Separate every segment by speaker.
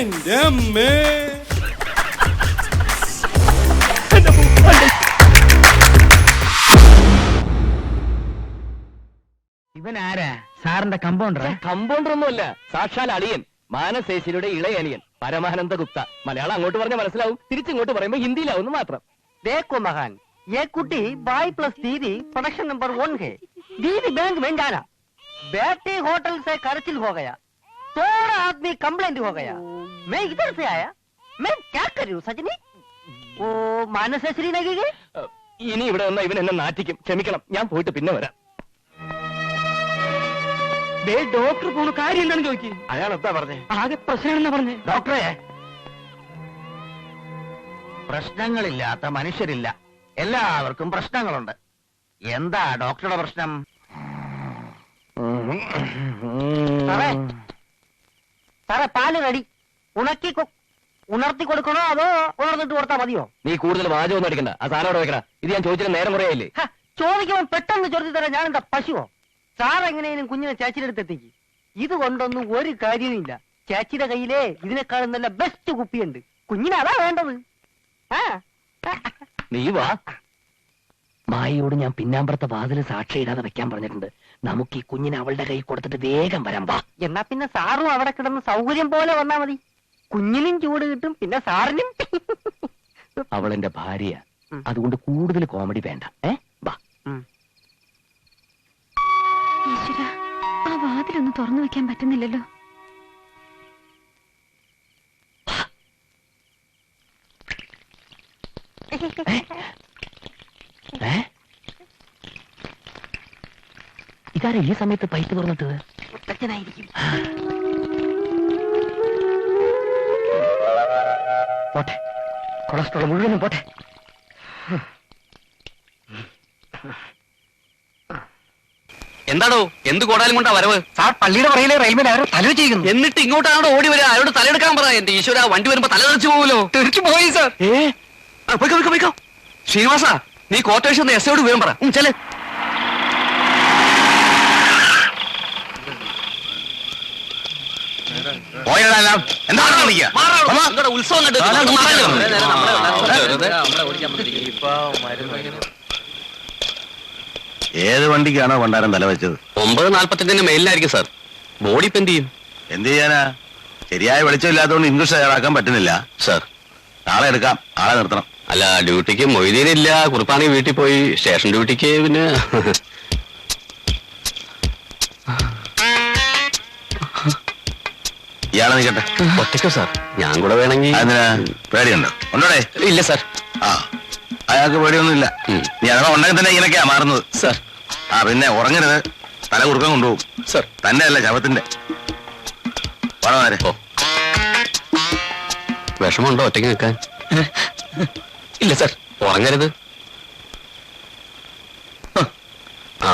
Speaker 1: എന്റെ അമ്മേ.
Speaker 2: ഇവൻ ആരാ? സാറിന്റെ കമ്പൗണ്ടർ?
Speaker 3: കമ്പൗണ്ടർ ഒന്നുമല്ല, സാക്ഷാൽ അളിയൻ, മാനസേശ്വരിയുടെ ഇളയനിയൻ പരമാനന്ദ ഗുപ്ത. മലയാളം അങ്ങോട്ട് പറഞ്ഞ മനസ്സിലാവും, തിരിച്ചിങ്ങോട്ട് പറയുമ്പോ ഹിന്ദിയിലാവുന്നു മാത്രം.
Speaker 2: देखो महान, ये कुटी बाई प्लस दीदी प्रोडक्शन नंबर 1 है। दीदी बैंक में जाना, बेटे होटल से खर्चिल हो गया, थोड़ा आदमी कंप्लेंट हो गया, मैं इधर से आया, मैं क्या कर रही हूँ सजनी? वो मानसेश्वरी लगी गई।
Speaker 3: ഇനി ഇവിടെ വന്ന ഇവൻ എന്നെ നാറ്റിക്കും, ക്ഷമിക്കണം, ഞാൻ പോയിട്ട് പിന്നെ വരാം.
Speaker 2: ഡോക്ടർ പോണ കാര്യം എന്താണെന്ന് ചോദിച്ചു.
Speaker 3: അയാൾ എന്താ പറഞ്ഞേ?
Speaker 2: ആകെ പ്രശ്നമാണെന്നാ പറഞ്ഞേ.
Speaker 3: ഡോക്ടറെ,
Speaker 2: പ്രശ്നങ്ങളില്ലാത്ത മനുഷ്യരില്ല, എല്ലാവർക്കും പ്രശ്നങ്ങളുണ്ട്. എന്താ ഡോക്ടറുടെ പ്രശ്നം? സാറേ പാല് റെഡി. ഉണർത്തി കൊടുക്കണോ അതോ ഉണർന്നിട്ട് കൊടുത്താൽ മതിയോ?
Speaker 3: നീ കൂടുതൽ വാചകമൊന്നും അടിക്കണ്ട, ആ സാധനം അവിടെ വെക്കണ. ഇത് ഞാൻ ചോദിച്ചിട്ട് നേരം കുറയായില്ലേ?
Speaker 2: ചോദിക്കുമ്പോൾ പെട്ടെന്ന് ചോദിച്ചു തരാം. ഞാൻ എന്താ പശുവോ? സാർ എങ്ങനെയും കുഞ്ഞിനെ ചേച്ചിയുടെ അടുത്ത് എത്തിക്ക്. ഇത് കൊണ്ടൊന്നും ഒരു കാര്യമില്ല. ചേച്ചിയുടെ കയ്യിലേ ഇതിനേക്കാളും നല്ല ബെസ്റ്റ് കുപ്പിയുണ്ട്. കുഞ്ഞിന് അതാ വേണ്ടത്.
Speaker 3: നീ വാ. മായയോട് ഞാൻ പിന്നാമ്പുറത്തെ വാതില് സാക്ഷിയിടാതെ വെക്കാൻ പറഞ്ഞിട്ടുണ്ട്. നമുക്ക് ഈ കുഞ്ഞിനെ അവളുടെ കൈ കൊടുത്തിട്ട് വേഗം വരാൻ വാ.
Speaker 2: എന്നാ പിന്നെ സാറും അവിടെ കിടന്ന് സൗകര്യം പോലെ വന്നാ മതി. കുഞ്ഞിനും ചൂട് കിട്ടും, പിന്നെ സാറിനും.
Speaker 3: അവളെന്റെ ഭാര്യ, അതുകൊണ്ട് കൂടുതൽ കോമഡി വേണ്ട. വാ.
Speaker 4: ഈശ്വരാ, ആ വാതിലൊന്നും തുറന്നു വെക്കാൻ പറ്റുന്നില്ലല്ലോ.
Speaker 3: ഇതാരാ ഈ സമയത്ത് പൈപ്പ് തുറന്നിട്ട്? പോട്ടെ, കൊളസ്ട്രോൾ മുഴുവനും പോട്ടെ.
Speaker 5: എന്താണോ, എന്ത് കോടാലും കൊണ്ടാ വരവ്?
Speaker 2: സാർ പള്ളിയുടെ പറയിലെ റെയിൽവേ ആരോ തല ചെയ്യുന്നു.
Speaker 5: എന്നിട്ട് ഇങ്ങോട്ടാണോ ഓടി വരിക? ആരോട് തലയെടുക്കാൻ പറ. എന്റെ ഈശ്വര, വണ്ടി വരുമ്പോ തല തെറിച്ചു പോവുമല്ലോ.
Speaker 2: തെറിച്ചു പോയി സാർ.
Speaker 5: പോയിക്കോ. ശ്രീനിവാസ, നീ കോട്ടേഷൻ എസ് ഐയോട് വിവരം പറ. ചെല്. എന്താണ് ഉത്സവം?
Speaker 6: ഏത് വണ്ടിക്കാണോ പണ്ടാരം തല വെച്ചത്?
Speaker 5: 9:45 മേലിലായിരിക്കും സാർ. ബോഡി ഇപ്പൊ എന്ത് ചെയ്യും?
Speaker 6: എന്ത് ചെയ്യാനാ? ശരിയായ വെളിച്ചമില്ലാത്തതുകൊണ്ട് ഇംഗ്ലീഷ് തയ്യാറാക്കാൻ പറ്റുന്നില്ല
Speaker 5: സാർ.
Speaker 6: നാളെ എടുക്കാം, ആളെ നിർത്തണം.
Speaker 5: അല്ല, ഡ്യൂട്ടിക്ക് മൊയ്തീനില്ല. കുറുപ്പാണി വീട്ടിൽ പോയി. സ്റ്റേഷൻ ഡ്യൂട്ടിക്ക് പിന്നെ
Speaker 6: ഇയാളെ നിൽക്കട്ടെ.
Speaker 5: ഒറ്റയ്ക്കോ സാർ? ഞാൻ കൂടെ വേണമെങ്കിൽ.
Speaker 6: അതിന് പേടിയുണ്ടോ? ഉണ്ടോടെ?
Speaker 5: ഇല്ല സാർ.
Speaker 6: ആ, അയാൾക്ക് പേടിയൊന്നുമില്ല. നീ അഥവാ ഉണ്ടെങ്കിൽ തന്നെ ഇങ്ങനെയൊക്കെയാ മാറുന്നത്
Speaker 5: സാർ.
Speaker 6: പിന്നെ ഉറങ്ങരുത്, തല കുറുക്കം കൊണ്ടുപോകും
Speaker 5: സാർ.
Speaker 6: തന്റെ അല്ല, ശവത്തിന്റെ. വളരെ
Speaker 5: വിഷമമുണ്ടോ ഒറ്റയ്ക്ക് നിൽക്കാൻ? ഇല്ല സാർ, ഉറങ്ങരുത്. ആ,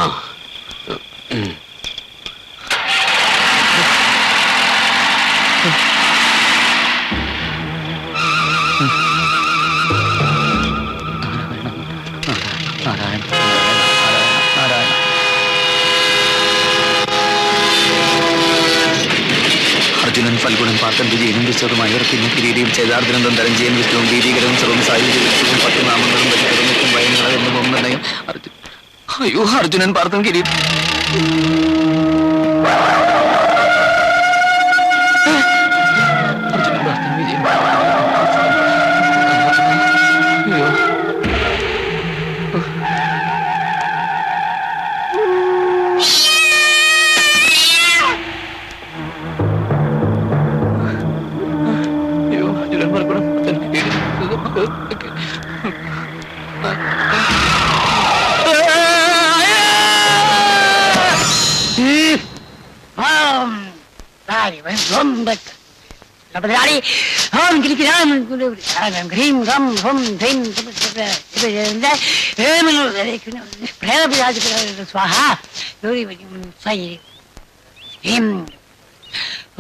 Speaker 7: അർജുനൻ ഫൽഗുണൻ പാർത്തൻ വിജയനും വിശ്വതുമായി ഉറപ്പിനും കിരീടിയും ചേതാർദ്ദനന്ദം തരഞ്ജയൻ വിഷ്ണുവും ഭീതികരവും സർവം സായുധവും 10 നാമങ്ങളും വെച്ചും വയനുകളെന്നും ഒന്നയും അയ്യോ, അർജുനൻ പാർത്തൻ കിരീടം. അർജുനൻ പാർത്തൻ വിജയൻ. അയ്യോ,
Speaker 2: സ്വാഹ.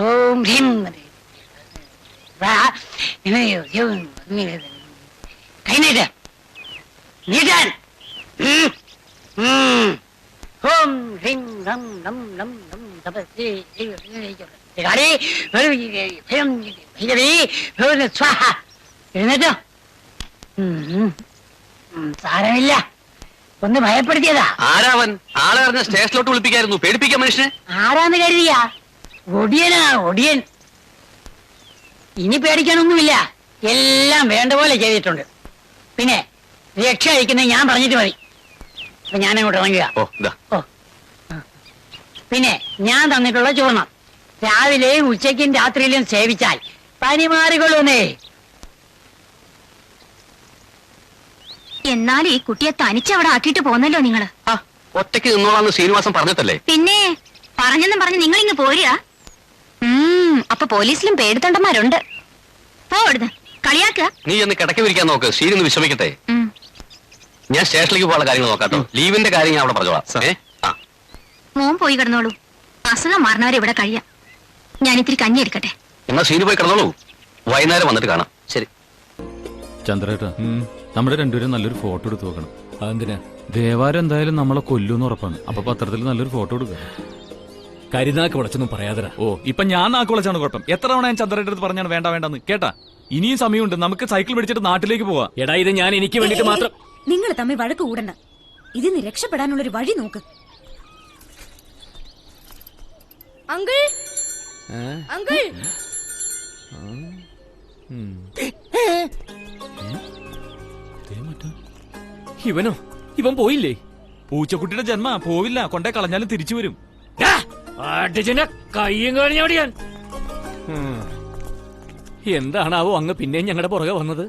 Speaker 2: ഓം ഹ്രീം കൈനീട്ട് നീട്ടാൻ. ഓം ഹ്രീം നം നം നം നം എഴുന്നേറ്റോ? സാരമില്ല, ഒന്ന് ഭയപ്പെടുത്തിയതാ.
Speaker 5: ആരാവൻ? ആളെ അറിഞ്ഞ സ്റ്റേഷനിലോട്ട് വിളിപ്പിക്കായിരുന്നു, പേടിപ്പിക്കാൻ മനുഷ്യനെ.
Speaker 2: ആരാന്ന് കരുതിയ? ഒടിയനാ, ഒടിയൻ. ഇനി പേടിക്കാനൊന്നുമില്ല, എല്ലാം വേണ്ട പോലെ ചെയ്തിട്ടുണ്ട്. പിന്നെ രക്ഷ അയക്കുന്നത് ഞാൻ പറഞ്ഞിട്ട് മതി. അപ്പൊ ഞാൻ അങ്ങോട്ട് ഇറങ്ങുക.
Speaker 5: ഓ ഇതാ.
Speaker 2: ഓ, പിന്നെ ഞാൻ തന്നിട്ടുള്ള ചൂർണം രാവിലെയും ഉച്ചയ്ക്കും രാത്രിയിലും സേവിച്ചാൽ പനി മാറിക്കൊള്ളുന്നേ.
Speaker 4: എന്നാൽ ഈ കുട്ടിയെ തനിച്ചവിടെ ആക്കിയിട്ട് പോന്നല്ലോ നിങ്ങള്.
Speaker 5: ആ, ഒറ്റയ്ക്ക് നിന്നോളാന്ന് ശ്രീനിവാസൻ പറഞ്ഞിട്ടല്ലേ?
Speaker 4: പിന്നെ പറഞ്ഞെന്നും പറഞ്ഞ് നിങ്ങൾ ഇങ്ങ് പോരുക. അപ്പൊ പോലീസിലും പേടിത്തൊണ്ടന്മാരുണ്ട്. പോടുന്ന് കളിയാക്ക.
Speaker 5: നീ എന്ന് കിടക്കി വിരിക്കാൻ നോക്ക്, ശ്രീനൊന്ന് വിശ്രമിക്കട്ടെ. ഞാൻ സ്റ്റേഷനിലേക്ക് പോകാനുള്ള കാര്യങ്ങൾ നോക്കാട്ടോ. ലീവിന്റെ കാര്യം ഞാൻ അവിടെ പറഞ്ഞോളാം. ആ,
Speaker 4: മോൻ പോയി കിടന്നോളൂ. അസുഖം മാറുന്നവരെ ഇവിടെ കഴിയാം. ഞാൻ ഇത്തിരി കഞ്ഞി എടുക്കട്ടെ.
Speaker 5: എന്നാ ശ്രീന് പോയി കിടന്നോളൂ, വൈകുന്നേരം വന്നിട്ട് കാണാം. ശരി.
Speaker 1: ചന്ദ്രേട്ടാ, നമ്മുടെ രണ്ടുപേരും നല്ലൊരു ഫോട്ടോ എടുത്ത് നോക്കണം.
Speaker 8: അതെന്തിനാ?
Speaker 1: ദേവാരം എന്തായാലും നമ്മളെ കൊല്ലൂന്ന് ഉറപ്പാണ്. അപ്പൊ പത്രത്തിൽ നല്ലൊരു ഫോട്ടോ എടുക്കുക.
Speaker 8: കരുനാക്ക് വിളച്ചൊന്നും പറയാതരാ.
Speaker 1: ഓ, ഇപ്പൊ ഞാൻ നാക്ക് വിളച്ചാണ് കുഴപ്പം. എത്ര തവണ ഞാൻ ചന്ദ്രേട്ട അടുത്ത് പറഞ്ഞാണ് വേണ്ട വേണ്ടെന്ന് കേട്ടാ. ഇനിയും സമയമുണ്ട്, നമുക്ക് സൈക്കിൾ പിടിച്ചിട്ട് നാട്ടിലേക്ക് പോവാ.
Speaker 8: എടാ, ഇത് ഞാൻ എനിക്ക് വേണ്ടിട്ട് മാത്രം.
Speaker 9: നിങ്ങൾ തമ്മിൽ വഴക്ക് കൂടണ്ട. ഇതിന്ന് രക്ഷപ്പെടാനുള്ളൊരു വഴി നോക്ക്. അങ്കിൾ, അങ്കിൾ,
Speaker 8: ഇവനോ? ഇവൻ പോയില്ലേ?
Speaker 1: പൂച്ചക്കുട്ടിയുടെ ജന്മ പോവില്ല, കൊണ്ടേ കളഞ്ഞാലും തിരിച്ചു വരും.
Speaker 8: അടിച്ചെന്നെ കയ്യും കഴിഞ്ഞോടിയാൻ. എന്താണാവോ അങ്ങ് പിന്നെയും ഞങ്ങളുടെ പുറകെ വന്നത്?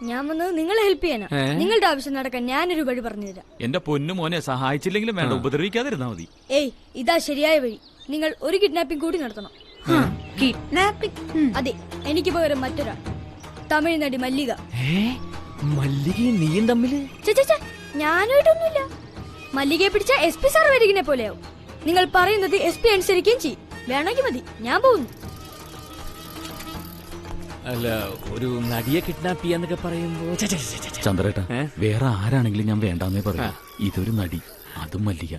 Speaker 9: ഞാൻ വന്നത് നിങ്ങളെ ഹെൽപ്പ് ചെയ്യാനാ. നിങ്ങളുടെ ആവശ്യം നടക്കാൻ ഞാനൊരു വഴി പറഞ്ഞുതരാം.
Speaker 1: എന്റെ പൊന്നു മോനെ, സഹായിച്ചില്ലെങ്കിലും വേണ്ട, ഉപദ്രവിക്കാതിരുന്നാ മതി.
Speaker 9: ഏയ്, ഇതാ ശരിയായ വഴി. നിങ്ങൾ ഒരു കിഡ്നാപ്പിംഗ് കൂടി നടത്തണം. കിഡ്നാപ്പിംഗ്? അതെ, എനിക്ക് പകരം മറ്റൊരാൾ. തമിഴ് നടി മല്ലിക.
Speaker 8: മല്ലികയും നീയും തമ്മില്?
Speaker 9: ഞാനായിട്ടൊന്നുമില്ല. മല്ലികയെ പിടിച്ച SP സാർ വരികിനെ പോലെയാവും. നിങ്ങൾ പറയുന്നത് SP അനുസരിക്കുകയും ചെയ്യും. വേണമെങ്കിൽ മതി, ഞാൻ പോകുന്നു.
Speaker 8: അല്ല, ഒരു നടിയെ കിഡ്നാപ്പ് ചെയ്യാന്നൊക്കെ പറയുമ്പോ
Speaker 1: ചന്ദ്രേട്ടാ, വേറെ ആരാണെങ്കിലും ഞാൻ വേണ്ടാന്നേ പറയാം. ഇതൊരു നടി, അതും മല്ലിക.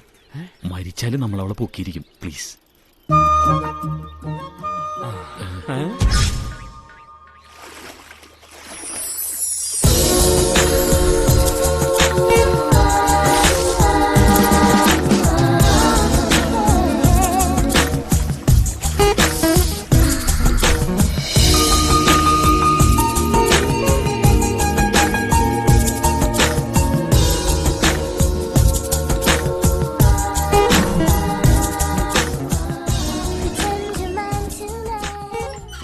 Speaker 1: മരിച്ചാലും നമ്മൾ അവളെ പൊക്കിയിരിക്കും. പ്ലീസ്.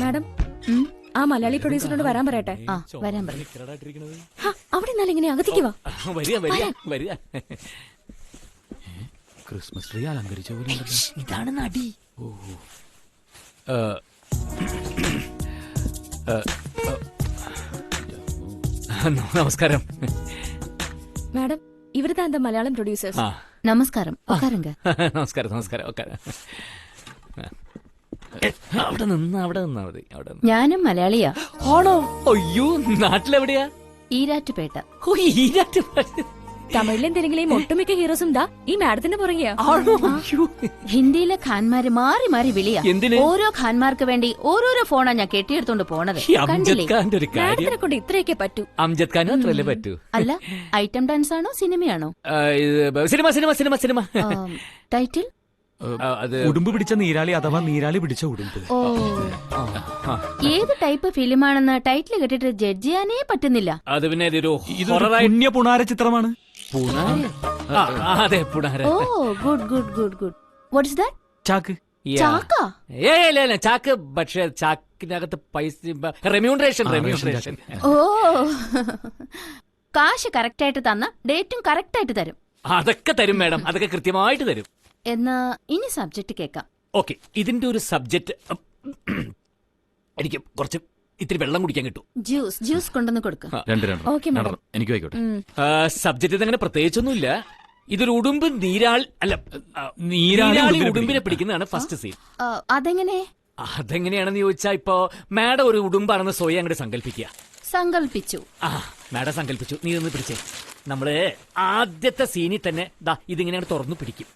Speaker 9: മാഡം, ആ മലയാളി പ്രൊഡ്യൂസറിനോട് വരാൻ പറയട്ടെ.
Speaker 4: വരാൻ പറയും.
Speaker 9: അവിടെ നിന്നാലും ഇങ്ങനെ അകത്തേക്ക് വാ.
Speaker 8: വരിക.
Speaker 1: ക്രിസ്മസ് ട്രീ അലങ്കരിച്ച പോലെ ഉണ്ടല്ലോ.
Speaker 8: ഇതാണ് നടി. നമസ്കാരം
Speaker 9: മാഡം, ഇവിടുത്തെ എന്താ മലയാളം പ്രൊഡ്യൂസേഴ്സ്.
Speaker 4: നമസ്കാരം. ഉക്കാരുങ്ക.
Speaker 8: നമസ്കാരം. അവിടെ നിന്നാ മതി.
Speaker 4: ഞാനും മലയാളിയാ.
Speaker 8: ആണോ? അയ്യോ, നാട്ടിലെവിടെയാ?
Speaker 4: ഈരാറ്റുപേട്ട.
Speaker 8: ഓ, ഈരാറ്റുപേട്ട.
Speaker 9: തമിഴിലും തെലുങ്കിലെയും ഒട്ടുമിക്ക ഹീറോസും ദാ ഈ മാഡത്തിന്റെ പുറകെയാ.
Speaker 4: ഹിന്ദിയിലെ ഖാൻമാര് മാറി മാറി വിളിയാ.
Speaker 8: എന്തിന്?
Speaker 4: ഓരോ ഖാൻമാർക്ക് വേണ്ടി ഓരോരോ ഫോണാ ഞാൻ കെട്ടിയെടുത്തോണ്ട് പോണത്.
Speaker 8: അംജദ് ഖാന്റെ ഒരു കാര്യം.
Speaker 9: മാഡത്തിനെ കൊണ്ട് ഇത്രയൊക്കെ പറ്റൂ.
Speaker 8: അംജദ് ഖാനും അത്രയല്ലേ പറ്റൂ.
Speaker 4: അല്ല, ഐറ്റം ഡാൻസ് ആണോ സിനിമയാണോ?
Speaker 8: സിനിമ.
Speaker 4: ടൈറ്റിൽ?
Speaker 8: അത്
Speaker 1: ഉടുമ്പ് പിടിച്ച നീരാളി അഥവാ നീരാളി പിടിച്ച ഉടുമ്പ്.
Speaker 4: ഓ, ഏത് ടൈപ്പ് ഫിലിമാണെന്ന് ടൈറ്റിൽ കേട്ടിട്ട് ജഡ്ജ് ചെയ്യാനേ പറ്റുന്നില്ല.
Speaker 8: അത് പിന്നെ ഇതൊരു
Speaker 1: പുണ്യ പുണാര ചിത്രമാണ്.
Speaker 8: അതെ, പുണാര.
Speaker 4: ഓ, ഗുഡ്. What is that?
Speaker 1: ചാക്ക്.
Speaker 4: ചാക്കാ?
Speaker 8: ചാക്ക്. പക്ഷെ ചാക്കിനകത്ത് പൈസ റെമ്യൂണറേഷൻ.
Speaker 4: ഓ, കാശ് കറക്റ്റ് ആയിട്ട് തന്ന ഡേറ്റും കറക്റ്റ് ആയിട്ട് തരും.
Speaker 8: അതൊക്കെ തരും മാഡം, അതൊക്കെ കൃത്യമായിട്ട് തരും.
Speaker 4: എന്നാ ഇനി സബ്ജക്ട് കേൾക്കാം.
Speaker 8: ഓക്കെ, ഇതിന്റെ ഒരു സബ്ജക്ട് എനിക്ക് കുറച്ച് ഇത്തിരി വെള്ളം കുടിക്കാൻ കിട്ടും.
Speaker 4: ജ്യൂസ് കൊണ്ടുവന്ന് കൊടുക്ക.
Speaker 9: Okay madam.
Speaker 1: എനിക്ക് ആയിക്കോട്ടെ.
Speaker 8: സബ്ജക്ട് ഇതങ്ങനെ പ്രത്യേകിച്ചൊന്നുമില്ല. ഇതൊരു ഉടുമ്പ് നീരാളി ഉടുമ്പിനെ പിടിക്കുന്നതാണ് ഫസ്റ്റ് സീൻ. അതെങ്ങനെയാണെന്ന് ചോദിച്ചാ, ഇപ്പൊ മാഡം ഒരു ഉടുമ്പാണെന്ന് സ്വയം അങ്ങോട്ട്
Speaker 4: സങ്കല്പിച്ചു.
Speaker 8: മാഡം സങ്കല്പിച്ചു. നീ ഒന്ന് പിടിച്ചേ. നമ്മള് ആദ്യത്തെ സീനിൽ തന്നെ ഇതിങ്ങനെ തുറന്നു പിടിക്കും.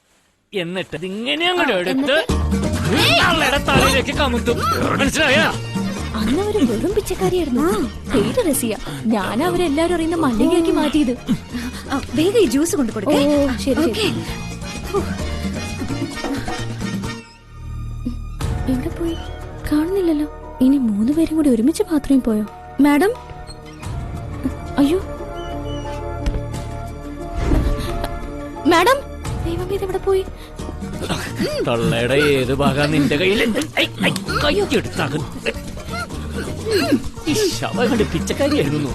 Speaker 8: എന്നിട്ട് ഇതിങ്ങനെ അങ്ങോട്ട് എടുത്ത് തലയിലേക്ക് കമുത്തും. മനസ്സിലായാ?
Speaker 4: അന്ന് അവര് വെറും പിച്ചക്കാരിയായിരുന്നു. പേര് റസിയ. ഞാൻ അവരെല്ലാരും അറിയുന്ന മല്ലികയാക്കി മാറ്റിയത്.
Speaker 9: വേഗം ഈ ജ്യൂസ് കൊണ്ട് കൊടുക്കേ.
Speaker 4: ശരി. എവിടെ പോയി? കാണുന്നില്ലല്ലോ. ഇനി 3 പേരും കൂടി ഒരുമിച്ച് ബാത്റൂമിൽ പോയോ?
Speaker 9: മാഡം,
Speaker 4: അയ്യോ മാഡം, ദൈവമേ ഇതെവിടെ പോയി?
Speaker 8: തള്ളയുടെ ഏത് ഭാഗം നിന്റെ കയ്യിൽ കൈയെടുത്താകും. ഈ ശവ കണ്ട് പിച്ചക്കാരിയായിരുന്നു.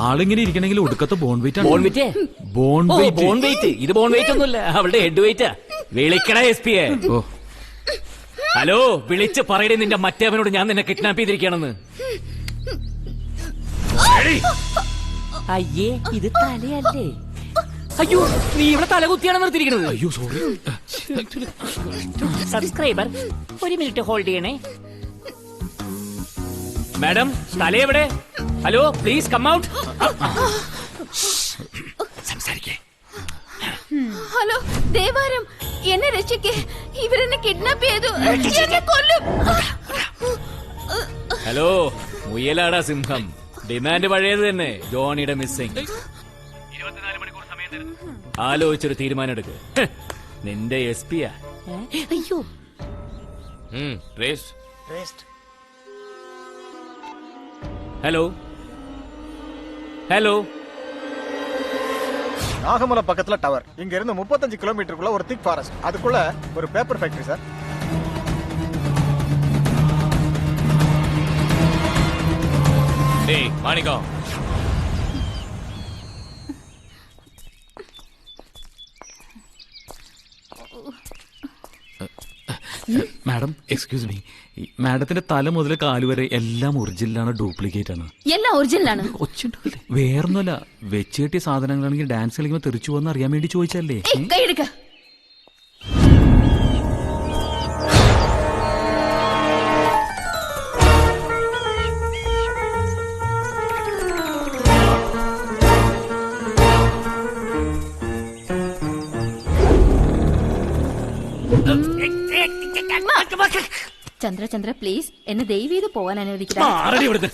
Speaker 1: ആളിങ്ങനെ ഇരിക്കണമെങ്കിൽ ഒടുക്കത്തെ ബോൺ വെയിറ്റ്
Speaker 8: ബോൺ വെയിറ്റ് ഇത് ബോൺ വെയിറ്റ് ഒന്നുമില്ല, അവളുടെ ഹെഡ് വെയിറ്റാ. വിളിക്കണ SP. ഹലോ, വിളിച്ച് പറയണേ നിന്റെ മറ്റേവനോട് ഞാൻ നിന്നെ കിഡ്നാപ്പ് ചെയ്തിരിക്കുകയാണെന്ന്. അയ്യേ, ഇത് തലയല്ലേ? അയ്യോ, നീ ഇവിടെ തല കുത്തിയാണ് നിർത്തിയിരിക്കുന്നത്.
Speaker 1: അയ്യോ സോറി.
Speaker 8: സബ്സ്ക്രൈബർ 1 മിനിറ്റ് ഹോൾഡ് ചെയ്യണേ. മാഡം, തല എവിടെ? Hello, please come out. സംസാരിക്കേ.
Speaker 4: ഹലോ ദേവാരം, എന്നെ രക്ഷിക്കേ. ഇവരെന്നെ കിഡ്നാപ്പ് ചെയ്തു. എന്നെ കൊല്ലും.
Speaker 8: ഹലോ, മുയലാടാ സിംഹം. ഡിമാൻഡ് പഴയത് തന്നെ. ജോണിയുടെ മിസ്സിംഗ്. 24 മണിക്കൂർ സമയം തരുന്നു. ആലോചിച്ചൊരു തീരുമാനം എടുക്ക്. നിന്റെ SP യാ?
Speaker 4: അയ്യോ.
Speaker 8: Hello hello.
Speaker 10: நாகமலை பக்கத்துல டவர். இங்க இருந்து 35 கிலோமீட்டருக்குள்ள ஒரு திக் ஃபாரஸ்ட். அதுக்குள்ள ஒரு பேப்பர் ஃபேக்டரி சார்.
Speaker 8: டேய் மாணிக்கம்.
Speaker 1: മാഡം എക്സ്ക്യൂസ് മീ, മാഡത്തിന്റെ തല മുതൽ കാലുവരെ എല്ലാം ഒറിജിനലാണ്, ഡ്യൂപ്ലിക്കേറ്റ് ആണ്?
Speaker 4: എല്ലാം ഒറിജിനലാണ്.
Speaker 1: വേറൊന്നുമല്ല, വെച്ച് കെട്ടിയ സാധനങ്ങളാണെങ്കിൽ ഡാൻസ് കളിക്കുമ്പോൾ തെറിച്ചു പോകുന്ന അറിയാൻ വേണ്ടി ചോദിച്ചല്ലേ.
Speaker 4: കൈയെടുക്ക. ചന്ദ്ര പ്ലീസ്, എന്നെ ദയവീത് പോവാൻ അനുവദിക്കണം.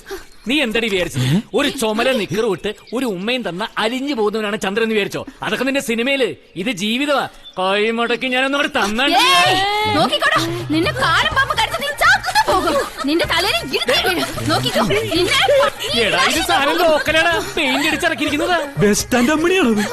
Speaker 8: നീ എന്തടി വിചാരിച്ചത്? ഒരു ചുമല നിക്കറ് വിട്ട് ഒരു ഉമ്മയും തന്ന അലിഞ്ഞു പോകുന്നവനാണ് ചന്ദ്രൻ എന്ന് വിചാരിച്ചോ? അതൊക്കെ നിന്റെ സിനിമയില്. ഇത് ജീവിതമാ. കൈമുടക്കി ഞാനൊന്നും തന്നാ
Speaker 4: നോക്കിക്കോടാ. നിന്നെ കാലം പാമ്പ് കടിച്ച് നീ ചാക്കുന്ന പോകും. നിന്റെ തലയിൽ നോക്കിക്കോ.
Speaker 8: ഇത് സാധനം ലോക്കലാണ്, പെയിന്റ് അടിച്ചിറക്കിയിരിക്കുന്നത്.
Speaker 1: ബെസ്റ്റ് ആൻഡ് അമ്മണിയാണത്.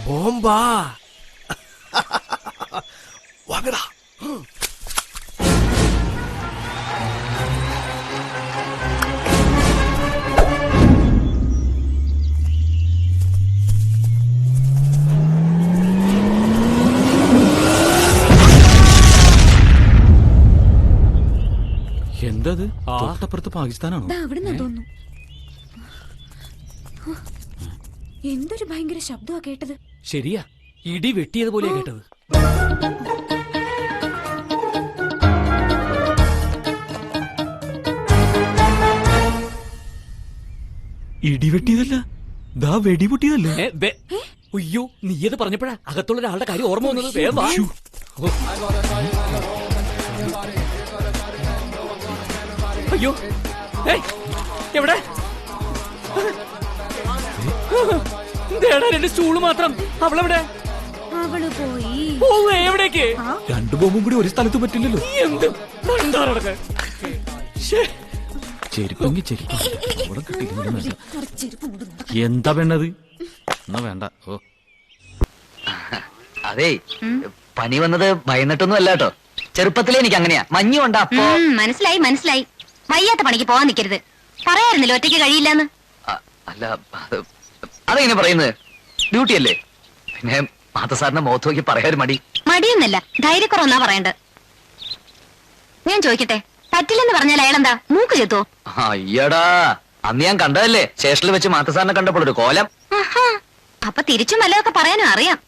Speaker 10: போம்பா வாங்கடா.
Speaker 1: എന്തത് തൊട്ടപ്പുറത്ത് പാകിസ്ഥാനാണോ?
Speaker 9: അവിടെ നിന്ന് തോന്നുന്നു. എന്തൊരു ഭയങ്കര ശബ്ദമാ കേട്ടത്.
Speaker 8: ശരിയാ, ഇടി വെട്ടിയതുപോലെയാ കേട്ടത്.
Speaker 1: ഇടിവെട്ടിയതല്ല, ദാ വെടിപൊട്ടിയതല്ലേ?
Speaker 8: അയ്യോ, നീയത് പറഞ്ഞപ്പോഴാ അകത്തുള്ള ഒരാളുടെ കാര്യം ഓർമ്മ വന്നത്. വേഗം വാ. അയ്യോ, എവിടെ? എന്റെ സ്റ്റൂള് മാത്രം. അവളെവിടെ?
Speaker 9: അവള് പോയി.
Speaker 8: എവിടേക്ക്?
Speaker 1: രണ്ടു ബോംബും കൂടി ഒരു സ്ഥലത്ത് പറ്റില്ലല്ലോ.
Speaker 8: എന്ത്
Speaker 1: ചെരുപ്പെങ്കിൽ ചെരുപ്പ്. എന്താ വേണ്ടത്? എന്നാ വേണ്ട. ഓ,
Speaker 3: അതെ, പനി വന്നത് ഭയന്നിട്ടൊന്നും അല്ല കേട്ടോ. ചെറുപ്പത്തിലേ എനിക്ക് അങ്ങനെയാ. മഞ്ഞുണ്ടാ.
Speaker 11: മനസ്സിലായി മനസ്സിലായി. വയ്യാത്ത പണിക്ക് പോവാൻ നിൽക്കരുത്. പറയാറുന്നില്ല ഒറ്റയ്ക്ക് കഴിയില്ലെന്ന്.
Speaker 3: അല്ല, അതെങ്ങനെ പറയുന്നത്? ഡ്യൂട്ടി അല്ലേ. പിന്നെ മാധസാറിന്റെ മുഖത്ത് നോക്കി പറയാൻ മടി.
Speaker 11: മടിയൊന്നല്ല, ധൈര്യക്കുറവെന്നാ പറയണ്ട. ഞാൻ ചോദിക്കട്ടെ, പറ്റില്ലെന്ന് പറഞ്ഞാൽ അയാളെന്താ മൂക്ക് ചെത്തോ?
Speaker 3: അയ്യടാ, അന്ന് ഞാൻ കണ്ടതല്ലേ സ്റ്റേഷനിൽ വെച്ച് മാധസാറിനെ കണ്ടപ്പോൾ ഒരു കോലം.
Speaker 11: അപ്പൊ തിരിച്ചും വല്ലതൊക്കെ പറയാനും അറിയാം.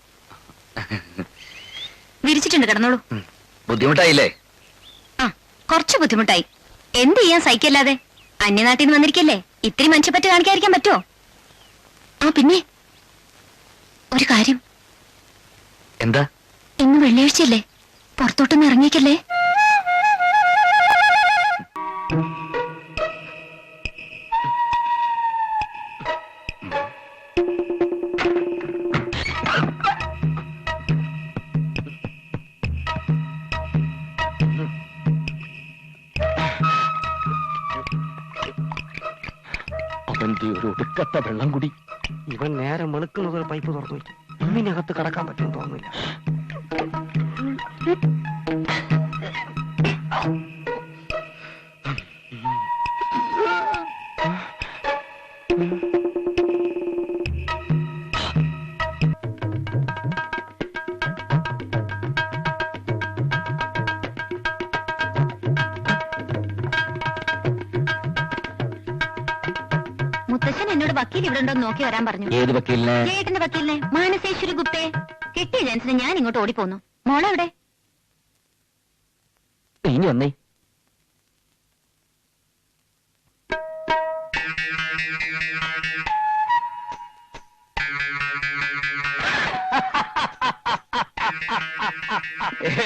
Speaker 11: വിരിച്ചിട്ടുണ്ട്, കിടന്നോളൂ.
Speaker 3: ബുദ്ധിമുട്ടായില്ലേ?
Speaker 11: ആ, കുറച്ച് ബുദ്ധിമുട്ടായി. എന്ത് ചെയ്യാൻ സഹിക്കല്ലാതെ. അന്യനാട്ടിൽ നിന്ന് വന്നിരിക്കല്ലേ, ഇത്തിരി മനുഷ്യപ്പറ്റ് കാണിക്കാതിരിക്കാൻ പറ്റുമോ? ആ പിന്നെ ഒരു കാര്യം.
Speaker 3: എന്താ?
Speaker 11: ഇന്ന് വെള്ളിയാഴ്ചയല്ലേ, പുറത്തോട്ടൊന്നും ഇറങ്ങിക്കല്ലേ.
Speaker 3: അവന്റെ ഒരു ഒടുക്കത്ത വെള്ളം കുടി.
Speaker 2: ഇവൻ നേരം വെളുക്കുന്നത് പൈപ്പ് തുറന്നു വെച്ചു. ഇതിനകത്ത് കടക്കാൻ പറ്റുമെന്ന് തോന്നുന്നില്ല.
Speaker 11: മുത്തശ്ശൻ എന്നോട് വക്കീൽ ഇവിടെ ഉണ്ടോ നോക്കി വരാൻ പറഞ്ഞു.
Speaker 3: ഏത് വക്കീലിനെ?
Speaker 11: ചേട്ടന്റെ വക്കീലിനെ, മാനസേശ്വരി ഗുപ്തേ. കിട്ടിയ ചാൻസിന് ഞാൻ ഇങ്ങോട്ട് ഓടിപ്പോന്നു. മോളെവിടെ?
Speaker 3: ഇനി വന്നേ.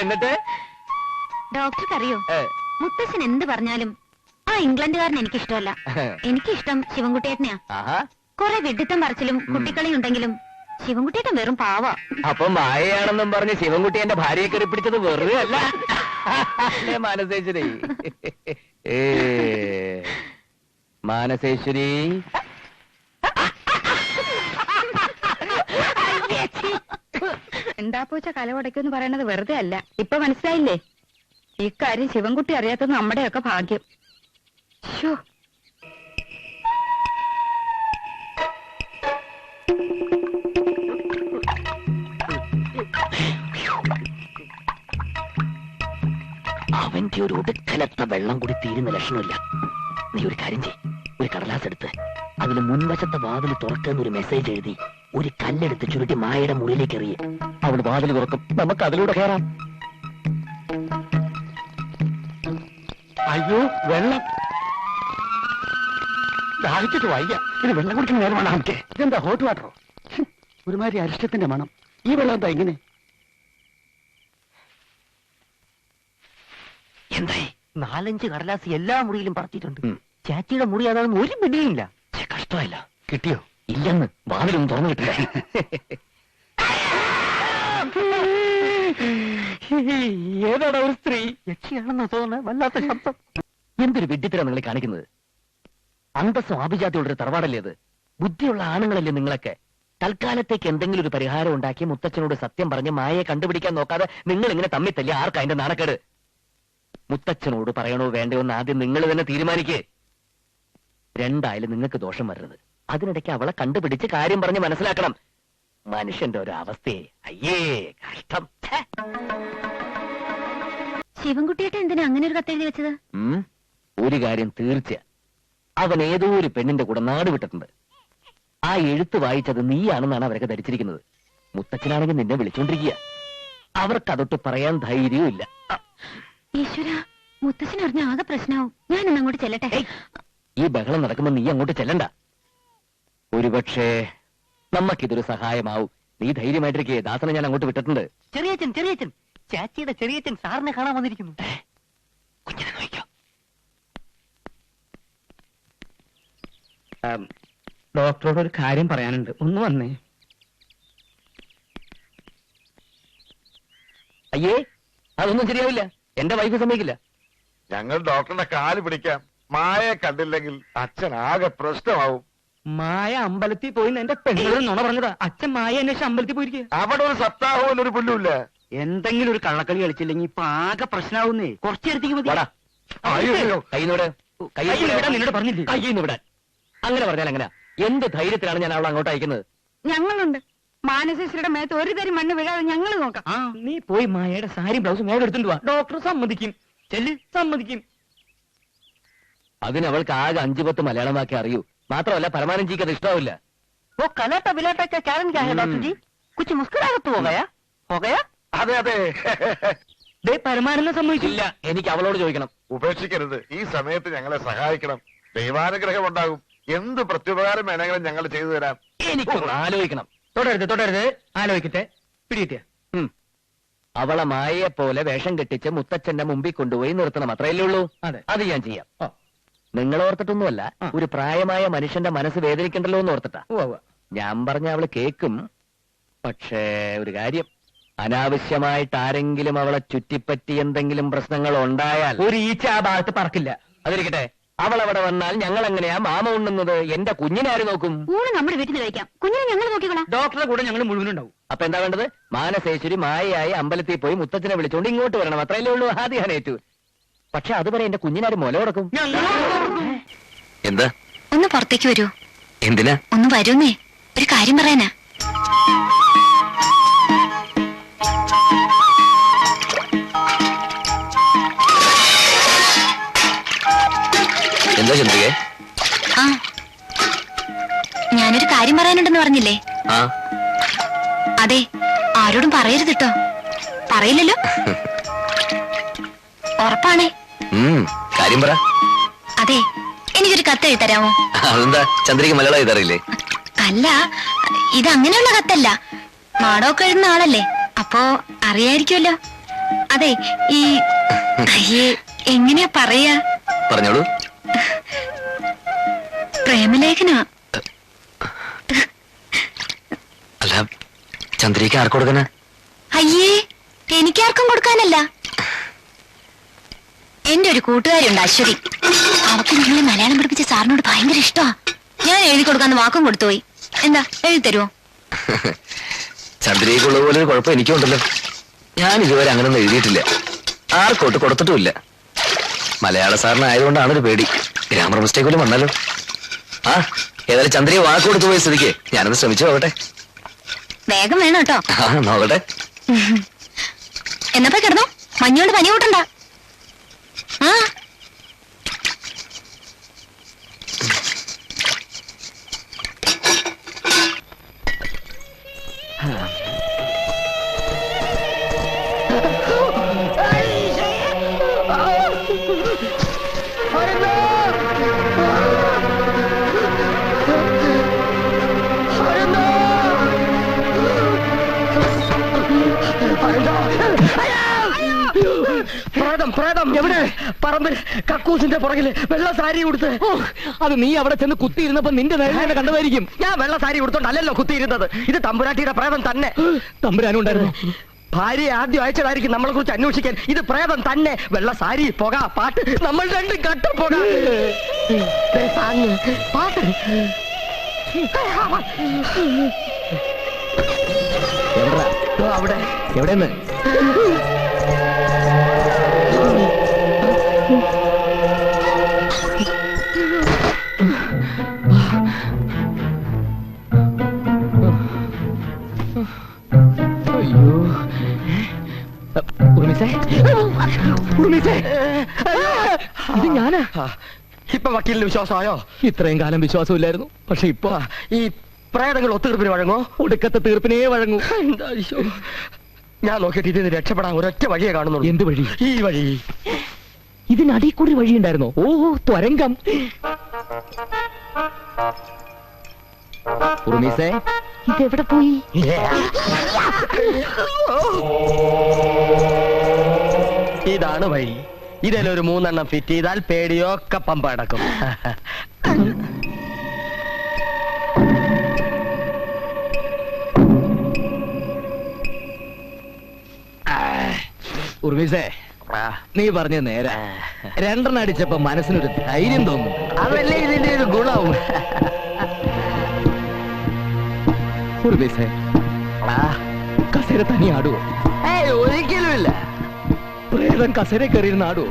Speaker 3: എന്നിട്ട്
Speaker 11: ഡോക്ടർക്കറിയോ, മുത്തശ്ശൻ എന്ത് പറഞ്ഞാലും ആ ഇംഗ്ലണ്ടുകാരൻ എനിക്കിഷ്ടമല്ല. എനിക്കിഷ്ടം ശിവൻകുട്ടിയേട്ടനെയാ. കുറെ വിഡിത്തം പറച്ചിലും കുട്ടിക്കളിയും ഉണ്ടെങ്കിലും ശിവൻകുട്ടിയേട്ടൻ വെറും പാവാ.
Speaker 3: അപ്പൊ മായയാണെന്നും പറഞ്ഞ് ശിവൻകുട്ടി എന്റെ ഭാര്യയെ കയറി പിടിച്ചത് വെറുതെ അല്ല. മാനസേശ്വരി, മാനസേശ്വരി.
Speaker 11: എന്താ പോച്ച കലവടയ്ക്കെന്ന് പറയണത് വെറുതെ അല്ല. ഇപ്പൊ മനസ്സിലായില്ലേ? ഇക്കാര്യം ശിവൻകുട്ടി അറിയാത്തത് നമ്മുടെയൊക്കെ ഭാഗ്യം.
Speaker 3: അവന്റെ ഒരു ഒടുക്കലത്ത വെള്ളം കൂടി തീരുന്ന ലക്ഷണമില്ല. നീ ഒരു കാര്യം ചെയ്. ഒരു കടലാസ് എടുത്ത് അതിൽ മുൻവശത്തെ വാതിൽ തുറക്കുന്ന ഒരു മെസ്സേജ് എഴുതി ഒരു കല്ലെടുത്ത് ചുരുട്ടി മായയുടെ മുറിയിലേക്ക് എറിയ. അവള് വാതിൽ തുറക്കും, നമുക്ക് അതിലൂടെ കയറാം. അയ്യോ, വെള്ളം ദാഹിച്ചിട്ട് വയ്യ. ഇത് വെള്ളം കുടിക്കുന്ന നേരമാണ് നമുക്ക്. ഇതെന്താ ഹോട്ട് വാട്ടറോ? ഒരുമാതിരി അരിഷ്ടത്തിന്റെ മണം. ഈ വെള്ളം എന്താ ഇങ്ങനെ? എന്തായി?
Speaker 2: 4-5 കടലാസ് എല്ലാ മുറിയിലും പറത്തിയിട്ടുണ്ട്. ചാച്ചിയുടെ മുറി അതാണെന്ന് ഒരു പിടിയില്ല.
Speaker 3: കഷ്ടമല്ല. കിട്ടിയോ? ഇല്ലെന്ന്. വാതിലൊന്നും തുറന്നു കിട്ടില്ല. ഏതാടാ ഒരു സ്ത്രീ?
Speaker 2: യക്ഷിയാണെന്ന് തോന്നുന്നത്. വല്ലാത്ത ശബ്ദം.
Speaker 3: എന്തൊരു വിഡ്ഢിത്തരം നിങ്ങൾ കാണിക്കുന്നത്. അന്തസ്സും ആഭിജാത്യമുള്ളൊരു തറവാടല്ലേ അത്? ബുദ്ധിയുള്ള ആണുങ്ങളല്ലേ നിങ്ങളൊക്കെ? തൽക്കാലത്തേക്ക് എന്തെങ്കിലും ഒരു പരിഹാരം ഉണ്ടാക്കി മുത്തച്ഛനോട് സത്യം പറഞ്ഞ് മായയെ കണ്ടുപിടിക്കാൻ നോക്കാതെ നിങ്ങൾ ഇങ്ങനെ തമ്മിത്തല്ലേ. ആർക്കാ അതിന്റെ നാണക്കേട്? മുത്തച്ഛനോട് പറയണോ വേണ്ടയോ എന്ന് ആദ്യം നിങ്ങൾ തന്നെ തീരുമാനിക്കേ. രണ്ടായാലും നിങ്ങൾക്ക് ദോഷം വരരുത്. അതിനിടയ്ക്ക് അവളെ കണ്ടുപിടിച്ച് കാര്യം പറഞ്ഞ് മനസ്സിലാക്കണം. മനുഷ്യന്റെ ഒരു അവസ്ഥയെ. അയ്യേ, കഷ്ടം.
Speaker 11: ശിവൻകുട്ടിയേട്ടൻ എന്തിനാ അങ്ങനെ ഒരു കത്തെഴുതി വെച്ചത്?
Speaker 3: ഒരു കാര്യം തീർച്ച, അവൻ ഏതോ ഒരു പെണ്ണിന്റെ കൂടെ നാട് വിട്ടിട്ടുണ്ട്. ആ എഴുത്ത് വായിച്ചത് നീയാണെന്നാണ് അവരൊക്കെ ധരിച്ചിരിക്കുന്നത്. മുത്തച്ഛനാണെങ്കിൽ നിന്നെ വിളിച്ചോണ്ടിരിക്കുക. അവർക്കതൊട്ട് പറയാൻ ധൈര്യവും ഇല്ല.
Speaker 11: ഈശ്വര, മുത്തച്ഛൻ അറിഞ്ഞ ആകെ പ്രശ്നമാവും. ഞാനൊന്ന് അങ്ങോട്ട് ചെല്ലട്ടെ.
Speaker 3: ഈ ബഹളം നടക്കുമ്പോ നീ അങ്ങോട്ട് ചെല്ലണ്ട. ഒരുപക്ഷേ നമ്മക്കിതൊരു സഹായമാവും. നീ ധൈര്യമായിട്ടിരിക്കേ. ദാസനെ ഞാൻ അങ്ങോട്ട് വിട്ടിട്ടുണ്ട്.
Speaker 2: ചെറിയച്ഛൻ ചാച്ചിയുടെ ചെറിയച്ഛൻ സാറിനെ കാണാൻ വന്നിരിക്കുന്നു.
Speaker 3: കുഞ്ഞിനെ നോക്കിക്കോ.
Speaker 2: ഡോക്ടറോട് ഒരു കാര്യം പറയാനുണ്ട്, ഒന്ന് വന്നേ.
Speaker 3: അയ്യേ, അതൊന്നും ശരിയാവില്ല. എന്റെ വൈഫ് സമ്മതിക്കില്ല.
Speaker 6: ഞങ്ങൾ ഡോക്ടറിന്റെ കാല് പിടിക്കാം. മായയെ കണ്ടില്ലെങ്കിൽ അച്ഛൻ ആകെ പ്രശ്നമാവും.
Speaker 2: മായ അമ്പലത്തിൽ പോയി എന്റെ പെണ്ണുകൾ നുണ പറഞ്ഞതാ. അച്ഛൻ മായ അന്വേഷിച്ച് അമ്പലത്തിൽ പോയിരിക്കുക.
Speaker 6: അവിടെ ഒരു സപ്താഹവും ഒരു പുല്ലുമില്ല.
Speaker 2: എന്തെങ്കിലും ഒരു കള്ളക്കളി കളിച്ചില്ലെങ്കിൽ ഇപ്പൊ ആകെ പ്രശ്നമാവുന്നേ. കുറച്ചു നേരത്തേക്ക് മതി. നിന്നോട് പറഞ്ഞില്ലേ?
Speaker 3: കയ്യിൽ വിടാൻ. അങ്ങനെ പറഞ്ഞാൽ എങ്ങനെ? എന്ത് ധൈര്യത്തിലാണ് ഞാൻ അവളെ അങ്ങോട്ട് അയക്കുന്നത്?
Speaker 9: ഞങ്ങളുണ്ട്. മാനസേശ്വരിയുടെ മേത്ത് ഒരു തരി മണ്ണ് വീഴാതെ ഞങ്ങൾ നോക്കാം.
Speaker 2: ആ, നീ പോയി മായയുടെ സാരി ബ്ലൗസും വേഗം എടുത്തിട്ട് വാ. ഡോക്ടർ സമ്മതിക്കും. ചെല്ല്, സമ്മതിക്കും.
Speaker 3: അതിന് അവൾക്ക് ആകെ 5-10 മലയാളം വാക്കേ അറിയൂ. മാത്രമല്ല പരമാനന്ദിക്ക് അത് ഇഷ്ടാവില്ല.
Speaker 2: वो कनाटा बिलाटा का कारण क्या है डॉक्टर जी? कुछ मुस्कुरा तो हो गया?
Speaker 6: അതെ അതെ.
Speaker 2: പരമാനന്ദം സമ്മതിച്ചില്ല.
Speaker 3: എനിക്ക് അവളോട് ചോദിക്കണം.
Speaker 6: ഉപേക്ഷിക്കരുത്. ഈ സമയത്ത് ഞങ്ങളെ സഹായിക്കണം. ദൈവാനുഗ്രഹം ഉണ്ടാകും. എന്ത് പ്രത്യുപകാരം വേണമെങ്കിലും ഞങ്ങൾ ചെയ്തു തരാം.
Speaker 3: എനിക്ക് ആലോചിക്കണം.
Speaker 2: തുടരുത്. ആലോചിക്കട്ടെ. പിടികിട്ടിയ
Speaker 3: അവളെ മായയെ പോലെ വേഷം കെട്ടിച്ച് മുത്തച്ഛന്റെ മുമ്പിൽ കൊണ്ടുപോയി നിർത്തണം. അത്രയല്ലേ ഉള്ളൂ.
Speaker 2: അതെ,
Speaker 3: അത് ഞാൻ ചെയ്യാം. നിങ്ങൾ ഓർത്തിട്ടൊന്നുമല്ല, ഒരു പ്രായമായ മനുഷ്യന്റെ മനസ്സ് വേദനിക്കണ്ടല്ലോ എന്ന് ഓർത്തിട്ടാ. ഞാൻ പറഞ്ഞ അവള് കേക്കും. പക്ഷേ ഒരു കാര്യം, അനാവശ്യമായിട്ട് ആരെങ്കിലും അവളെ ചുറ്റിപ്പറ്റി എന്തെങ്കിലും പ്രശ്നങ്ങൾ ഉണ്ടായാൽ
Speaker 2: ഒരു ഈച്ച ആ ഭാഗത്ത് പറക്കില്ല.
Speaker 3: അതിരിക്കട്ടെ, അവളവിടെ വന്നാൽ ഞങ്ങൾ എങ്ങനെയാ മാമ ഉണ്ണുന്നത്? എന്റെ കുഞ്ഞിനെ ആര് നോക്കും?
Speaker 11: ഊണ് നമ്മുടെ വീട്ടിൽ കഴിക്കാം. കുഞ്ഞിനെ ഞങ്ങൾ നോക്കിക്കോളാം.
Speaker 2: ഡോക്ടറെ കൂടെ ഞങ്ങൾ മുഴുവനുണ്ടാവും.
Speaker 3: അപ്പൊ എന്താ വേണ്ടത്? മാനസേശ്വരി മായയായി അമ്പലത്തിൽ പോയി മുത്തച്ഛനെ വിളിച്ചോണ്ട് ഇങ്ങോട്ട് വരണം. അത്രയല്ലേ ഉള്ളൂ. ആദ്യം ഞാൻ ഏറ്റു. പക്ഷെ അതുവരെ എന്റെ കുഞ്ഞിനാര് മുല കൊടുക്കും?
Speaker 5: എന്താ?
Speaker 11: ഒന്ന് പുറത്തേക്ക് വരൂ.
Speaker 5: എന്തിനാ?
Speaker 11: ഒന്ന് വരൂന്നേ, ഒരു കാര്യം പറയാനാ.
Speaker 5: എന്താ ചന്ദ്രികേ?
Speaker 11: ആ, ഞാനൊരു കാര്യം പറയാനുണ്ടെന്ന് പറഞ്ഞില്ലേ?
Speaker 5: ആ,
Speaker 11: അതെ, ആരോടും പറയരുത് കേട്ടോ. പറയില്ലല്ലോ? ഉറപ്പാണേ?
Speaker 5: കാര്യം പറ.
Speaker 11: അതെ, എനിക്കൊരു കത്ത് എഴുതരാമോ?
Speaker 5: അതെന്താ, ചന്ദ്രിക മലയാളം എഴുതാറില്ലേ?
Speaker 11: അല്ല, ഇത് അങ്ങനെയുള്ള കത്തല്ല. നാടകമൊക്കെ എഴുതുന്ന ആളല്ലേ, അപ്പോ അറിയായിരിക്കുമല്ലോ. അതെ, ഈ അയ്യേ, എങ്ങനെയാ പറയാ?
Speaker 5: പറഞ്ഞോളൂ.
Speaker 11: പ്രേമലേഖനാ.
Speaker 5: അല്ല, ചന്ദ്രിക ആർക്ക് കൊടുക്കാനാ?
Speaker 11: അയ്യേ, എനിക്കാർക്കും കൊടുക്കാനല്ല. എന്റെ ഒരു കൂട്ടുകാരിയുണ്ട്, അശ്വതി. അവക്ക് ഞങ്ങളെ മലയാളം പഠിപ്പിച്ച സാറിനോട് ഭയങ്കര ഇഷ്ടമാ. ഞാൻ എഴുതി കൊടുക്കാന്ന് വാക്കും കൊടുത്തുപോയി. എന്താ, എഴുതി തരുമോ?
Speaker 5: ചന്ദ്രികയ്ക്കുള്ള പോലെ ഒരു കുഴപ്പം എനിക്കുണ്ടല്ലോ. ഞാൻ ഇതുവരെ അങ്ങനൊന്നും എഴുതിയിട്ടില്ല. ആർക്കോട്ട് കൊടുത്തിട്ടുമില്ല. മലയാള സാറിനായതുകൊണ്ടാണ് ഒരു പേടി. ഗ്രാമർ മിസ്റ്റേക്ക് പോലും വന്നാലോ. ആ, ഏതായാലും ചന്ദ്രിക വാക്ക് കൊടുത്തു പോയ സ്ഥിതിക്ക് ഞാനത് ശ്രമിച്ചു നോക്കട്ടെ.
Speaker 11: വേഗം വേണം കേട്ടോ.
Speaker 5: ആ, നോക്കട്ടെ.
Speaker 11: എന്നപ്പോ കിടന്നോ, മഞ്ഞോണ്ട് പനി കൂട്ടണ്ട. ആ,
Speaker 2: പ്രേതം എവിടെ? പറമ്പിൽ കക്കൂസിന്റെ പുറകില് വെള്ള സാരി കൊടുത്ത്. അത് നീ അവിടെ ചെന്ന് കുത്തിയിരുന്നപ്പോ നിന്റെ നേരെ കണ്ടതായിരിക്കും. ഞാൻ വെള്ള സാരി കൊടുത്തോണ്ടല്ലോ കുത്തിയിരുന്നത്. ഇത് തമ്പുരാട്ടിയുടെ പ്രേതം തന്നെ. തമ്പുരാനും ഉണ്ടായിരുന്നു. ഭാര്യയെ ആദ്യം അയച്ചതായിരിക്കും നമ്മളെ കുറിച്ച് അന്വേഷിക്കാൻ. ഇത് പ്രേതം തന്നെ. വെള്ള സാരി, പുക, പാട്ട്, നമ്മൾ രണ്ടും കട്ട പുക, പാട്ട്. അവിടെ എവിടെന്ന്?
Speaker 3: ഇത് ഞാനാ.
Speaker 12: ഇപ്പൊ വക്കീലിന് വിശ്വാസമായോ?
Speaker 3: ഇത്രയും കാലം വിശ്വാസമില്ലായിരുന്നു, പക്ഷെ ഇപ്പൊ
Speaker 12: ഈ പ്രേതങ്ങൾ ഒത്തുതീർപ്പിന് വഴങ്ങോ?
Speaker 3: ഒടുക്കത്തെ തീർപ്പിനേ വഴങ്ങൂ.
Speaker 12: എന്താ ഈശോ? ഞാൻ നോക്കിയിട്ട് ഇതിന് രക്ഷപ്പെടാൻ ഒരൊറ്റ വഴിയെ കാണുന്നുള്ളൂ.
Speaker 3: എന്ത് വഴി?
Speaker 12: ഈ വഴി.
Speaker 3: ഇതിനടിയിൽ കൂടി വഴിയുണ്ടായിരുന്നോ? ഓ ത്വരങ്കം. ഉറുമീസേ, ഇതെവിടെ പോയി?
Speaker 12: ഇതാണ് വഴി. ഇതിലൊരു 3 എണ്ണം ഫിറ്റ് ചെയ്താൽ പേടിയൊക്കെ പമ്പ അടക്കും.
Speaker 3: ഉറുമീസേ, നീ പറഞ്ഞ നേരെ. 2 എണ്ണം അടിച്ചപ്പോ മനസ്സിനൊരു ധൈര്യം തോന്നുന്നു.
Speaker 12: അതല്ലേ ഇതിന്റെ ഒരു ഗുണം.
Speaker 3: ഉറുമീസേ, കസേര തനി ആടുവോ?
Speaker 12: ഒരിക്കലുമില്ല.
Speaker 3: പ്രേതം കസേര കയറിയിരുന്ന ആടുവോ?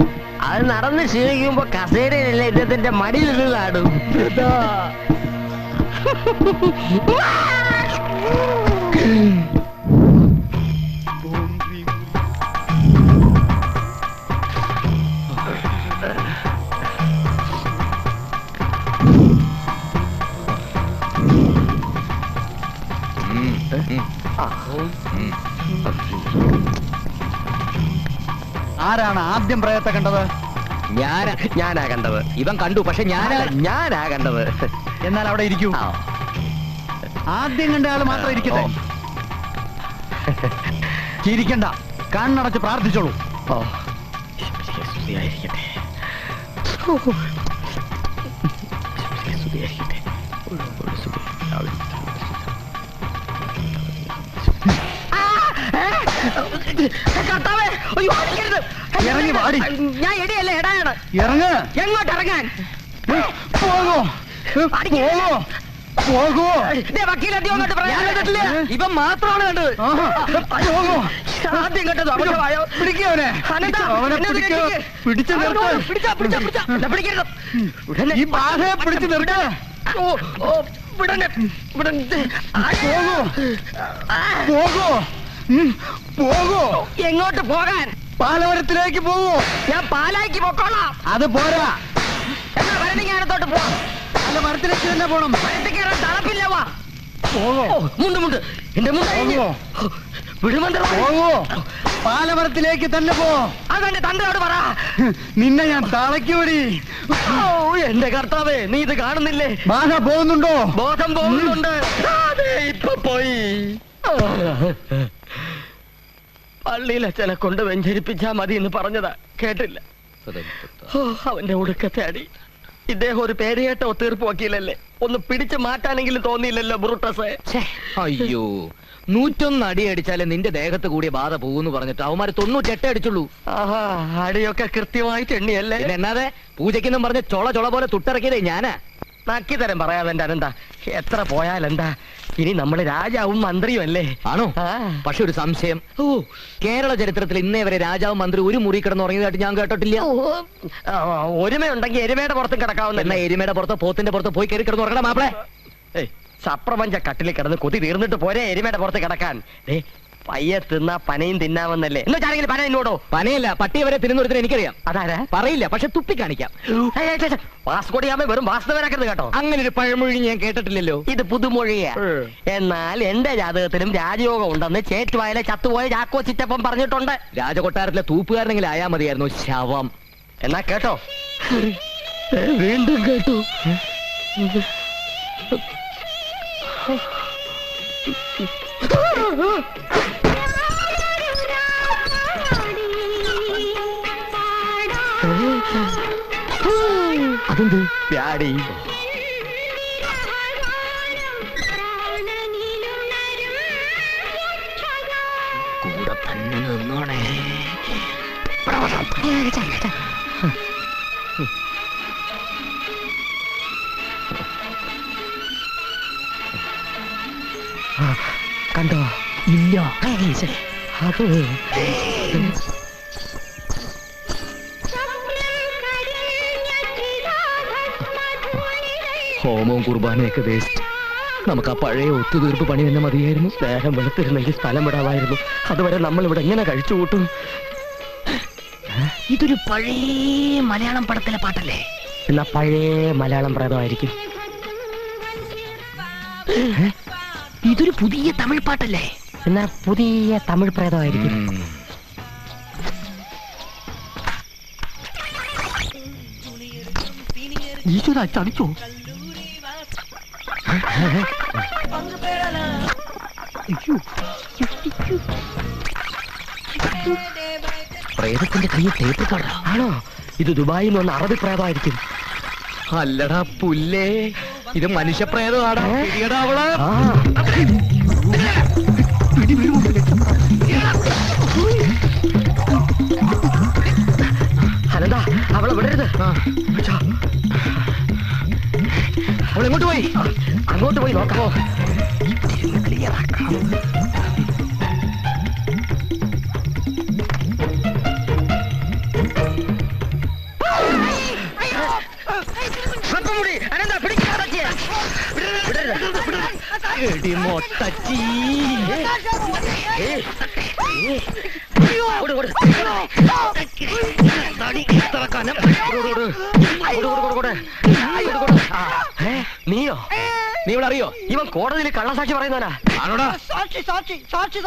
Speaker 12: അത് നടന്ന് ക്ഷീണിക്കുമ്പോ കസേരയിലല്ലേ ഇദ്ദേഹത്തിന്റെ മടിയിൽ നിന്ന് ആടും.
Speaker 10: ആരാണ് ആദ്യം പ്രേതത്തെ കണ്ടത്?
Speaker 12: ഞാനാ കണ്ടത്.
Speaker 3: ഇവൻ കണ്ടു, പക്ഷെ
Speaker 12: ഞാനാ കണ്ടത്.
Speaker 10: എന്നാൽ അവിടെ ഇരിക്കൂ. ആദ്യം കണ്ട ആള് മാത്രം ഇരിക്കട്ടെ. ചിരിക്കണ്ട, കണ്ണടച്ച് പ്രാർത്ഥിച്ചോളൂ. ഇറങ്ങി വാടി.
Speaker 12: ഞാൻ എടിയല്ല, എടായാണ്.
Speaker 10: ഇറങ്ങ്.
Speaker 12: എങ്ങോട്ട് ഇറങ്ങാൻ?
Speaker 10: പോകോ പോകോ.
Speaker 12: ഇവൻ മാത്രമാണ് കണ്ടത്. ആദ്യം കണ്ടത്
Speaker 10: പിടിക്കവനെ. പിടിച്ചു നിർത്ത്. ഈ ബാധയെ പിടിച്ചു നിർത്ത്. പോകോ പോകോ.
Speaker 12: എങ്ങോട്ട് പോകാൻ?
Speaker 10: പാലവരത്തിലേക്ക് പോകൂ.
Speaker 12: ഞാൻ പാലായിക്ക് പൊക്കോളാം.
Speaker 10: അത് പോരാ.
Speaker 12: എന്നാ ഭരണിക്കാനത്തോട്ട് പോവാം.
Speaker 10: അല്ല, മരത്തിലേക്ക് തന്നെ പോണം.
Speaker 12: മരത്തിൽ കയറാൻ തളപ്പില്ല. വാ.
Speaker 10: പോകോ.
Speaker 12: മുണ്ട് എന്റെ മുണ്ട്
Speaker 10: പോകോ. പാലമരത്തിലേക്ക് തന്നെ പോ.
Speaker 12: അതെന്റെ തന്തയോട് പറ.
Speaker 10: നിന്നെ ഞാൻ തളയ്ക്കൂടി.
Speaker 12: എന്റെ കർത്താവേ, നീ ഇത് കാണുന്നില്ലേ?
Speaker 10: ബാധ പോകുന്നുണ്ടോ?
Speaker 12: ബോധം പോകുന്നുണ്ട്. ഇപ്പൊ പോയി. പള്ളിയിലെ ചില കൊണ്ട് വെഞ്ചരിപ്പിച്ചാ മതി എന്ന് പറഞ്ഞതാ, കേട്ടില്ല. അവന്റെ ഒടുക്കത്തെ അടി. ഇദ്ദേഹം ഒരു പേരുകേട്ട ഒത്തീർപ്പ് വക്കീലല്ലേ? ഒന്ന് പിടിച്ചു മാറ്റാനെങ്കിലും തോന്നിയില്ലല്ലോ ബ്രൂട്ടസേ.
Speaker 3: അയ്യോ, 101 അടി അടിച്ചാലേ നിന്റെ ദേഹത്ത് കൂടിയ ബാധ പോകുന്നു പറഞ്ഞിട്ട് അവന്മാര് 98 അടിച്ചുള്ളൂ.
Speaker 12: ആഹാ, അടിയൊക്കെ കൃത്യമായിട്ട് എണ്ണിയല്ലേ?
Speaker 3: എന്നാതെ പൂജയ്ക്കെന്നും പറഞ്ഞ ചൊള പോലെ തുട്ടിറക്കിയതേ ഞാനാ.
Speaker 12: നക്കിത്തരം പറയാതെ എന്റെ അനന്താ, എത്ര പോയാലെന്താ? ഇനി നമ്മള് രാജാവും മന്ത്രിയും അല്ലേ?
Speaker 3: ആണോ? പക്ഷെ ഒരു സംശയം. കേരള ചരിത്രത്തിൽ ഇന്നേ വരെ രാജാവും മന്ത്രി ഒരു മുറി കിടന്ന് ഉറങ്ങിയതായിട്ട് ഞാൻ കേട്ടിട്ടില്ല.
Speaker 12: ഒരുമയുണ്ടെങ്കിൽ എരുമയുടെ പുറത്തും കിടക്കാവുന്ന.
Speaker 3: എന്നാ എരുമയുടെ പുറത്തോ പോത്തിന്റെ പുറത്തോ പോയി കയറി കിടന്ന് ഉറങ്ങണം മാപ്പിളെ.
Speaker 12: സപ്രപഞ്ച കട്ടിലിൽ കിടന്ന് കൊതി തീർന്നിട്ട് പോരെ എരുമയുടെ പുറത്ത് കിടക്കാൻ. പയ്യെ തിന്നാ പനയും തിന്നാമെന്നല്ലേ? എന്നുവെച്ചാണെങ്കിൽ പന എന്നോടോ?
Speaker 3: പനയല്ല, പട്ടിയെ വരെ തിന്നുന്നൊരുത്തിന് എനിക്കറിയാം.
Speaker 12: അതാരാ?
Speaker 3: പറയില്ല, പക്ഷെ തുപ്പി കാണിക്കാം.
Speaker 12: വാസ്കോടിയാമ വെറും വാസ്തവനാക്കരുത് കേട്ടോ.
Speaker 3: അങ്ങനെ ഒരു പഴമൊഴി ഞാൻ കേട്ടിട്ടില്ലല്ലോ.
Speaker 12: ഇത് പുതുമൊഴിയാ. എന്നാൽ എന്റെ ജാതകത്തിലും രാജയോഗം ഉണ്ടെന്ന് ചേറ്റുവായിലെ ചത്തുപോയ ചാക്കോ ചിറ്റപ്പം പറഞ്ഞിട്ടുണ്ട്.
Speaker 3: രാജകൊട്ടാരത്തിലെ തൂപ്പുകാരനെങ്കിലും ആയാ മതിയായിരുന്നു. ശവം.
Speaker 12: എന്നാ കേട്ടോ.
Speaker 3: വീണ്ടും കേട്ടു. അതെന്ത്?
Speaker 12: പ്യാടി.
Speaker 3: കൂടെ തന്നെ നിന്നോണേ.
Speaker 12: കണ്ടോ?
Speaker 3: ഇല്ല.
Speaker 12: അത്
Speaker 3: ഹോമവും കുർബാനയൊക്കെ വേസ്റ്റ്. നമുക്ക് ആ പഴയ ഒത്തുതീർപ്പ് പണി തന്നെ മതിയായിരുന്നു.
Speaker 12: സ്നേഹം വെളുത്തിരുന്നെങ്കിൽ സ്ഥലം വിടാമായിരുന്നു. അതുവരെ നമ്മൾ ഇവിടെ എങ്ങനെ കഴിച്ചു കൂട്ടും? ഇതൊരു പഴയ മലയാളം പടത്തിലെ പാട്ടല്ലേ? എന്നാ പഴയ മലയാളം പ്രേതമായിരിക്കും. ഇതൊരു പുതിയ തമിഴ് പാട്ടല്ലേ? എന്നാ പുതിയ തമിഴ് പ്രേതമായിരിക്കും. ഈശ്വര ചതിച്ചോ? പ്രേതത്തിന്റെ കയ്യിൽ ടേപ്പ് കട ആണോ? ഇത് ദുബായിൽ നിന്ന് വന്ന അറബി പ്രേതമായിരിക്കും.
Speaker 7: അല്ലടാ പുല്ലേ, ഇത് മനുഷ്യപ്രേതമാടാ.
Speaker 12: അനന്താ, അവളെ വിടരുത്. അവളെങ്ങോട്ട് പോയി? അങ്ങോട്ട് പോയി നോക്കാമോ? ക്ലിയർ ആക്കാം. നീയോ? നീ ഇവിടെ അറിയോ? ഇവൻ കോടതിയിൽ കള്ളസാക്ഷി പറയുന്നവനാ. ആണോടാ?
Speaker 2: സാക്ഷി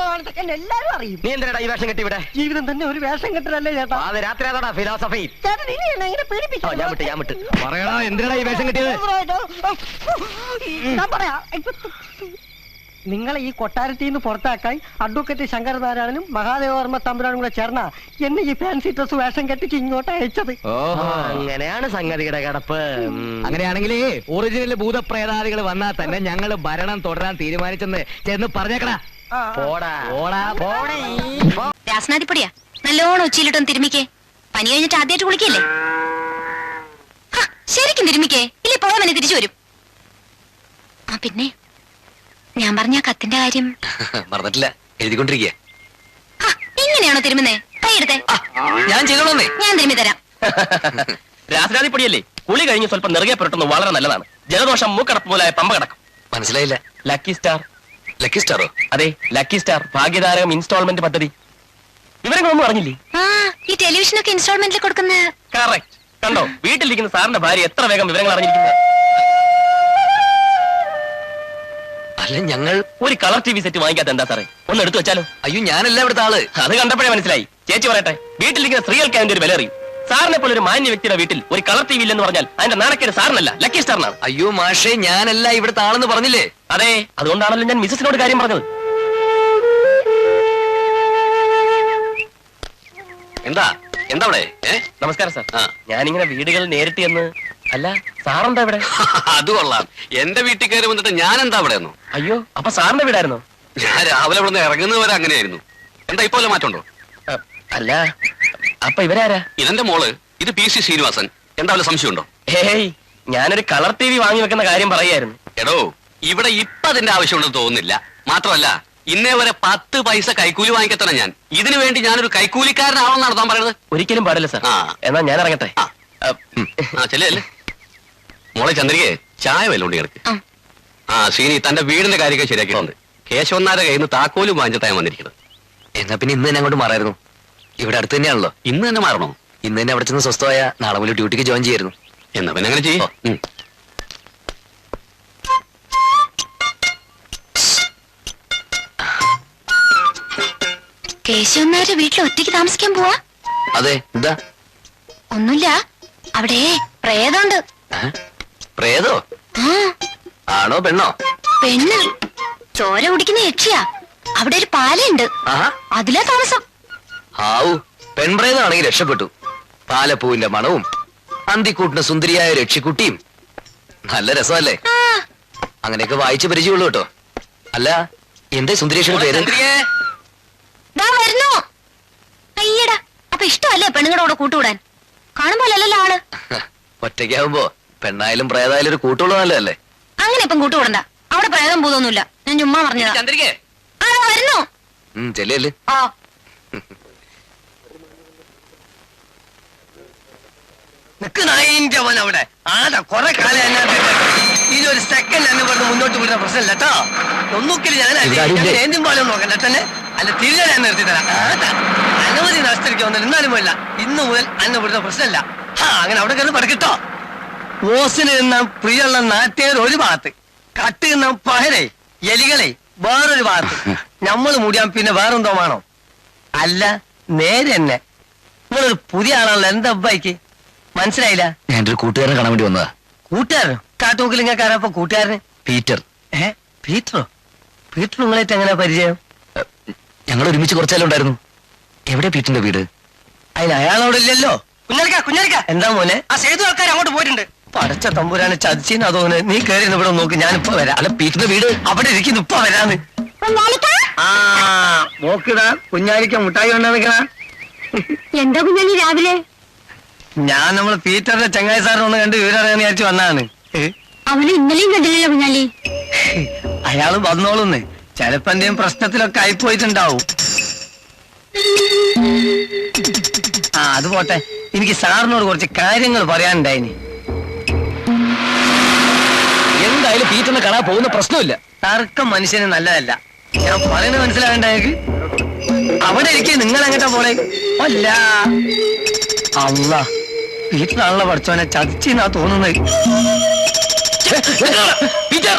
Speaker 2: എല്ലാരും അറിയും.
Speaker 12: നീ എന്തിനാ ഈ വേഷം കെട്ടി ഇവിടെ?
Speaker 2: ജീവിതം തന്നെ ഒരു വേഷം കെട്ടലല്ലേ ചേട്ടാ?
Speaker 12: അത് രാത്രി ആണോടാ ഫിലോസഫി?
Speaker 2: ചേട്ടൻ ഇനി എന്നെ ഇങ്ങനെ പേടിപ്പിച്ചോ?
Speaker 12: ഞാൻ വിട്ട് പറയടാ, എന്തിനാ ഈ വേഷം കെട്ടിയത്?
Speaker 2: ഞാൻ പറയാ, നിങ്ങളെ ഈ കൊട്ടാരത്തിൽ നിന്ന് പുറത്താക്കാൻ അഡ്വക്കേറ്റ് ശങ്കരനാരായണനും മഹാദേവവർമ്മ തമ്പുരാനും കൂടെ ചേർന്ന എന്നെ ഈ ഫാൻസി ഡ്രസ് വേഷം കെട്ടിച്ച് ഇങ്ങോട്ട് അയച്ചത്.
Speaker 12: അങ്ങനെയാണ് സംഗതിയുടെ കിടപ്പ്.
Speaker 7: അങ്ങനെയാണെങ്കിലേ ഒറിജിനൽ ഭൂതപ്രേതാദികൾ വന്നാൽ തന്നെ ഞങ്ങള് ഭരണം തുടരാൻ തീരുമാനിച്ചെന്ന് ചെന്ന് പറഞ്ഞേക്കടാ.
Speaker 11: രാസനാദിപ്പൊടിയാ നല്ലോണം ഉച്ചയിലിട്ടൊന്ന് തിരുമിക്കേ. പനി കഴിഞ്ഞിട്ട് ആദ്യമായിട്ട് കുളിക്കല്ലേ? ശരിക്കും തിരുമിക്കേ, ഇല്ലേ പോവാൻ തിരിച്ചു വരും. ആ പിന്നെ ഞാൻ പറഞ്ഞ കത്തിന്റെ കാര്യം
Speaker 5: മറന്നിട്ടില്ല, എഴുതിക്കൊണ്ടിരിക്കുക.
Speaker 11: എങ്ങനെയാണോ തിരുമുന്നേ? കൈയെടുത്തേ.
Speaker 5: ഞാൻ ചെയ്തോളന്നേ.
Speaker 11: ഞാൻ തിരുമ്മി തരാം.
Speaker 3: രാസനാദിപ്പൊടിയല്ലേ? കുളി കഴിഞ്ഞ് സ്വല്പം നെറുകെ പുരട്ടുന്നത് വളരെ നല്ലതാണ്. ജലദോഷം മൂക്കടപ്പ് പോലായ പമ്പ കിടക്കും.
Speaker 5: മനസ്സിലായില്ല.
Speaker 3: Lucky star.
Speaker 5: ലക്കി സ്റ്റാറോ?
Speaker 3: അതെ, ലക്കി സ്റ്റാർ ഭാഗ്യതാരകം ഇൻസ്റ്റാൾമെന്റ് പദ്ധതി. വിവരങ്ങളൊന്നും അറിഞ്ഞില്ലേ?
Speaker 11: ഈ ടെലിവിഷനൊക്കെ ഇൻസ്റ്റാൾമെന്റിൽ കൊടുക്കുന്ന.
Speaker 3: കറക്റ്റ്. കണ്ടോ, വീട്ടിലിരിക്കുന്ന സാറിന്റെ ഭാര്യ എത്ര വേഗം വിവരങ്ങൾ അറിഞ്ഞിരിക്കുന്നത്.
Speaker 5: അല്ല, ഞങ്ങൾ
Speaker 3: ഒരു കളർ ടി വി സെറ്റ് വാങ്ങിക്കാത്ത എന്താ സാറേ? ഒന്ന് എടുത്തു വെച്ചാലോ?
Speaker 5: അയ്യോ, ഞാനല്ല ഇവിടുത്തെ ആള്.
Speaker 3: അത് കണ്ടപ്പോഴേ മനസ്സിലായി. ചേച്ചി പറയട്ടെ, വീട്ടിലിരിക്കുന്ന സ്ത്രീകൾക്ക് അതിന്റെ ഒരു വില അറിയും. സാറിനെ പോലെ ഒരു മാന്യ വ്യക്തിയുടെ വീട്ടിൽ ഒരു കളർ ടി വി ഇല്ലെന്ന് പറഞ്ഞാൽ അതിന്റെ നാണക്കേട് സാറിനല്ല, ലക്കി സ്റ്റാറിനാണ്.
Speaker 5: അയ്യോ മാഷേ, ഞാനല്ല ഇവിടുത്തെ ആളെന്ന് പറഞ്ഞില്ലേ?
Speaker 3: അതെ, അതുകൊണ്ടാണല്ലോ ഞാൻ മിസസിനോട് കാര്യം പറഞ്ഞത്.
Speaker 5: എന്താ എന്താ അവിടെ?
Speaker 3: നമസ്കാരം സാർ. ഞാനിങ്ങനെ വീടുകൾ നേരിട്ട് എന്ന്. അല്ല, സാറെന്താ ഇവിടെ?
Speaker 5: അത് കൊള്ളാം. എന്റെ വീട്ടിൽ കയറി വന്നിട്ട് ഞാൻ എന്താ അവിടെ?
Speaker 3: അയ്യോ, അപ്പൊ സാറിന്റെ വീടായിരുന്നോ?
Speaker 5: ഞാൻ രാവിലെ ഇവിടെ നിന്ന് ഇറങ്ങുന്നത് വരെ അങ്ങനെയായിരുന്നു. എന്താ ഇപ്പൊ വല്ല മാറ്റമുണ്ടോ?
Speaker 3: അല്ല, അപ്പൊ ഇവരാരാ?
Speaker 5: ഇതെന്റെ മോള്, ഇത് PC ശ്രീനിവാസൻ. എന്താ വല്ല സംശയമുണ്ടോ?
Speaker 3: ഹേയ്, ഞാനൊരു കളർ ടി വി വാങ്ങി വെക്കുന്ന കാര്യം പറയായിരുന്നു.
Speaker 5: എടോ, ഇവിടെ ഇപ്പൊ അതിന്റെ ആവശ്യമുണ്ടെന്ന് തോന്നുന്നില്ല. മാത്രമല്ല, ഇന്നേ വരെ 10 പൈസ കൈക്കൂലി വാങ്ങിക്കത്തന്നെ ഞാൻ. ഇതിനു വേണ്ടി ഞാനൊരു കൈക്കൂലിക്കാരനാണെന്നാണ് താൻ പറയുന്നത്?
Speaker 3: ഒരിക്കലും പാടില്ല സാർ. എന്നാ ഞാൻ ഇറങ്ങട്ടെ.
Speaker 5: ചെല്ലേ മോളെ ചന്ദ്രികയെ ചായ വല്ലോണ്ട് കിടക്ക്. ശ്രീനി തന്റെ വീടിന്റെ കാര്യമൊക്കെ ശരിയാക്കിയിട്ടുണ്ട്. കേശവന്നാരെ കയ്യിൽ നിന്ന് താക്കോലും വാങ്ങിച്ചിട്ടാണ് വന്നിരിക്കുന്നത്. എന്നാ പിന്നെ ഇന്ന് തന്നെ അങ്ങോട്ട് മാറായിരുന്നു. ഇവിടെ അടുത്ത് തന്നെയാണല്ലോ. ഇന്ന് തന്നെ മാറണോ? ഇന്ന് തന്നെ അവിടെ ചെന്ന് സ്വസ്ഥമായ നാളെ മുതൽ ഡ്യൂട്ടിക്ക് ജോയിൻ ചെയ്യായിരുന്നു. എന്നാ പിന്നെ അങ്ങനെ ചെയ്യോ?
Speaker 11: കേശവന്നാര് വീട്ടിൽ ഒറ്റയ്ക്ക് താമസിക്കാൻ പോവാ?
Speaker 5: അതെ. എന്താ?
Speaker 11: ഒന്നുമില്ല, അവിടെ പ്രേതമുണ്ട്.
Speaker 5: പ്രേതോ? ആണോ പെണ്ണോ?
Speaker 11: പെണ്ണ്. ചോര കുടിക്കുന്ന യക്ഷിയാ. അവിടെ ഒരു പാലയുണ്ട്, അതിലാ താമസം.
Speaker 5: ആവൂ, പെൺപ്രേതാണെങ്കിൽ രക്ഷപ്പെട്ടു. പാലപ്പൂവിന്റെ മണവും അന്തിക്കൂട്ടിന് സുന്ദരിയായ രക്ഷിക്കുട്ടിയും. നല്ല രസമല്ലേ? അങ്ങനെയൊക്കെ വായിച്ച് പരിചയമുള്ളൂ കേട്ടോ. അല്ല, എന്തേ സുന്ദരേഷിന്റെ പേര്?
Speaker 11: വരുന്നു. അയ്യടാ, അപ്പൊ ഇഷ്ടമല്ലേ പെണ്ണുങ്ങളുടെ കൂടെ കൂട്ടുകൂടാൻ? കാണുമ്പോലല്ലോ ആള്.
Speaker 5: ഒറ്റയ്ക്കാവുമ്പോ പെണ്ണായാലും പ്രേതായാലും ഒരു കൂട്ടുള്ള നല്ലതല്ലേ?
Speaker 11: അങ്ങനെ ഇപ്പം കൂട്ടുകൂടണ്ട. അവിടെ പ്രേതം പൂതൊന്നുമില്ല. ഞാൻ ചുമ്മാ പറഞ്ഞതാ. വരുന്നു.
Speaker 5: ചെല്ലേ.
Speaker 12: അവിടെ ആടാ കൊറേ കാലം ഇതൊരു സെക്കൻഡ് എന്നെ പറഞ്ഞ് മുന്നോട്ട് വിടുന്ന പ്രശ്നമില്ല കേട്ടോ. ഒന്നുകിൽ ഞാൻ എന്തും പോലെ നോക്കണ്ട തന്നെ. അല്ല തിരിഞ്ഞാൽ ഞാൻ നിർത്തി തരാം. അനവധി നഷ്ടരിക്കൊന്നില്ല, എന്നാലും വേണ്ട. ഇന്ന് മുതൽ അന്നെ ഇവിടുത്തെ പ്രശ്നമില്ല. അങ്ങനെ അവിടെ കയറി പഠിക്കട്ടോ. ഓസിന് നിന്ന പ്രിയുള്ള നാട്ടുകാർ ഒരു ഭാഗത്ത്, കട്ട് നിന്ന പഹരെ എലികളെ വേറൊരു ഭാഗത്ത്. നമ്മള് മൂടിയാൻ പിന്നെ വേറെന്തോ വേണോ? അല്ല, നേരെ തന്നെ. നിങ്ങളൊരു പുതിയ ആളാണല്ലോ, എന്താ അബ്ബായിക്ക് മനസ്സിലായില്ല?
Speaker 5: ഞാൻ എന്റെ ഒരു കൂട്ടുകാരനെ കാണാൻ വേണ്ടി വന്നതാ.
Speaker 12: കൂട്ടുകാരനോ? കാട്ടുമുക്കിലിങ്ങക്കാരപ്പോ കൂട്ടുകാരന്?
Speaker 5: പീറ്റർ.
Speaker 12: പീറ്ററോ? പീറ്റർ നിങ്ങളായിട്ട് എങ്ങനെയാ പരിചയം?
Speaker 5: ഞങ്ങൾ ഒരുമിച്ച് കുറച്ചാലും ഉണ്ടായിരുന്നു. എവിടെ പീറ്ററിന്റെ വീട്?
Speaker 12: അതിന് അയാളവിടെ ഇല്ലല്ലോ. കുഞ്ഞാലിക്ക എന്താ മോനെ? ആ സേതു ആൾക്കാർ അങ്ങോട്ട് പോയിട്ടുണ്ട്. പടച്ച തമ്പുരാനെ ചതിച്ചിന്ന് അതോന്ന്. നീ കയറി ഇവിടെ നോക്ക്, ഞാനിപ്പോ വരാം.
Speaker 5: അല്ല, പീറ്ററിന്റെ വീട്
Speaker 12: അവിടെ ഇരിക്കുന്നു, ഇപ്പൊ വരാന്ന്. ആ നോക്കിടാ, കുഞ്ഞാലിക്ക മുട്ടായി കൊണ്ടാ.
Speaker 11: എന്താ കുഞ്ഞാലി രാവിലെ?
Speaker 12: ഞാൻ നമ്മള് പീറ്ററിന്റെ ചങ്ങായി സാറിനെ ഒന്ന് കണ്ട് വിവരം അറിയാന്ന് വിചാരിച്ചു വന്നതാണ്.
Speaker 11: അവനെ ഇന്നലെയും കണ്ടില്ലല്ലോ കുഞ്ഞാലി.
Speaker 12: അയാള് വന്നോളൂന്ന്. ചിലപ്പോ എന്തെങ്കിലും പ്രശ്നത്തിലൊക്കെ ആയിപ്പോയിട്ടുണ്ടാവും. ആ അത് പോട്ടെ, എനിക്ക് സാറിനോട് കുറച്ച് കാര്യങ്ങൾ പറയാനുണ്ടായിനി.
Speaker 5: എന്തായാലും പീറ്ററിനെ കാണാൻ പോകുന്ന പ്രശ്നമില്ല.
Speaker 12: തർക്കം മനുഷ്യന് നല്ലതല്ല. ഞാൻ പറയുന്നത് മനസ്സിലാകണ്ടായത്. അവിടെ ഇരിക്കും, നിങ്ങൾ എങ്ങട്ടാ പോലെ? അല്ല അല്ല, വീട്ടിലാണല്ലോ പഠിച്ചോനെ ചതിച്ചെന്നാ തോന്നുന്നത്.
Speaker 5: പീറ്റർ,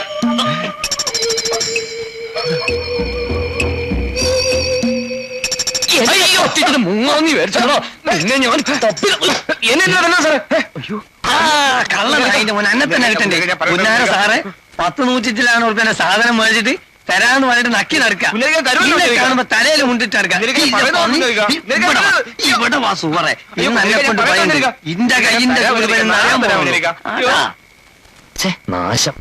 Speaker 5: മുങ്ങി വരച്ചോ. പിന്നെ ഞാൻ
Speaker 12: കള്ളന്റെ മോൻ അന്നെ തന്നെ കിട്ടണ്ടേ? കുഞ്ഞാര സാറെ 10-100 ഉറുപ്പിന്റെ സാധനം മേടിച്ചിട്ട് തരാന്ന് പറഞ്ഞിട്ട് നക്കി നടക്കുക. കാണുമ്പോ തലയിൽ മുണ്ടിട്ട് നടക്കുക. ഇവിടെ വാ സൂറെ, കൊണ്ട് ഇന്റെ കയ്യിന്റെ
Speaker 5: നാശം.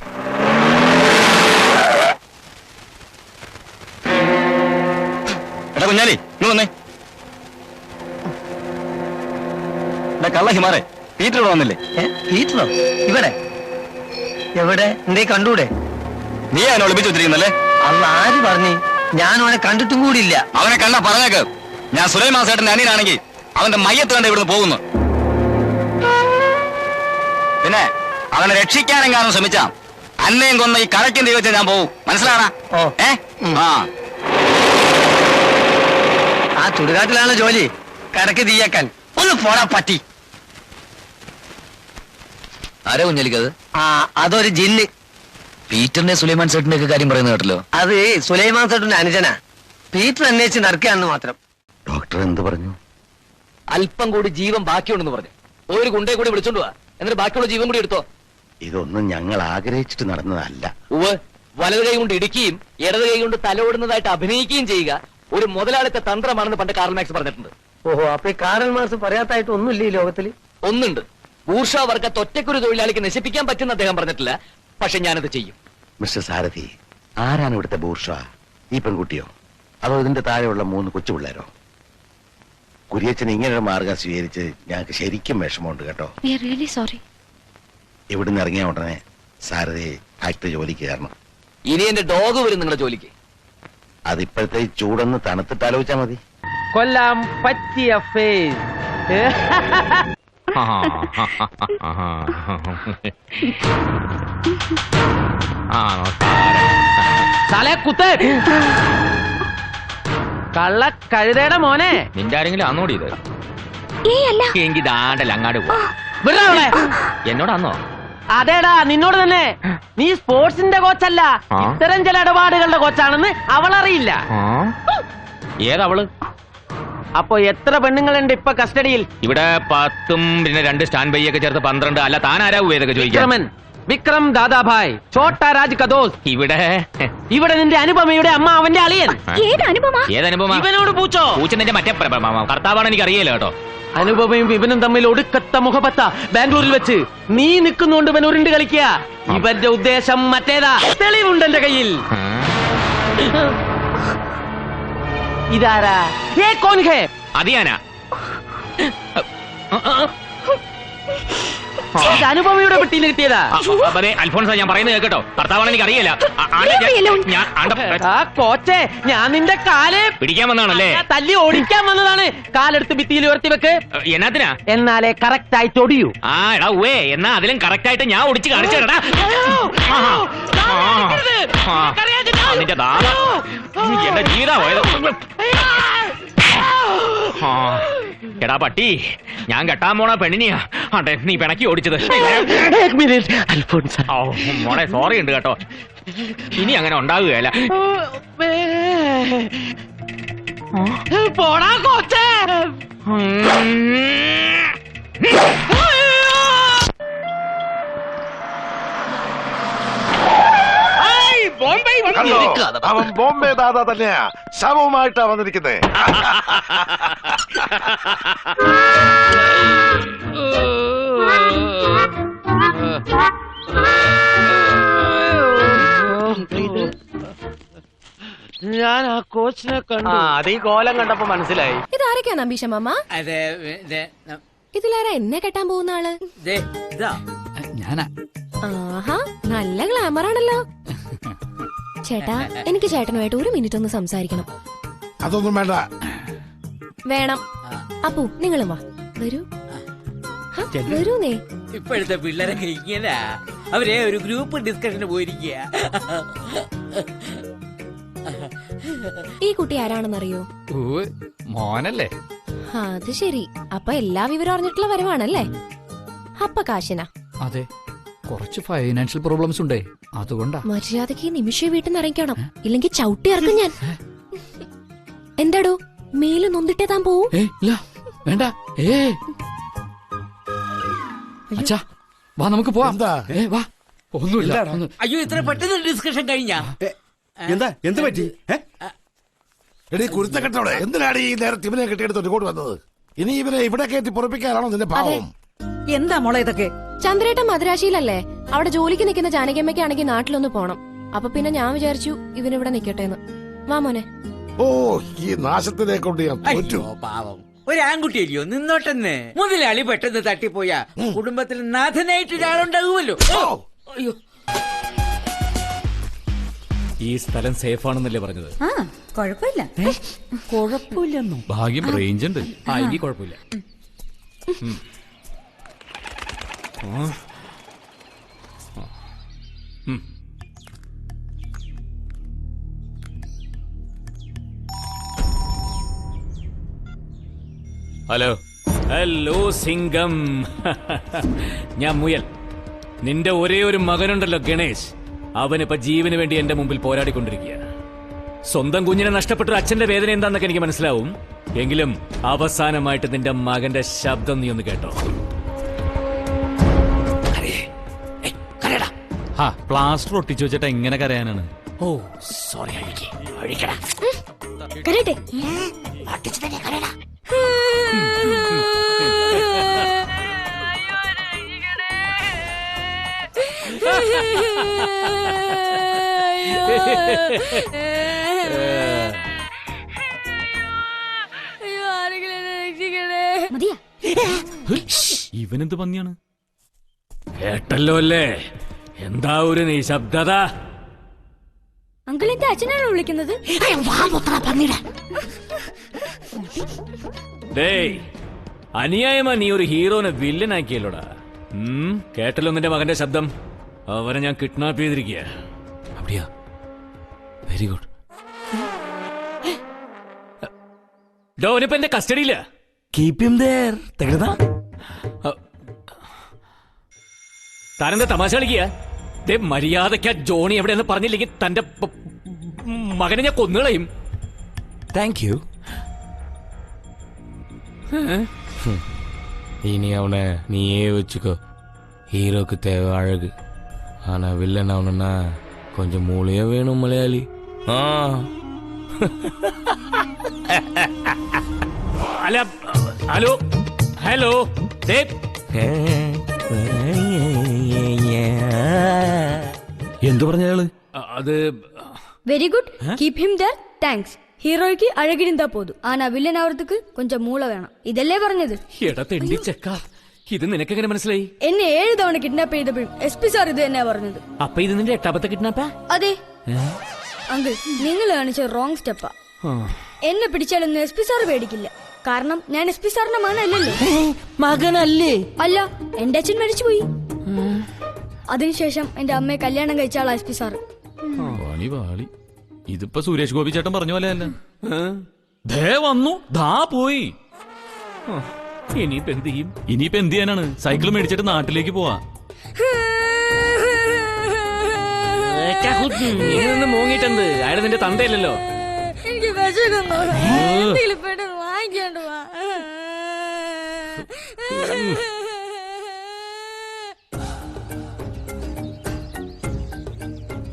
Speaker 5: എടാ കുഞ്ഞാലി, നീ വന്നേ. കള്ള ഹിമാറെ, പീറ്റർ ഇവിടെ വന്നില്ലേ?
Speaker 12: പീറ്ററോ? ഇവിടെ എവിടെ? എന്തേ കണ്ടൂടെ?
Speaker 5: നീ അവനെ ഒളിപ്പിച്ചു വെച്ചിരിക്കുന്നല്ലേ?
Speaker 12: അല്ല, ആര് പറഞ്ഞു? ഞാൻ അവനെ കണ്ടിട്ടും കൂടിയില്ല.
Speaker 5: അവനെ കണ്ടാ പറഞ്ഞേക്ക്, ഞാൻ സുലൈമാൻ സേട്ടന്റെ അനിയനാണെങ്കിൽ അവന്റെ മയ്യത്ത് കണ്ട് ഇവിടുന്ന് പോകുന്നു. പിന്നെ അവനെ രക്ഷിക്കാനെങ്ങാനും ശ്രമിച്ചാ അന്നയും കൊന്ന ഈ കരയ്ക്കും തീ വെച്ചാൽ ഞാൻ പോവും. മനസ്സിലാണാ?
Speaker 12: ആ ചുടുകാട്ടിലാണ് ജോലി, കരക്ക് തീയാക്കാൻ. ഒന്ന് പോടാ പറ്റി.
Speaker 5: ആരാ കുഞ്ഞാലിക്കത്?
Speaker 12: ആ അതൊരു ജിന്ന്.
Speaker 5: പീറ്ററിന്റെ സുലൈമാൻ സേട്ടിന്റെ ഒക്കെ കാര്യം പറയുന്നത് കേട്ടല്ലോ.
Speaker 12: അത് സുലൈമാൻ സേട്ടിന്റെ അനുജനാ. പീറ്റർ അന്വേഷിച്ച് നടക്കുകയാണെന്ന് മാത്രം.
Speaker 6: ഡോക്ടർ എന്ത് പറഞ്ഞു?
Speaker 3: അല്പം കൂടി ജീവൻ ബാക്കിയുണ്ടെന്ന് പറഞ്ഞു. ഒരു ഗുണ്ടയെ കൂടി വിളിച്ചോണ്ട് പോവാ, എന്നിട്ട് ബാക്കിയുള്ള ജീവൻ കൂടി എടുത്തോ.
Speaker 6: ഇതൊന്നും ഞങ്ങൾ ആഗ്രഹിച്ചിട്ട് നടന്നതല്ല.
Speaker 3: വലത് കൈ കൊണ്ട് ഇടിക്കുകയും ഇടത് കൈ കൊണ്ട് തലോടുന്നതായിട്ട് അഭിനയിക്കുകയും ചെയ്യുക ഒരു മുതലാളിത്ത തന്ത്രമാണെന്ന് പണ്ട് കാർൽ മാർക്സ് പറഞ്ഞിട്ടുണ്ട്.
Speaker 12: ഓഹോ, അപ്പൊ ഈ കാർൽ മാർക്സ് പറയാത്തായിട്ട് ഒന്നുമില്ല ഈ ലോകത്തിൽ.
Speaker 3: ഒന്നുണ്ട്. ബൂർഷ്വാ വർഗത്തെ ഒറ്റയ്ക്കൊരു തൊഴിലാളിക്ക് നശിപ്പിക്കാൻ പറ്റുന്ന അദ്ദേഹം പറഞ്ഞിട്ടില്ല. പക്ഷെ ഞാനത് ചെയ്യും.
Speaker 6: മിസ്റ്റർ സാരഥി, ആരാണ് ഇവിടുത്തെ ബൂർഷ്വാ? ഈ പെൺകുട്ടിയോ അതോ ഇതിന്റെ താഴെയുള്ള 3 കൊച്ചു പിള്ളേരോ? കുര്യച്ചൻ ഇങ്ങനൊരു മാർഗം സ്വീകരിച്ച് ഞങ്ങൾക്ക് ശരിക്കും വിഷമമുണ്ട് കേട്ടോ. ഇവിടുന്ന് ഇറങ്ങിയ ഉടനെ സാരഥി ഫാക്ടറി ജോലിക്ക് കയറണം.
Speaker 3: ഇനി എന്റെ ഡോഗ് വരും നിങ്ങളുടെ ജോലിക്ക്.
Speaker 6: അതിപ്പോഴത്തെ ചൂടൊന്ന് തണുത്തിട്ട് ആലോചിച്ചാ മതി.
Speaker 12: കൊല്ലാം പറ്റിയ ഫേസ്.
Speaker 2: കള്ള കഴുതയുടെ മോനെ,
Speaker 8: നിന്റെ ആരെങ്കിലും ആന്നോടി ഇത്? എങ്കിൽ ദാണ്ടല്ല അങ്ങാട് പോ. എന്നോടാന്നോ?
Speaker 2: അതേടാ നിന്നോട് തന്നെ. നീ സ്പോർട്സിന്റെ കോച്ചല്ല, ഇത്തരം ചില ഇടപാടുകളുടെ കോച്ചാണെന്ന് അവൾ അറിയില്ല.
Speaker 8: ഏതവള്?
Speaker 2: അപ്പൊ എത്ര പെണ്ണുങ്ങളുണ്ട് ഇപ്പൊ കസ്റ്റഡിയിൽ?
Speaker 8: ഇവിടെ 10 പിന്നെ 2 സ്റ്റാൻഡ് ബൈ ഒക്കെ ചേർത്ത് 12. അല്ല താൻ ആരാവൂ ഏതൊക്കെ ചോദിക്കാൻ?
Speaker 2: വിക്രം ദാദാഭായ്, ഛോട്ടാ രാജ് കദോസ്. ഇവിടെ നിന്റെ അനുപമയുടെ അമ്മ, അവന്റെ അളിയൻ.
Speaker 8: ഏതനുപമ?
Speaker 2: ഇവനോട് പൂച്ചോ?
Speaker 8: പൂച്ച നിന്റെ മറ്റേ കർത്താവാണ്, എനിക്ക് അറിയില്ല കേട്ടോ.
Speaker 2: അനുപമയും ഇവനും തമ്മിൽ ഒടുക്കത്ത മുഖപത്ത ബാംഗ്ലൂരിൽ വെച്ച്. നീ നിൽക്കുന്നുണ്ട് ഇവൻ ഉരുണ്ട് കളിക്കുക. ഇവന്റെ ഉദ്ദേശം മറ്റേതാ, തെളിവുണ്ട് എന്റെ കയ്യിൽ. ഇതാരാ?
Speaker 8: അതിയാനാ
Speaker 2: അനുപമയുടെ പെട്ടിയിൽ കിട്ടിയതാ.
Speaker 8: അൽഫോൺസ, ഞാൻ പറയുന്നത് കേട്ടോ, ഭർത്താവാണ് എനിക്ക് അറിയില്ല.
Speaker 2: കോച്ചെ, ഞാൻ നിന്റെ കാല്
Speaker 8: പിടിക്കാൻ വന്നാണല്ലേ?
Speaker 2: തല്ലി ഓടിക്കാൻ വന്നതാണ്. കാലെടുത്ത് ഭിത്തിയിൽ ഉയർത്തി വെക്ക്.
Speaker 8: എന്നാത്തിനാ?
Speaker 2: എന്നാലേ കറക്റ്റ് ആയിട്ട് ഒടിയൂ.
Speaker 8: ആ എടാ ഉവേ, എന്നാ അതിലും കറക്റ്റ് ആയിട്ട് ഞാൻ ഒടിച്ച് കാണിച്ചു തരടാ. നിന്റെ ദാദ എന്റെ ജീവിതാ പോയത്.
Speaker 3: എടാ പട്ടി, ഞാൻ കെട്ടാൻ പോണ പെണ്ണിനെയാ അതെ നീ പിണക്കി ഓടിച്ചത്. മോളെ സോറി ഉണ്ട് കേട്ടോ, ഇനി അങ്ങനെ ഉണ്ടാകുകയല്ല. പോടാ കോച്ചേ.
Speaker 6: അവൻ ബോംബെ ദാദാ തന്നെയാ, ശവവുമായിട്ടാ വന്നിരിക്കുന്നേ.
Speaker 12: ഞാൻ ആ കോച്ചിനെ കണ്ടു.
Speaker 3: അത് ഈ കോലം കണ്ടപ്പോ മനസ്സിലായി.
Speaker 13: ഇതാരൊക്കെയാണ് അംബീഷ മാമ? ഇതിലാരാ എന്നെ കെട്ടാൻ പോകുന്ന ആള്?
Speaker 1: ഞാനാ.
Speaker 13: ആഹാ, നല്ല ഗ്ലാമർ ആണല്ലോ. ചേട്ടാ, എനിക്ക് ചേട്ടനുമായിട്ട് 1 മിനിറ്റ് ഒന്ന് സംസാരിക്കണം.
Speaker 6: അതൊന്നും വേണ്ട.
Speaker 13: വേണം. അപ്പു നിങ്ങളും വാ, വരൂ. വരൂന്നേ.
Speaker 14: ഇപ്പോഴത്തെ പിള്ളേരൊക്കെ ഇങ്ങനെ അവരെ ഒരു ഗ്രൂപ്പ് ഡിസ്കഷന് പോയിരിക്കുക.
Speaker 13: ഈ കുട്ടി ആരാണെന്നറിയോ?
Speaker 1: മോനല്ലേ?
Speaker 13: അത് ശരി, അപ്പൊ എല്ലാ വിവരം അറിഞ്ഞിട്ടുള്ള വരവാണല്ലേ? അപ്പ കാശിനാ?
Speaker 1: അതെ, കുറച്ച് ഫൈനാൻഷ്യൽ പ്രോബ്ലംസ് ഉണ്ടേ, അതുകൊണ്ടാ.
Speaker 13: മര്യാദക്ക് നിമിഷം വീട്ടിൽ നിന്ന് ഇറങ്ങിക്കണം, ഇല്ലെങ്കിൽ ചവിട്ടി ഇറക്കും ഞാൻ. എന്താടോ മേല് നൊന്നിട്ടേ താൻ പോവും?
Speaker 1: വേണ്ട. അച്ഛാ വാ, നമുക്ക് പോവാം. വാ. ഒന്നുമില്ല.
Speaker 14: അയ്യോ, ഇത്ര പെട്ടെന്ന് ഡിസ്കഷൻ കഴിഞ്ഞാ?
Speaker 6: എന്ത് പറ്റി? എടീ കുരുത്തക്കെട്ടോടെ എന്തിനാണ് ഈ നേരത്തെ ഇവനെ കെട്ടിയെടുത്ത് ഇങ്ങോട്ട് വന്നത്? ഇനി ഇവനെ ഇവിടെ കയറ്റി പൊറപ്പിക്കാനാണോ നിന്റെ പാവം?
Speaker 13: എന്താ മോളെ ഇതൊക്കെ? ചന്ദ്രേട്ടൻ മദ്രാശിയിലല്ലേ, അവിടെ ജോലിക്ക് നിൽക്കുന്ന ജാനകിയമ്മയ്ക്കാണെങ്കിൽ നാട്ടിലൊന്ന് പോണം. അപ്പൊ പിന്നെ ഞാൻ വിചാരിച്ചു ഇവനിവിടെ നിക്കട്ടേന്ന്. വാ മോനെ.
Speaker 6: ഓ, ഈ നാശത്തിനെ കൊണ്ട് ഞാൻ തോറ്റു.
Speaker 14: പാവം ഒരു ആൺകുട്ടിയല്ലയോ, നിന്നോട്ടെന്ന്. മുതലാളി പെട്ടെന്ന് തട്ടിപ്പോയാ കുടുംബത്തിൽ നാഥനായിട്ട് ഒരാളുണ്ടാകുമല്ലോ. അയ്യോ,
Speaker 8: ഈ സ്ഥലം സേഫ് ആണെന്നല്ലേ പറഞ്ഞത്?
Speaker 15: കുഴപ്പമില്ല. കുഴപ്പമില്ലെന്നോ?
Speaker 8: ഭാഗ്യം റേഞ്ച് ഉണ്ട്. ഇനി കുഴപ്പമില്ല. ഹലോ. ഹലോ സിംഗം. ഞാൻ മുയൽ. നിന്റെ ഒരേ ഒരു മകനുണ്ടല്ലോ ഗണേശ്, അവനിപ്പോ ജീവന് വേണ്ടി എന്റെ മുമ്പിൽ പോരാടിക്കൊണ്ടിരിക്കുക. സ്വന്തം കുഞ്ഞിനെ നഷ്ടപ്പെട്ട അച്ഛന്റെ വേദന എന്താന്നൊക്കെ എനിക്ക് മനസ്സിലാവും. എങ്കിലും അവസാനമായിട്ട് നിന്റെ മകന്റെ ശബ്ദം നീ ഒന്ന് കേട്ടോ. പ്ലാസ്റ്റർ ഒട്ടിച്ചു വെച്ചിട്ട് എങ്ങനെ കരയാനാണ്?
Speaker 14: ഓ സോറി. അഴിക്കടാ.
Speaker 8: ഇവനെന്ത് ഭംഗിയാണ് കേട്ടല്ലോ അല്ലേ? എന്താ ഒരു നിശബ്ദത?
Speaker 9: അങ്കിൾ എന്റെ അച്ഛനാണോ വിളിക്കുന്നത്?
Speaker 8: അനിയായമാ നീ ഒരു ഹീറോനെ വില്ലനാക്കിയല്ലോടാ. കേട്ടല്ലോ നിന്റെ മകന്റെ ശബ്ദം. അവനെ ഞാൻ കിഡ്നാപ്പ് ചെയ്തിരിക്കുക. അപ്പടിയാ? Very good. ഡോനിപ്പ എന്റെ കസ്റ്റഡിയില്ല.
Speaker 14: Keep him there.
Speaker 8: താനെന്താ തമാശ കളിക്കുക? മര്യാദയ്ക്ക് ജോണി എവിടെയെന്ന് പറഞ്ഞില്ലെങ്കിൽ തന്റെ മകനെ ഞാൻ കൊന്നുകളയും.
Speaker 14: Thank you.
Speaker 16: இனி அவனை நீயே வச்சுக்கோ. ஹீரோக்கு தேவை அழகு, ஆனா வில்லன் அவனுன்னா கொஞ்சம் மூளையே வேணும் மலையாளி.
Speaker 8: Hello hello.
Speaker 16: എന്തു പറഞ്ഞയാള്?
Speaker 8: അത്
Speaker 9: very good. Keep him there. Thanks. ஹீரோய்க்கு அழகிருந்தா போதும், ஆனா வில்லன் ஆவறதுக்கு கொஞ்சம் மூளை வேணும். இதெல்லாம் പറഞ്ഞത്.
Speaker 8: എടാ തെണ്ടി ചെക്ക, ഇത് നിനക്കെങ്ങനെ മനസ്സിലായി?
Speaker 9: എന്നെ 7 തവണ കിഡ്നാപ്പ് ചെയ്തപ്പോഴും SP സാർ ഇത് തന്നെ പറഞ്ഞത്.
Speaker 8: അപ്പൊ ഇത് നിന്റെ 8ാമത്തെ കിഡ്നാപ്പാ?
Speaker 9: അതെ അങ്കിൾ, നിങ്ങൾ കാണിച്ച റോങ് സ്റ്റെപ്പാ. എന്നെ പിടിച്ചാലൊന്നും SP സാർ പേടിക്കില്ല, കാരണം ഞാൻ SP സാറിന്റെ മകനല്ലല്ലോ.
Speaker 14: മകനല്ലേ?
Speaker 9: അല്ല, എന്റെ അച്ഛൻ മരിച്ചുപോയി. അതിനുശേഷം എന്റെ അമ്മയെ കല്യാണം കഴിച്ച ആളാ SP സാർ.
Speaker 1: ഇതിപ്പോ സുരേഷ് ഗോപി ചേട്ടൻ പറഞ്ഞ പോലെ അല്ല. ദേ വന്നു ദാ പോയി.
Speaker 8: ഇനിയിപ്പോ എന്ത് ചെയ്യും?
Speaker 1: ഇനിയിപ്പോ എന്ത് ചെയ്യാനാണ്? സൈക്കിൾ മേടിച്ചിട്ട് നാട്ടിലേക്ക് പോവാ.
Speaker 8: ഇതൊന്നും മൂങ്ങിട്ടെന്ത്? അയാൾ നിന്റെ തന്തയല്ലല്ലോ.
Speaker 9: എനിക്ക് വിശക്കുന്നു. എന്തെങ്കിലും പെട്ടെന്ന് വാങ്ങിക്കാണ്ട് വാ.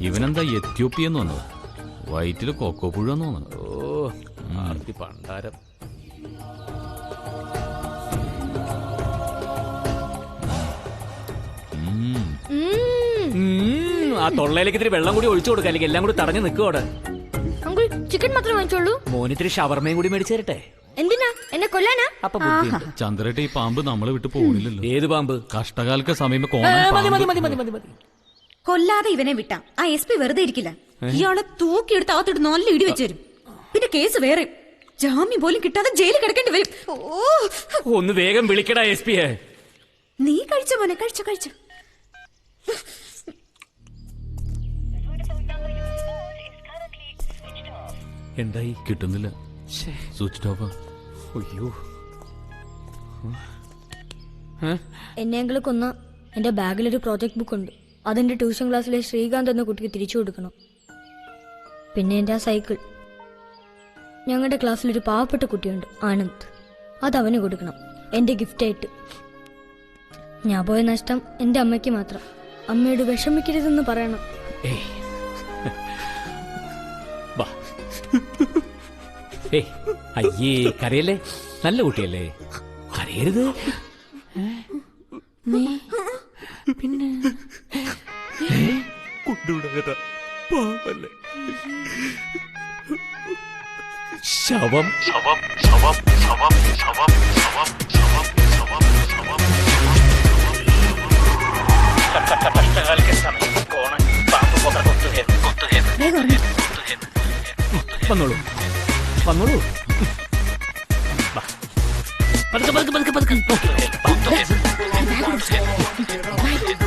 Speaker 1: ഇവനെന്താ എത്യോപ്യെന്ന് വന്നത്? വയറ്റില് കൊക്കോ പുഴുവെന്ന് തോന്നുന്നു.
Speaker 8: ഓ ആർത്തി പണ്ടാരം. ആ തൊള്ളയിലേക്ക് ഇത്തിരി വെള്ളം കൂടി ഒഴിച്ചു കൊടുക്കുക, അല്ലെങ്കിൽ എല്ലാം കൂടി തടഞ്ഞു നിൽക്കുവോടെ.
Speaker 9: അങ്കിൾ ചിക്കൻ മാത്രം വാങ്ങിച്ചോളൂ.
Speaker 8: മോനിത്തിരി ഷവർമയും കൂടി മേടിച്ചു തരട്ടെ.
Speaker 9: എന്തിനാ? എന്നെ കൊല്ലാനാ?
Speaker 8: അപ്പൊ ബുദ്ധിയുണ്ട്.
Speaker 1: ചന്ദ്രേട്ട, ഈ പാമ്പ് നമ്മളെ വിട്ട് പോണില്ലല്ലോ.
Speaker 8: ഏത് പാമ്പ്?
Speaker 1: കഷ്ടകാലಕ್ಕೆ സമയം
Speaker 15: കൊല്ലാതെ ഇവനെ വിട്ടാ ആ SP വെറുതെ ഇരിക്കില്ല. ഇയാളെ തൂക്കിയെടുത്ത് അകത്തോട്ട് നല്ല ഇടി വെച്ചുതരും. പിന്നെ കേസ് വേറെ, ജാമ്യം പോലും കിട്ടാതെ ജയിലിൽ കിടക്കേണ്ടി വരും.
Speaker 8: ഒന്ന് വേഗം വിളിക്കടാ SP.
Speaker 15: നീ കഴിച്ച മോനെ, കഴിച്ചോ കഴിച്ചോ.
Speaker 8: എന്തായി?
Speaker 1: കിട്ടുന്നില്ല, സ്വിച്ച് ഓഫ്.
Speaker 8: അയ്യോ,
Speaker 9: എന്നെ അങ്കിൾ കൊന്ന എന്റെ ബാഗിലൊരു പ്രോജക്ട് ബുക്ക് ഉണ്ട്. അതെന്റെ ട്യൂഷൻ ക്ലാസ്സിലെ ശ്രീകാന്ത് എന്ന കുട്ടിക്ക് തിരിച്ചു കൊടുക്കണം. പിന്നെ എന്റെ ആ സൈക്കിൾ. ഞങ്ങളുടെ ക്ലാസ്സിലൊരു പാവപ്പെട്ട കുട്ടിയുണ്ട്, ആനന്ദ്. അതവന് കൊടുക്കണം, എന്റെ ഗിഫ്റ്റായിട്ട്. ഞാൻ പോയ നഷ്ടം എന്റെ അമ്മയ്ക്ക് മാത്രം. അമ്മയോട് വിഷമിക്കരുതെന്ന് പറയണം.
Speaker 8: അയ്യേ, കരയല്ലേ, നല്ല കുട്ടിയല്ലേ, കരയരുത്.
Speaker 9: പിന്നെ
Speaker 8: ശവം വന്നോളൂ, വന്നോളൂ.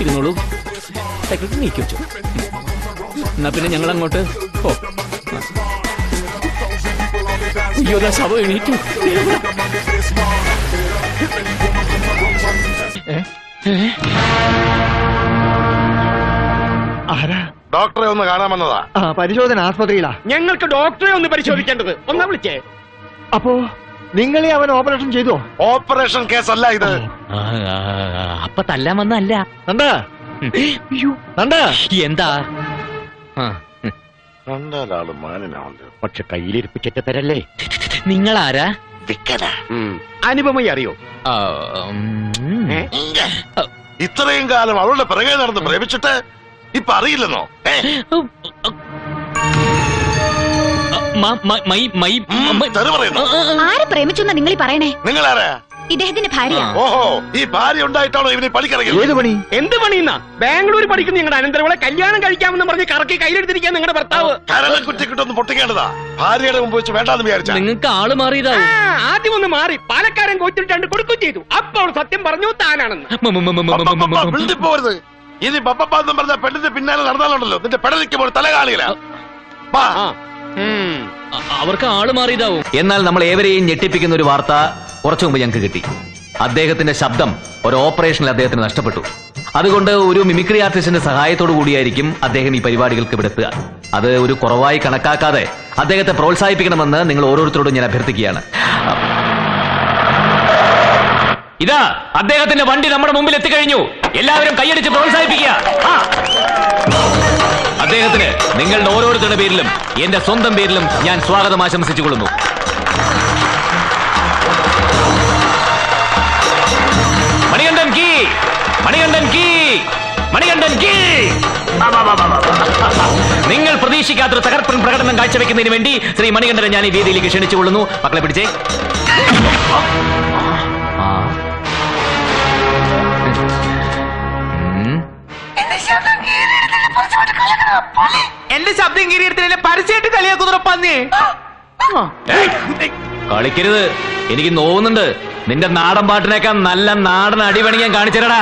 Speaker 8: ഇരുന്നോളൂ, സൈക്കിൾ നീക്കി വെച്ചു. എന്നാ പിന്നെ ഞങ്ങൾ അങ്ങോട്ട്. ഓ അയ്യോ, ശവം എണീറ്റു.
Speaker 6: ഡോക്ടറെ ഒന്ന് കാണാൻ വന്നതാ.
Speaker 10: പരിശോധന ആസ്പത്രിയിലാ.
Speaker 12: ഞങ്ങൾക്ക് ഡോക്ടറെ ഒന്ന് പരിശോധിക്കേണ്ടത്. ഒന്നാ വിളിച്ചേ.
Speaker 10: അപ്പോ നിങ്ങളെ അവൻ ഓപ്പറേഷൻ ചെയ്തോ?
Speaker 6: ഓപ്പറേഷൻ കേസല്ല ഇത്.
Speaker 3: അപ്പൊ തല്ലാൻ വന്നല്ല. എന്താ?
Speaker 6: രണ്ടാലാള് മാനനാവുണ്ട്.
Speaker 12: പക്ഷെ കയ്യിലിരിപ്പ് ചെറ്റത്തരല്ലേ.
Speaker 3: നിങ്ങളാരാ?
Speaker 12: അനുപമയെ അറിയോ?
Speaker 6: ഇത്രയും കാലം അവളുടെ പിറകെ നടന്ന് പ്രേമിച്ചിട്ട് ഇപ്പൊ അറിയില്ലെന്നോ?
Speaker 11: ആരെ പ്രേമിച്ചു നിങ്ങൾ പറയണേ?
Speaker 6: നിങ്ങളാരാ?
Speaker 11: ഇദ്ദേഹത്തിന്റെ ഭാര്യ.
Speaker 6: ഓഹോ, ഈ ഭാര്യ ഉണ്ടായിട്ടാണോ ഇവന് പണിക്കിറങ്ങിയത്?
Speaker 10: ഏത് പണി?
Speaker 12: എന്ത് പണിന്നാ? ബാംഗ്ലൂർ പഠിക്കുന്ന നിങ്ങളുടെ അനന്തരവളെ കല്യാണം കഴിക്കാമെന്ന് പറഞ്ഞ് കറക്കി കയ്യിലെടുത്തിരിക്കാൻ നിങ്ങളുടെ ഭർത്താവ്.
Speaker 6: കരളെ കുറ്റിക്കിട്ടൊന്ന് പൊട്ടിക്കേണ്ടതാ. ഭാര്യയുടെ മുമ്പ് വെച്ച് വേണ്ടാന്ന് വിചാരിച്ച.
Speaker 3: നിങ്ങൾക്ക് ആള് മാറിയതാ.
Speaker 12: ആദ്യം ഒന്ന് മാറി പാലക്കാരൻ കോച്ചിട്ട് കൊടുക്കുകയും ചെയ്തു. അപ്പോൾ സത്യം പറഞ്ഞു താനാണെന്ന്.
Speaker 6: പോരുത്. ഇനി ബപ്പപ്പാന്നും പറഞ്ഞ പെണ്ണിന്റെ പിന്നാലെ നടന്നാലുണ്ടല്ലോ നിന്റെ പെടലിക്കുമ്പോൾ തല കാണില്ല.
Speaker 3: അവർക്ക് ആള് മാറിയതാവും. എന്നാൽ നമ്മൾ ഏവരെയും ഞെട്ടിപ്പിക്കുന്ന ഒരു വാർത്ത കുറച്ചു മുമ്പ് ഞങ്ങൾക്ക് കിട്ടി. അദ്ദേഹത്തിന്റെ ശബ്ദം ഒരു ഓപ്പറേഷനിൽ അദ്ദേഹത്തിന് നഷ്ടപ്പെട്ടു. അതുകൊണ്ട് ഒരു മിമിക്രി ആർട്ടിസ്റ്റിന്റെ സഹായത്തോടു കൂടിയായിരിക്കും അദ്ദേഹം ഈ പരിപാടികൾക്ക് ഇവിടെ എത്തുക. അത് ഒരു കുറവായി കണക്കാക്കാതെ അദ്ദേഹത്തെ പ്രോത്സാഹിപ്പിക്കണമെന്ന് നിങ്ങൾ ഓരോരുത്തരോടും ഞാൻ അഭ്യർത്ഥിക്കുകയാണ്. ഇതാ അദ്ദേഹത്തിന്റെ വണ്ടി നമ്മുടെ മുമ്പിൽ എത്തിക്കഴിഞ്ഞു. എല്ലാവരും കൈയടിച്ച് പ്രോത്സാഹിപ്പിക്കുക. അദ്ദേഹത്തിന് നിങ്ങളുടെ ഓരോരുത്തരുടെ പേരിലും എന്റെ സ്വന്തം പേരിലും ഞാൻ സ്വാഗതം ആശംസിച്ചുകൊള്ളുന്നു. മണികണ്ഠൻ കീ, മണികണ്ഠൻ കീ, മണികണ്ഠൻ കീ. നിങ്ങൾ പ്രതീക്ഷിക്കാത്തൊരു തകർപ്പൻ പ്രകടനം കാഴ്ചവെക്കുന്നതിന് വേണ്ടി ശ്രീ മണികണ്ഠനെ ഞാൻ ഈ വേദിയിലേക്ക് ക്ഷണിച്ചുകൊള്ളുന്നു. മക്കളെ പിടിച്ചേ.
Speaker 14: എന്റെ ശബ്ദം കീറിയെടുത്തില്ല, പരസ്യമായിട്ട് കളിയാക്കുന്ന പന്നി.
Speaker 3: കളിക്കരുത്, എനിക്ക് നോവുന്നുണ്ട്. നിന്റെ നാടൻ പാട്ടിനേക്കാൾ നല്ല നാടൻ അടിപണി ഞാൻ കാണിച്ചേരടാ.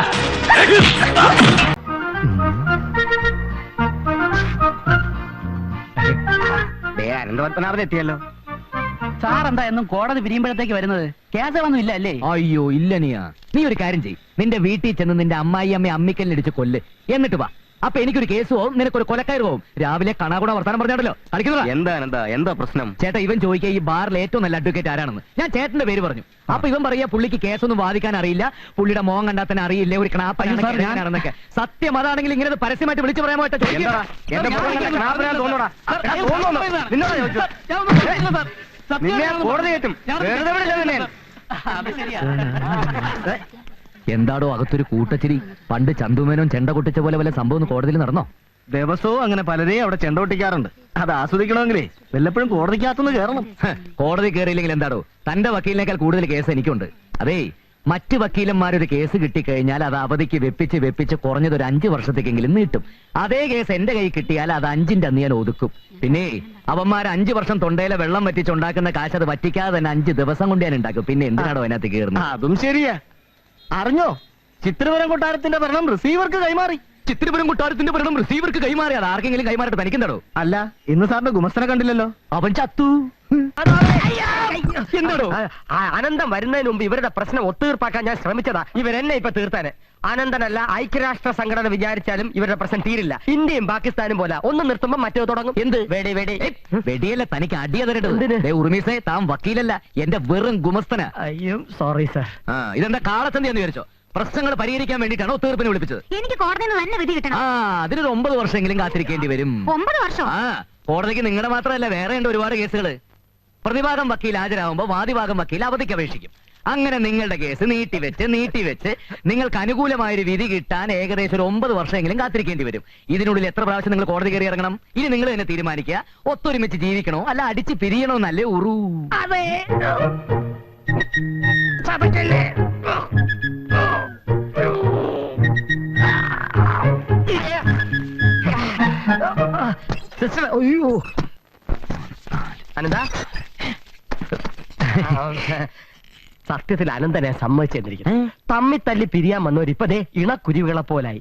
Speaker 12: അനന്തപത്മനാഭൻ എത്തിയല്ലോ.
Speaker 2: സാർ എന്താ എന്നും കോടതി പിരിയുമ്പോഴത്തേക്ക് വരുന്നത്? കേസുകളൊന്നും ഇല്ല അല്ലേ?
Speaker 3: അയ്യോ ഇല്ല നീ ഒരു കാര്യം ചെയ്യ്. നിന്റെ വീട്ടിൽ ചെന്ന് നിന്റെ അമ്മായി അമ്മ അമ്മിക്കല്ലിടിച്ച് കൊല്ല്, എന്നിട്ട് വാ. അപ്പൊ എനിക്കൊരു കേസ് പോവും, നിനക്കൊരു കൊലക്കയറ് പോവും. രാവിലെ കണാകുണ വർത്താനം പറഞ്ഞാണല്ലോ കളിക്കുന്നത്.
Speaker 12: എന്താ പ്രശ്നം?
Speaker 3: ചേട്ടാ, ഇവൻ ചോദിക്കുക ഈ ബാറിലെ ഏറ്റവും നല്ല അഡ്വക്കേറ്റ് ആരാണെന്ന്. ഞാൻ ചേട്ടന്റെ പേര് പറഞ്ഞു. അപ്പൊ ഇവൻ പറയാ പുള്ളിക്ക് കേസൊന്നും വാദിക്കാൻ അറിയില്ല, പുള്ളിയുടെ മോൻ കണ്ടാൽ തന്നെ അറിയില്ല, ഒരു ഞാനാണെന്നൊക്കെ. സത്യം അതാണെങ്കിൽ ഇങ്ങനെ പരസ്യമായിട്ട് വിളിച്ചു പറയാൻ പറ്റോ? എന്താടോ അകത്തൊരു കൂട്ടച്ചിരി? പണ്ട് ചന്തുമേനോൻ ചെണ്ട കൊട്ടിച്ച പോലെ വല്ല സംഭവം കോടതിയിൽ നടന്നോ?
Speaker 12: ദിവസവും അങ്ങനെ പലരെയും അവിടെ ചെണ്ട പൊട്ടിക്കാറുണ്ട്. അത് ആസ്വദിക്കണമെങ്കിലേ വല്ലപ്പോഴും കോടതിക്കകത്തുനിന്ന് കയറണം.
Speaker 3: കോടതി കയറിയില്ലെങ്കിൽ എന്താടോ, തന്റെ വക്കീലിനേക്കാൾ കൂടുതൽ കേസ് എനിക്കുണ്ട്. അതേ, മറ്റു വക്കീലന്മാരൊരു കേസ് കിട്ടിക്കഴിഞ്ഞാൽ അത് അവധിക്ക് വെപ്പിച്ച് കുറഞ്ഞത് ഒരു 5 വർഷത്തേക്കെങ്കിലും നീട്ടും. അതേ കേസ് എന്റെ കൈ കിട്ടിയാൽ അത് 5ന്റെ അന്ന് ഞാൻ ഒതുക്കും. പിന്നെ അവന്മാർ 5 വർഷം തൊണ്ടയിലെ വെള്ളം വറ്റിച്ചുണ്ടാക്കുന്ന കാശ് അത് വറ്റിക്കാതെ തന്നെ 5 ദിവസം കൊണ്ട് ഞാൻ ഉണ്ടാക്കും. പിന്നെ എന്തിനാണോ അതിനകത്ത് കയറുന്നത്?
Speaker 12: അതും ശരിയാ. അറിഞ്ഞോ, ചിത്രപുരം കൊട്ടാരത്തിന്റെ ഭരണം റിസീവർക്ക് കൈമാറി.
Speaker 3: ചിത്രപുരം കൊട്ടാരത്തിന്റെ ഭരണം റിസീവർക്ക് കൈമാറി? അത് ആർക്കെങ്കിലും കൈമാറിട്ട് തനിക്കെന്താടോ?
Speaker 12: അല്ല, ഇന്ന് സാറിന്റെ ഗുമസ്തനെ കണ്ടില്ലല്ലോ.
Speaker 3: അവൻ ചത്തു.
Speaker 12: എന്താടോ? അനന്തം വരുന്നതിന് മുമ്പ് ഇവരുടെ പ്രശ്നം ഒത്തീർപ്പാക്കാൻ ഞാൻ ശ്രമിച്ചതാ. ഇവരെന്നെ ഇപ്പൊ തീർത്താന്. അനന്തനല്ല, ഐക്യരാഷ്ട്ര സംഘടന വിചാരിച്ചാലും ഇവരുടെ പ്രശ്നം തീരില്ല. ഇന്ത്യയും പാകിസ്ഥാനും പോലെ ഒന്ന് നിർത്തുമ്പോ മറ്റോ തുടങ്ങും. എന്ത്
Speaker 3: വെടിയല്ല, തനിക്ക് അടിയ തരേണ്ടത്. ഉറുമീസേ, താൻ വക്കീലല്ല, എന്റെ വെറും ഗുമസ്തന.
Speaker 12: അയ്യോ സോറി സാർ.
Speaker 3: ഇതെന്താ കാളച്ചന്തയെന്ന് വിചാരിച്ചോ? പ്രശ്നങ്ങൾ പരിഹരിക്കാൻ വേണ്ടിയിട്ടാണോ തീർപ്പിനെ വിളിപ്പിച്ചത്?
Speaker 11: എനിക്ക് കോടതിയിൽ തന്നെ വിധി കിട്ടണം.
Speaker 3: അതിനൊരു 9 വർഷമെങ്കിലും കാത്തിരിക്കേണ്ടി വരും.
Speaker 11: 9 വർഷം?
Speaker 3: കോടതിക്ക് നിങ്ങളുടെ മാത്രമല്ല, വേറെ ഉണ്ട് ഒരുപാട് കേസുകൾ. പ്രതിഭാഗം വക്കീൽ ഹാജരാകുമ്പോ വാദിഭാഗം വക്കീൽ അവധിക്ക് അപേക്ഷിക്കും. അങ്ങനെ നിങ്ങളുടെ കേസ് നീട്ടിവെച്ച് നിങ്ങൾക്ക് അനുകൂലമായൊരു വിധി കിട്ടാൻ ഏകദേശം ഒരു 9 വർഷമെങ്കിലും കാത്തിരിക്കേണ്ടി വരും. ഇതിനുള്ളിൽ എത്ര പ്രാവശ്യം നിങ്ങൾ കോടതി കയറി ഇറങ്ങണം? ഇനി നിങ്ങൾ തന്നെ തീരുമാനിക്കുക. ഒത്തൊരുമിച്ച് ജീവിക്കണോ അല്ല അടിച്ച് പിരിയണോ എന്നല്ലേ ഉറൂ.
Speaker 12: അയ്യോ അനന്ത, സത്യത്തിൽ അനന്തനെ സമ്മതിച്ചെന്നിരിക്കുന്നു. തമ്മി തല്ലി പിരിയാൻ വന്നവരിപ്പതേ ഇണക്കുരുവികളെ പോലായി.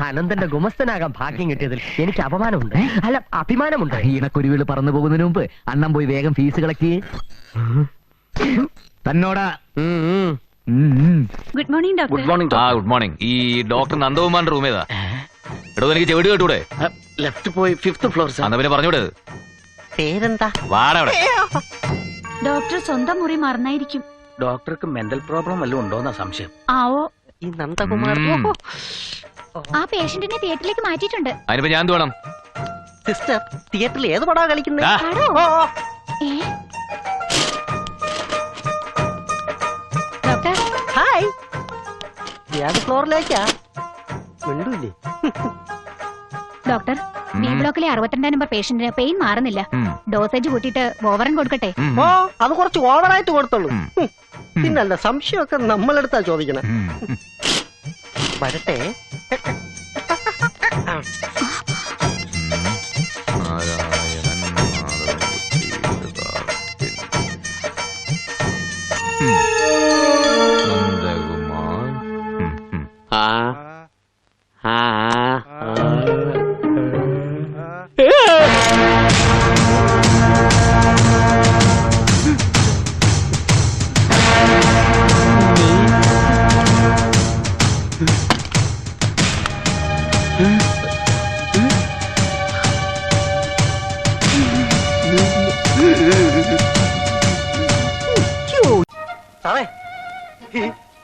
Speaker 12: അനന്തന്റെ ഗുമസ്തനാകാൻ ഭാഗ്യം കിട്ടിയതിൽ എനിക്ക് അപമാനമുണ്ട്, അല്ല അഭിമാനമുണ്ട്.
Speaker 3: ഇണക്കുരുവികൾ പറന്നു പോകുന്നതിന് മുമ്പ് അണ്ണം പോയി വേഗം ഫീസ് കളക്ട് തന്നോടാ.
Speaker 11: Good morning doctor.
Speaker 7: Good morning. Good morning. ഈ ഡോക്ടർ നന്ദകുമാറിന്റെ റൂം ഏതാ? എടോ, എനിക്ക് ചെവിടി കേട്ടൂടെ?
Speaker 12: ലെഫ്റ്റ് പോയി 5th ഫ്ലോർ.
Speaker 7: അന്ന് പിന്നെ പറഞ്ഞൂടെ?
Speaker 12: പേരെന്താ?
Speaker 7: വാടവിടെ.
Speaker 11: ഡോക്ടർ സ്വന്തം മുറി മറന്നായിരിക്കും.
Speaker 12: ഡോക്ടർക്ക് മെന്റൽ പ്രോബ്ലം വല്ലതും ഉണ്ടോന്നാ സംശയം.
Speaker 11: ആവോ.
Speaker 12: ഈ നന്ദകുമാർ
Speaker 11: ആ പേഷ്യന്റിനെ തിയേറ്ററിലേക്ക് മാറ്റിയിട്ടുണ്ട്.
Speaker 7: അതിനിപ്പോ ഞാൻ എന്ത് വേണം?
Speaker 12: സിസ്റ്റർ, തിയേറ്ററിൽ ഏത് പടാ കളിക്കുന്നത്?
Speaker 11: Doctor
Speaker 12: hi. ഏത് ഫ്ലോറിലേക്കാ? മിണ്ടൂല്ലേ?
Speaker 11: ഡോക്ടർ, ബി ബ്ലോക്കിലെ 62 നമ്പർ പേഷ്യന്റിന് പെയിൻ മാറുന്നില്ല. ഡോസേജ് കൂട്ടിയിട്ട് ഓവറൻ കൊടുക്കട്ടെ?
Speaker 2: അത് കുറച്ച് ഓവറായിട്ട് കൊടുത്തോളൂ. പിന്നല്ല, സംശയമൊക്കെ നമ്മളെടുത്താ ചോദിക്കണം.
Speaker 12: വരട്ടെ.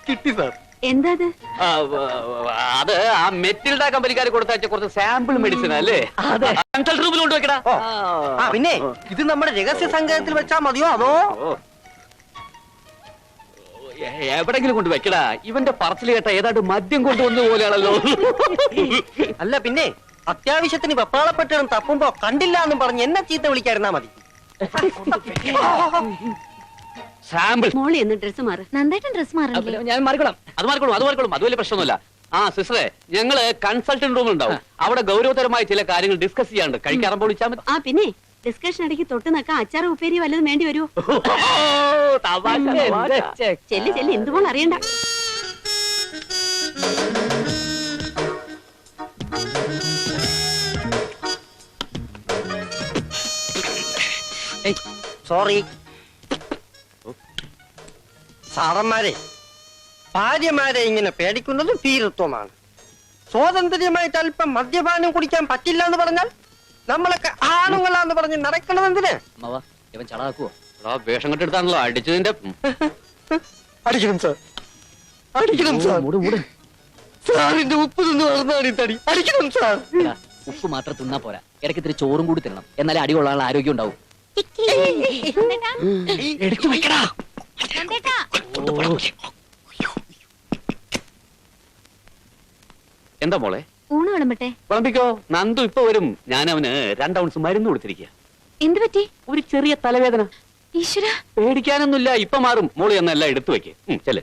Speaker 2: കിട്ടി സാർ.
Speaker 11: എന്താ
Speaker 5: അത് ആ മെറ്റിൽഡ കമ്പനിക്കാർ കൊടുത്തയച്ച കുറച്ച് സാമ്പിൾ മെഡിസിൻ അല്ലേ? കൺസൾട്ട് റൂമിൽ കൊണ്ടുവെക്കടാ.
Speaker 2: പിന്നെ ഇത് നമ്മുടെ രഹസ്യ സംഘത്തിൽ വെച്ചാ മതിയോ അതോ
Speaker 5: എവിടെങ്കിലും കൊണ്ട് വെക്കടാ? ഇവന്റെ പറച്ചിൽ കേട്ട ഏതാണ്ട് മദ്യം കൊണ്ടുവന്ന പോലെയാണല്ലോ.
Speaker 2: അല്ല, പിന്നെ അത്യാവശ്യത്തിന് വെപ്രാളപ്പെട്ടും തപ്പുമ്പോ കണ്ടില്ല എന്നും പറഞ്ഞ് എന്നെ ചീത്ത വിളിക്കായിരുന്നാ മതി.
Speaker 5: സാമ്പിൾ
Speaker 11: മോളി എന്ന് ഡ്രസ് മാറ്. നന്നായിട്ട് ഡ്രസ് മാറില്ല.
Speaker 5: ഞാൻ മാറിക്കോളാം. അത് മാറിക്കോളും. അത് വലിയ പ്രശ്നമൊന്നുമില്ല. സിസ്റ്ററെ, ഞങ്ങള് കൺസൾട്ടന്റ് റൂമിൽ ഉണ്ടാവും. അവിടെ ഗൗരവതരമായ ചില കാര്യങ്ങൾ ഡിസ്കസ് ചെയ്യാണ്ട് കഴിക്കാറുമ്പോൾ വിളിച്ചാൽ മതി.
Speaker 11: പിന്നെ ഡിസ്കഷൻ ഇടയ്ക്ക് തൊട്ട് നിൽക്കാൻ അച്ചാറ് ഉപ്പേരി വല്ലതും വേണ്ടി വരുമോ? ചെല്ലി എന്തുപോലെ അറിയണ്ട.
Speaker 2: സോറി, സാറന്മാരെ, ഭാര്യമാരെ ഇങ്ങനെ പേടിക്കുന്നത് ഭീരുത്വമാണ്. സ്വാതന്ത്ര്യമായിട്ട് അല്പം മദ്യപാനം കുടിക്കാൻ പറ്റില്ല എന്ന് പറഞ്ഞാൽ നമ്മളൊക്കെ ആണുങ്ങളാന്ന് പറഞ്ഞ് നടക്കണത് എന്തിന്?
Speaker 3: ഇവൻ ചളാക്കുവോ? വേഷം കെട്ടെടുത്താണല്ലോ അടിച്ചതിന്റെ.
Speaker 2: അടിക്കണം സാർ, അടിക്കണം സാർ. സാറിന്റെ ഉപ്പ് തിന്ന് വളർന്നാണ് ഈ തടി. അടിക്കണം സാർ.
Speaker 3: ഉപ്പ് മാത്രം തിന്നാ പോരാ, ഇടയ്ക്ക് ഇത്തിരി ചോറും കൂടി തിന്നണം, എന്നാലേ അടി കൊള്ളാനുള്ള ആരോഗ്യം ഉണ്ടാവും. എടുത്തു വെക്കടാ.
Speaker 5: എന്താ മോളെ?
Speaker 11: ഊണ് വിളമ്പട്ടെ?
Speaker 5: വിളമ്പിക്കോ. നന്ദു ഇപ്പൊ വരും. ഞാൻ അവന് 2 ഔൺസ് മരുന്ന് കൊടുത്തിരിക്കുക.
Speaker 11: എന്ത് പറ്റി?
Speaker 5: ഒരു ചെറിയ തലവേദന.
Speaker 11: ഈശ്വര,
Speaker 5: പേടിക്കാനൊന്നുമില്ല, ഇപ്പൊ മാറും. മോളി എന്നെല്ലാം എടുത്തു വെക്ക്. ചെല്ലേ.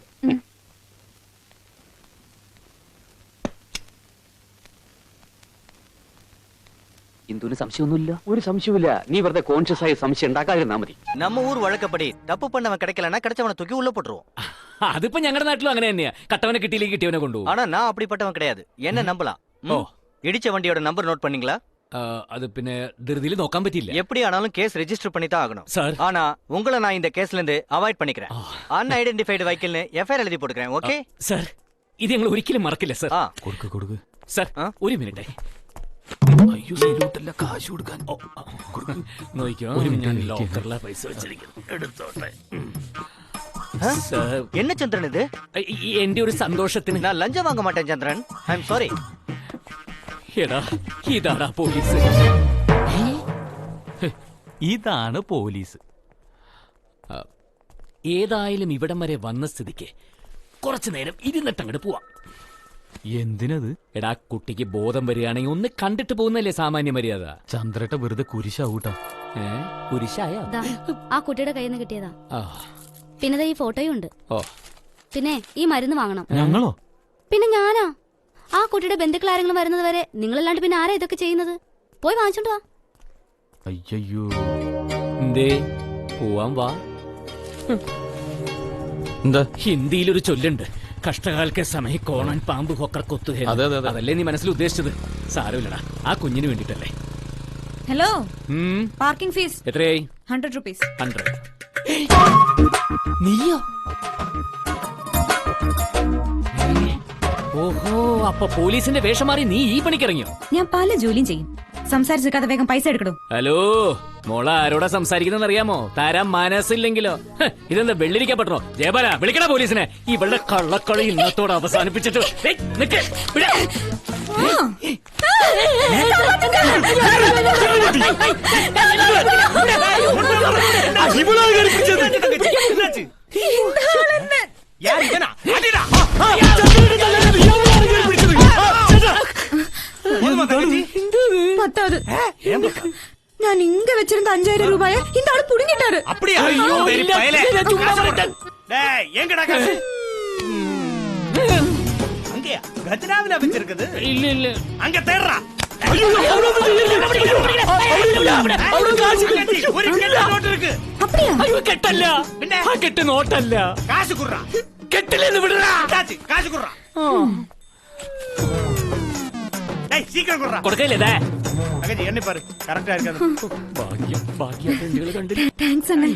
Speaker 3: ഇന്ദുവിന് സംശയമൊന്നുമില്ല?
Speaker 5: ഒരു സംശയമില്ല. നീ വെറുതെ കോൺഷ്യസ് ആയി സംശയം ഉണ്ടാക്കാതിരുന്നാ മതി.
Speaker 17: நம்ம ஊர் வழக்கப்படி தப்பு பண்ணவன் கிடைக்கலன்னா கிடைச்சவனை தூக்கி உள்ள போட்டுருவோம்.
Speaker 8: അതിപ്പോ ഞങ്ങളുടെ നാട്ടിലും അങ്ങനെ തന്നെയാ. കട്ടവനെ കിട്ടിയില്ലെങ്കിൽ കിട്ടിയവനെ കൊണ്ടുപോകും.
Speaker 17: ஆனா நான் அப்படிப்பட்டவன் கிடையாது. என்ன நம்பலாம். இடிச்ச வண்டியோட நம்பர் நோட் பண்ணீங்களா?
Speaker 8: அது പിന്നെ ധൃതിയിൽ നോക്കാൻ പറ്റില്ല.
Speaker 17: எப்படி ஆனாலும் கேஸ் ரெஜிஸ்டர் பண்ணி தான் ஆகணும்
Speaker 8: சார்.
Speaker 17: ஆனா உங்களை நான் இந்த கேஸ்ல இருந்து அவாய்ட் பண்ணிக்கிறேன். அன்ஐடென்டிஃபைடு வெஹிக்கிள்னு எஃப்ஐஆர் எழுதி போட்டுக்கிறேன். ஓகே
Speaker 8: സാർ, ഇത് ഞങ്ങൾ ഒരിക്കലും മറക്കില്ല സാർ. കൊടുക്ക് സാർ. ഒരു മിനിറ്റ്. അയ്യോ, ശരിയല്ല, കാശ് കൊടുക്കാൻ. നോക്കിയോ, ഞാൻ ലോക്കറിലെ പൈസ വെച്ചിരിക്കുന്നു, എടുത്തോട്ടെ.
Speaker 17: என்ன சந்திரன் இது?
Speaker 8: എന്റെ ഒരു സന്തോഷത്തിന്.
Speaker 17: நான் லஞ்சம் வாங்க மாட்டேன் சந்திரன். I am sorry.
Speaker 8: എടാ, ഇതാടാ പോലീസ്. ഇതാണ് പോലീസ്. ഏതായാലും ഇവിടം വരെ വന്ന സ്ഥിതിക്ക് കുറച്ചു നേരം ഇരുന്നിട്ടങ്ങോട്ട് പോവാം. എന്തിനത്? എടാ, കുട്ടിക്ക് ബോധം വരികയാണെങ്കിൽ ഒന്ന് കണ്ടിട്ട് പോകുന്നല്ലേ സാമാന്യ മര്യാദ. ചന്ദ്രട്ട വെറുതെ കുരിശാവൂട്ടാ. കുരിശായ
Speaker 9: ആ കുട്ടിയുടെ കയ്യിൽ നിന്ന് കിട്ടിയതാ. പിന്നെ ഈ ഫോട്ടോയും ഉണ്ട്. പിന്നെ ഈ മരുന്ന് വാങ്ങണം.
Speaker 1: ഞങ്ങളോ?
Speaker 9: പിന്നെ ഞാനാ. ആ കുട്ടിയുടെ ബന്ധുക്കൾ ആരെങ്കിലും വരുന്നത് വരെ നിങ്ങളല്ലാണ്ട് പിന്നെ ആരാ ഇതൊക്കെ ചെയ്യുന്നത്? പോയി വാങ്ങിച്ചോണ്ട് വാ.
Speaker 1: അയ്യോ,
Speaker 8: എന്തേ പോവാൻ വാ.
Speaker 1: എന്താ?
Speaker 8: ഹിന്ദിയിലൊരു ചൊല്ലുണ്ട്, കഷ്ടകാലത്തെ സമയ കോണൻ പാമ്പ് ഹൊക്കർ കൊത്തു. അതല്ലേ നീ മനസ്സിൽ ഉദ്ദേശിച്ചത്? സാരമില്ലടാ, ആ കുഞ്ഞിന് വേണ്ടിട്ടല്ലേ.
Speaker 15: ഹലോ, പാർക്കിംഗ് ഫീസ്
Speaker 8: എത്രയായി?
Speaker 15: 100 rupees.
Speaker 8: 100. നീയോ? ഓഹോ, അപ്പൊ പോലീസിന്റെ വേഷം മാറി നീ ഈ പണിക്കിറങ്ങിയോ?
Speaker 15: ഞാൻ പല ജോലിയും ചെയ്യും. സംസാരിച്ചിരിക്കാതെ വേഗം പൈസ എടുക്കണോ?
Speaker 8: ഹലോ, മോള ആരോടാ സംസാരിക്കുന്ന അറിയാമോ? താരാ മനസ്സില്ലെങ്കിലോ? ഇതെന്താ വെള്ളിരിക്കപ്പെട്ടോ? ജയബാല, വിളിക്കണ പോലീസിനെ. ഇവളുടെ കള്ളക്കളി ഇന്നത്തോടെ അവസാനിപ്പിച്ചിട്ട്
Speaker 15: ഞാൻ ഇങ്ക വെച്ചിരുന്ന 5000 രൂപയെ இந்த ஆளு புடுங்கிட்டாரு.
Speaker 17: அப்படியே? ஐயோ, வெரி பயலே. எங்கடா காசு? அங்கயா கஜனாவில வச்சிருக்குது?
Speaker 8: இல்ல இல்ல,
Speaker 17: அங்க தேடுறா.
Speaker 8: ஐயோ,
Speaker 17: அவரு காசு கட்டி ஒரு கெட்ட நோட் இருக்கு.
Speaker 15: அப்படியே?
Speaker 8: ஐயோ, கெட்டല്ല. പിന്നെ ആ കെട്ട് നോട്ടല്ല.
Speaker 17: காசு குடுறா.
Speaker 8: കെട്ടില്ലെന്ന് വിടടാ.
Speaker 17: காசு குடுறா. டேய், சீக்கிரம் குடுறா.
Speaker 8: കൊടുക്കല്ലേ?
Speaker 17: அகதி என்ன பாரு, கரெக்ட்டா இருக்காது.
Speaker 8: ഭാഗ്യം, ഭാഗ്യം പെണ്ണുകളെ കണ്ടില്ല.
Speaker 15: താങ്ക്സ് അണ്ണൻ.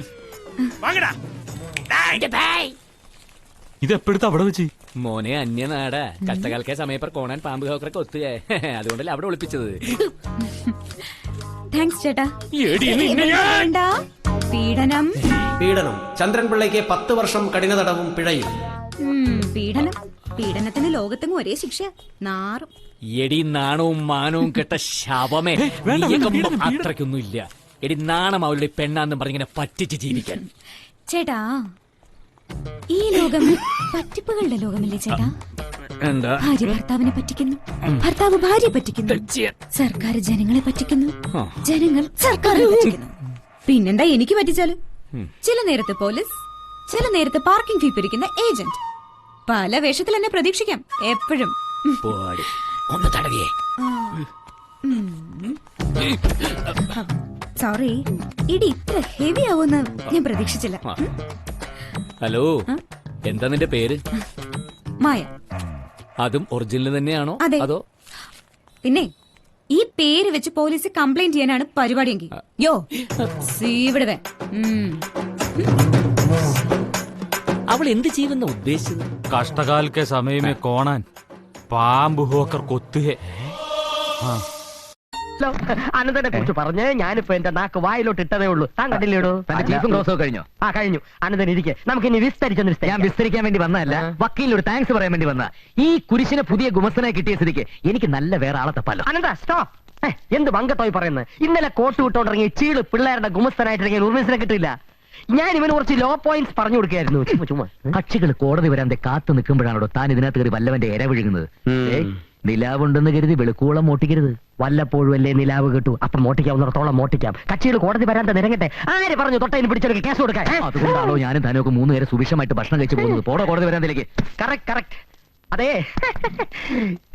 Speaker 17: வாங்கடா. டேய்,
Speaker 1: ഇത് എപ്പോഴത്തെ അവിടെ വെച്ച്?
Speaker 8: മോനെ, അന്യനാടാ. കഷ്ടകാലത്തെ സമയം पर കോണൻ പാമ്പ് ഹോക്കറെ കൊത്തുക. അതുകൊണ്ടല്ലേ അവിടെ ഒളിപ്പിച്ചത്.
Speaker 15: താങ്ക്സ് ചേട്ടാ. പീഡനം.
Speaker 18: പീഡനം. ചന്ദ്രൻപിള്ളയ്ക്ക് 10 വർഷം കഠിന തടവും പിഴയും.
Speaker 15: പീഡനം. പീഡനത്തിന് ലോകത്തെങ്ങും ഒരേ ശിക്ഷ. നാറും.
Speaker 8: എടി, നാണവും മാനവും കെട്ട ശവമേ, അത്രയ്ക്കൊന്നും ഇല്ല. എടി, നാണം അവളുടെ പെണ്ണാന്നും പറഞ്ഞിങ്ങനെ പറ്റിച്ച് ജീവിക്കാൻ.
Speaker 15: ചേട്ടാ, ഈ ലോകം പറ്റിപ്പുകളുടെ ലോകമല്ലേ ചേട്ടാ?
Speaker 8: എന്താ?
Speaker 15: ഭാര്യ ഭർത്താവിനെ പറ്റിക്കുന്നു, ഭർത്താവ് ഭാര്യയെ പറ്റിക്കുന്നു, സർക്കാർ ജനങ്ങളെ പറ്റിക്കുന്നു, ജനങ്ങൾ സർക്കാരിനെ പറ്റിക്കുന്നു. പിന്നെന്താ എനിക്ക് പറ്റിച്ചാല്? ചില നേരത്ത് പോലീസ്, ചില നേരത്ത് പാർക്കിംഗ് ഫീ പിരിക്കുന്ന ഏജന്റ്. പല വേഷത്തിൽ എന്നെ പ്രതീക്ഷിക്കാം എപ്പോഴും.
Speaker 8: ഒന്ന് തടവിയേ.
Speaker 15: സോറി, ഇടി ഇത്ര ഹെവി ആവുമെന്ന് ഞാൻ പ്രതീക്ഷിച്ചില്ല.
Speaker 8: ഹലോ, എന്താ നിന്റെ പേര്?
Speaker 15: മായ.
Speaker 8: അതും ഒറിജിനൽ തന്നെയാണോ? അതോ?
Speaker 15: പിന്നെ ഈ പേര് വെച്ച് പോലീസ് കംപ്ലൈന്റ് ചെയ്യാനാണ് പരിപാടിയെങ്കിൽ യോ സീവിടുവേ.
Speaker 14: അവൾ എന്ത് ചെയ്യുമെന്ന ഉദ്ദേശിച്ചത്?
Speaker 1: കഷ്ടകാൽ കെ സമയമേ കോണാൻ പാമ്പ് ഹോക്കർ കൊത്തുകെ.
Speaker 12: അനന്തനെ കുറിച്ച് പറഞ്ഞ് ഞാനിപ്പോ എന്റെ നാക്ക് വായിലോട്ട് ഇട്ടതേ ഉള്ളൂ. താൻ കണ്ടില്ലേടോ?
Speaker 3: തന്റെ ചീഫും ക്ലോസും കഴിഞ്ഞോ?
Speaker 12: ആ കഴിഞ്ഞു. അനന്തൻ ഇരിക്കെ, നമുക്ക് ഇനി വിസ്തരിച്ചൊന്ന്.
Speaker 3: ഞാൻ വിസ്തരിക്കാൻ വേണ്ടി വന്നതല്ല, വക്കീലിനോട് താങ്ക്സ് പറയാൻ വേണ്ടി വന്ന. ഈ കുരിശിനെ പുതിയ ഗുമസ്തനായി കിട്ടിയ സ്ഥിതിക്ക് എനിക്ക് നല്ല വേറെ ആളെ തപ്പാലോ.
Speaker 12: അനന്ത സ്റ്റോപ്പ്. എന്ത് മങ്കത്തോയി പറയുന്നത്? ഇന്നലെ കോട്ട് വിട്ടോണ്ടിറങ്ങി ചീള് പിള്ളേരുടെ ഗുമസ്തനായിട്ടിറങ്ങിയ ഉർമീസിനെ കിട്ടില്ല. ഞാൻ ഇവന് കുറച്ച് ലോ പോയിന്റ്സ് പറഞ്ഞു കൊടുക്കുകയായിരുന്നു. ചുമ്മാ
Speaker 3: കക്ഷികൾ കോടതി വരാതെ കാത്തു നിൽക്കുമ്പോഴാണോ താൻ ഇതിനകത്ത് കയറി വല്ലവന്റെ ഇര വിഴുങ്ങുന്നത്? നിലാവുണ്ടെന്ന് കരുതി വെളുക്കോളം മോട്ടിക്കരുത്.
Speaker 12: വല്ലപ്പോഴും അല്ലേ നിലാവ് കിട്ടൂ. അപ്പം മോട്ടിക്കാവുന്നിടത്തോളം മോട്ടിക്കാം. കക്ഷികൾ കോടതി വരാൻ നിരങ്ങട്ടെ. ആര് പറഞ്ഞു തൊട്ടതിന് പിടിച്ചെടുക്ക കേസ് കൊടുക്കാൻ?
Speaker 3: അതുകൊണ്ടാണോ ഞാനും താനൊക്കെ 3 നേരം സുഭിക്ഷമായിട്ട് ഭക്ഷണം കഴിച്ചു പോകുന്നത്? പോടോ കോടതി വരാതിലേക്ക്.
Speaker 12: കറക്റ്റ്. അതെ,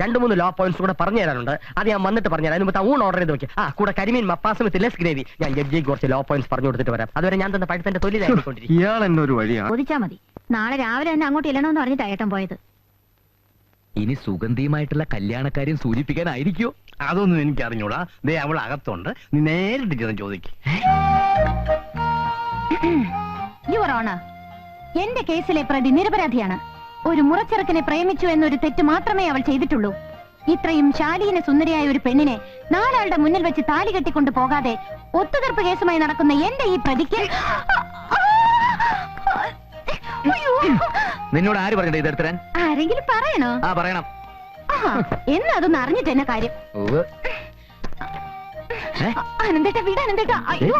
Speaker 12: 2-3 ലോ പോയിന്റ്സ് കൂടെ പറഞ്ഞു തരാനുണ്ട്. അത് ഞാൻ വന്നിട്ട് പറഞ്ഞുതരാം. അതിന് മുമ്പ് ഊൺ ഓർഡർ ചെയ്ത് നോക്കി. കൂടെ കരിമീൻ മപ്പാസ് വിത്ത് ലെസ് ഗ്രേവി. ഞാൻ ജഡ്ജിക്ക് കുറച്ച് ലോ പോയിന്റ്സ് പറഞ്ഞു കൊടുത്തിട്ട് വരാം. അതുവരെ ഞാൻ തന്നെ പഴുത്തന്റെ തൊഴിലായിക്കൊണ്ടിരിക്കും.
Speaker 6: ഇയാൾ എന്നെ ഒരു വഴിയാണ്.
Speaker 11: ചോദിച്ചാ മതി. നാളെ രാവിലെ തന്നെ അങ്ങോട്ട് ഇല്ലണമെന്ന് പറഞ്ഞിട്ട് ഏട്ടൻ പോയത്.
Speaker 3: ഇനി സുഗന്ധിയുമായിട്ടുള്ള കല്യാണക്കാര്യം സൂചിപ്പിക്കാനായിരിക്കോ?
Speaker 6: അതൊന്നും എനിക്ക് അറിഞ്ഞൂടാ. ദേ അവൾ അകത്തുണ്ട്, നീ നേരിട്ട് ചെന്ന് ചോദിക്കും.
Speaker 11: യുവർ ഓണർ, എന്റെ കേസിലെ പ്രതി നിരപരാധിയാണ്. ഒരു മുറച്ചെറുക്കനെ പ്രേമിച്ചു എന്നൊരു തെറ്റ് മാത്രമേ അവൾ ചെയ്തിട്ടുള്ളൂ. ഇത്രയും ശാലീന സുന്ദരിയായ ഒരു പെണ്ണിനെ 4 ആളുടെ മുന്നിൽ വെച്ച് താലി കെട്ടിക്കൊണ്ട് പോകാതെ ഒത്തുതീർപ്പ് കേസുമായി നടക്കുന്ന എന്റെ ഈ പ്രതിക്ക്
Speaker 3: നിന്നോട് ആര് പറഞ്ഞിട്ട് ഇതെടുത്തരാൻ?
Speaker 11: ആരെങ്കിലും പറയണോ?
Speaker 3: ആ പറയണം.
Speaker 11: എന്നാ അതൊന്ന് അറിഞ്ഞിട്ട് എന്നെ കാര്യം. അനന്തേട്ട വീട് അനന്തേട്ട. അയ്യോ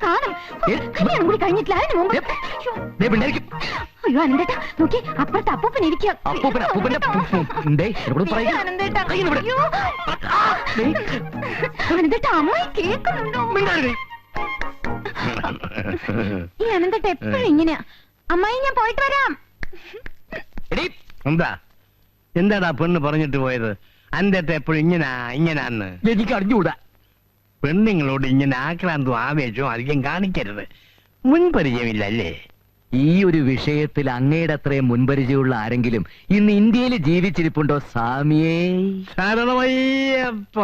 Speaker 11: കാണും. കല്യാണം കൂടി കഴിഞ്ഞിട്ടില്ല. അതിന് മുമ്പ് അയ്യോ അനന്തേട്ട നോക്കി, അപ്പുറത്ത് അപ്പൂപ്പൻ ഇരിക്കുക. അനന്തേട്ട അമ്മായി കേൾക്കുന്നുണ്ടോ? ഈ അനന്തേട്ട എപ്പോഴും ഇങ്ങനെയാ. അമ്മായി ഞാൻ പോയിട്ട് വരാം.
Speaker 6: എന്താടാ പെണ്ണ് പറഞ്ഞിട്ട് പോയത്? അന്റെ എപ്പോഴും ഇങ്ങനാന്ന്
Speaker 12: എനിക്ക് അറിഞ്ഞുകൂടാ.
Speaker 6: പെണ്ണുങ്ങളോട് ഇങ്ങനെ ആക്രാന്തവും ആവേശവും അധികം കാണിക്കരുത്. മുൻപരിചയമില്ല അല്ലേ?
Speaker 3: ഈ ഒരു വിഷയത്തിൽ അങ്ങയുടെ അത്രയും മുൻപരിചയമുള്ള ആരെങ്കിലും ഇന്ന് ഇന്ത്യയിൽ ജീവിച്ചിരിപ്പുണ്ടോ സ്വാമിയേ?
Speaker 6: ശരണമയ്യപ്പ.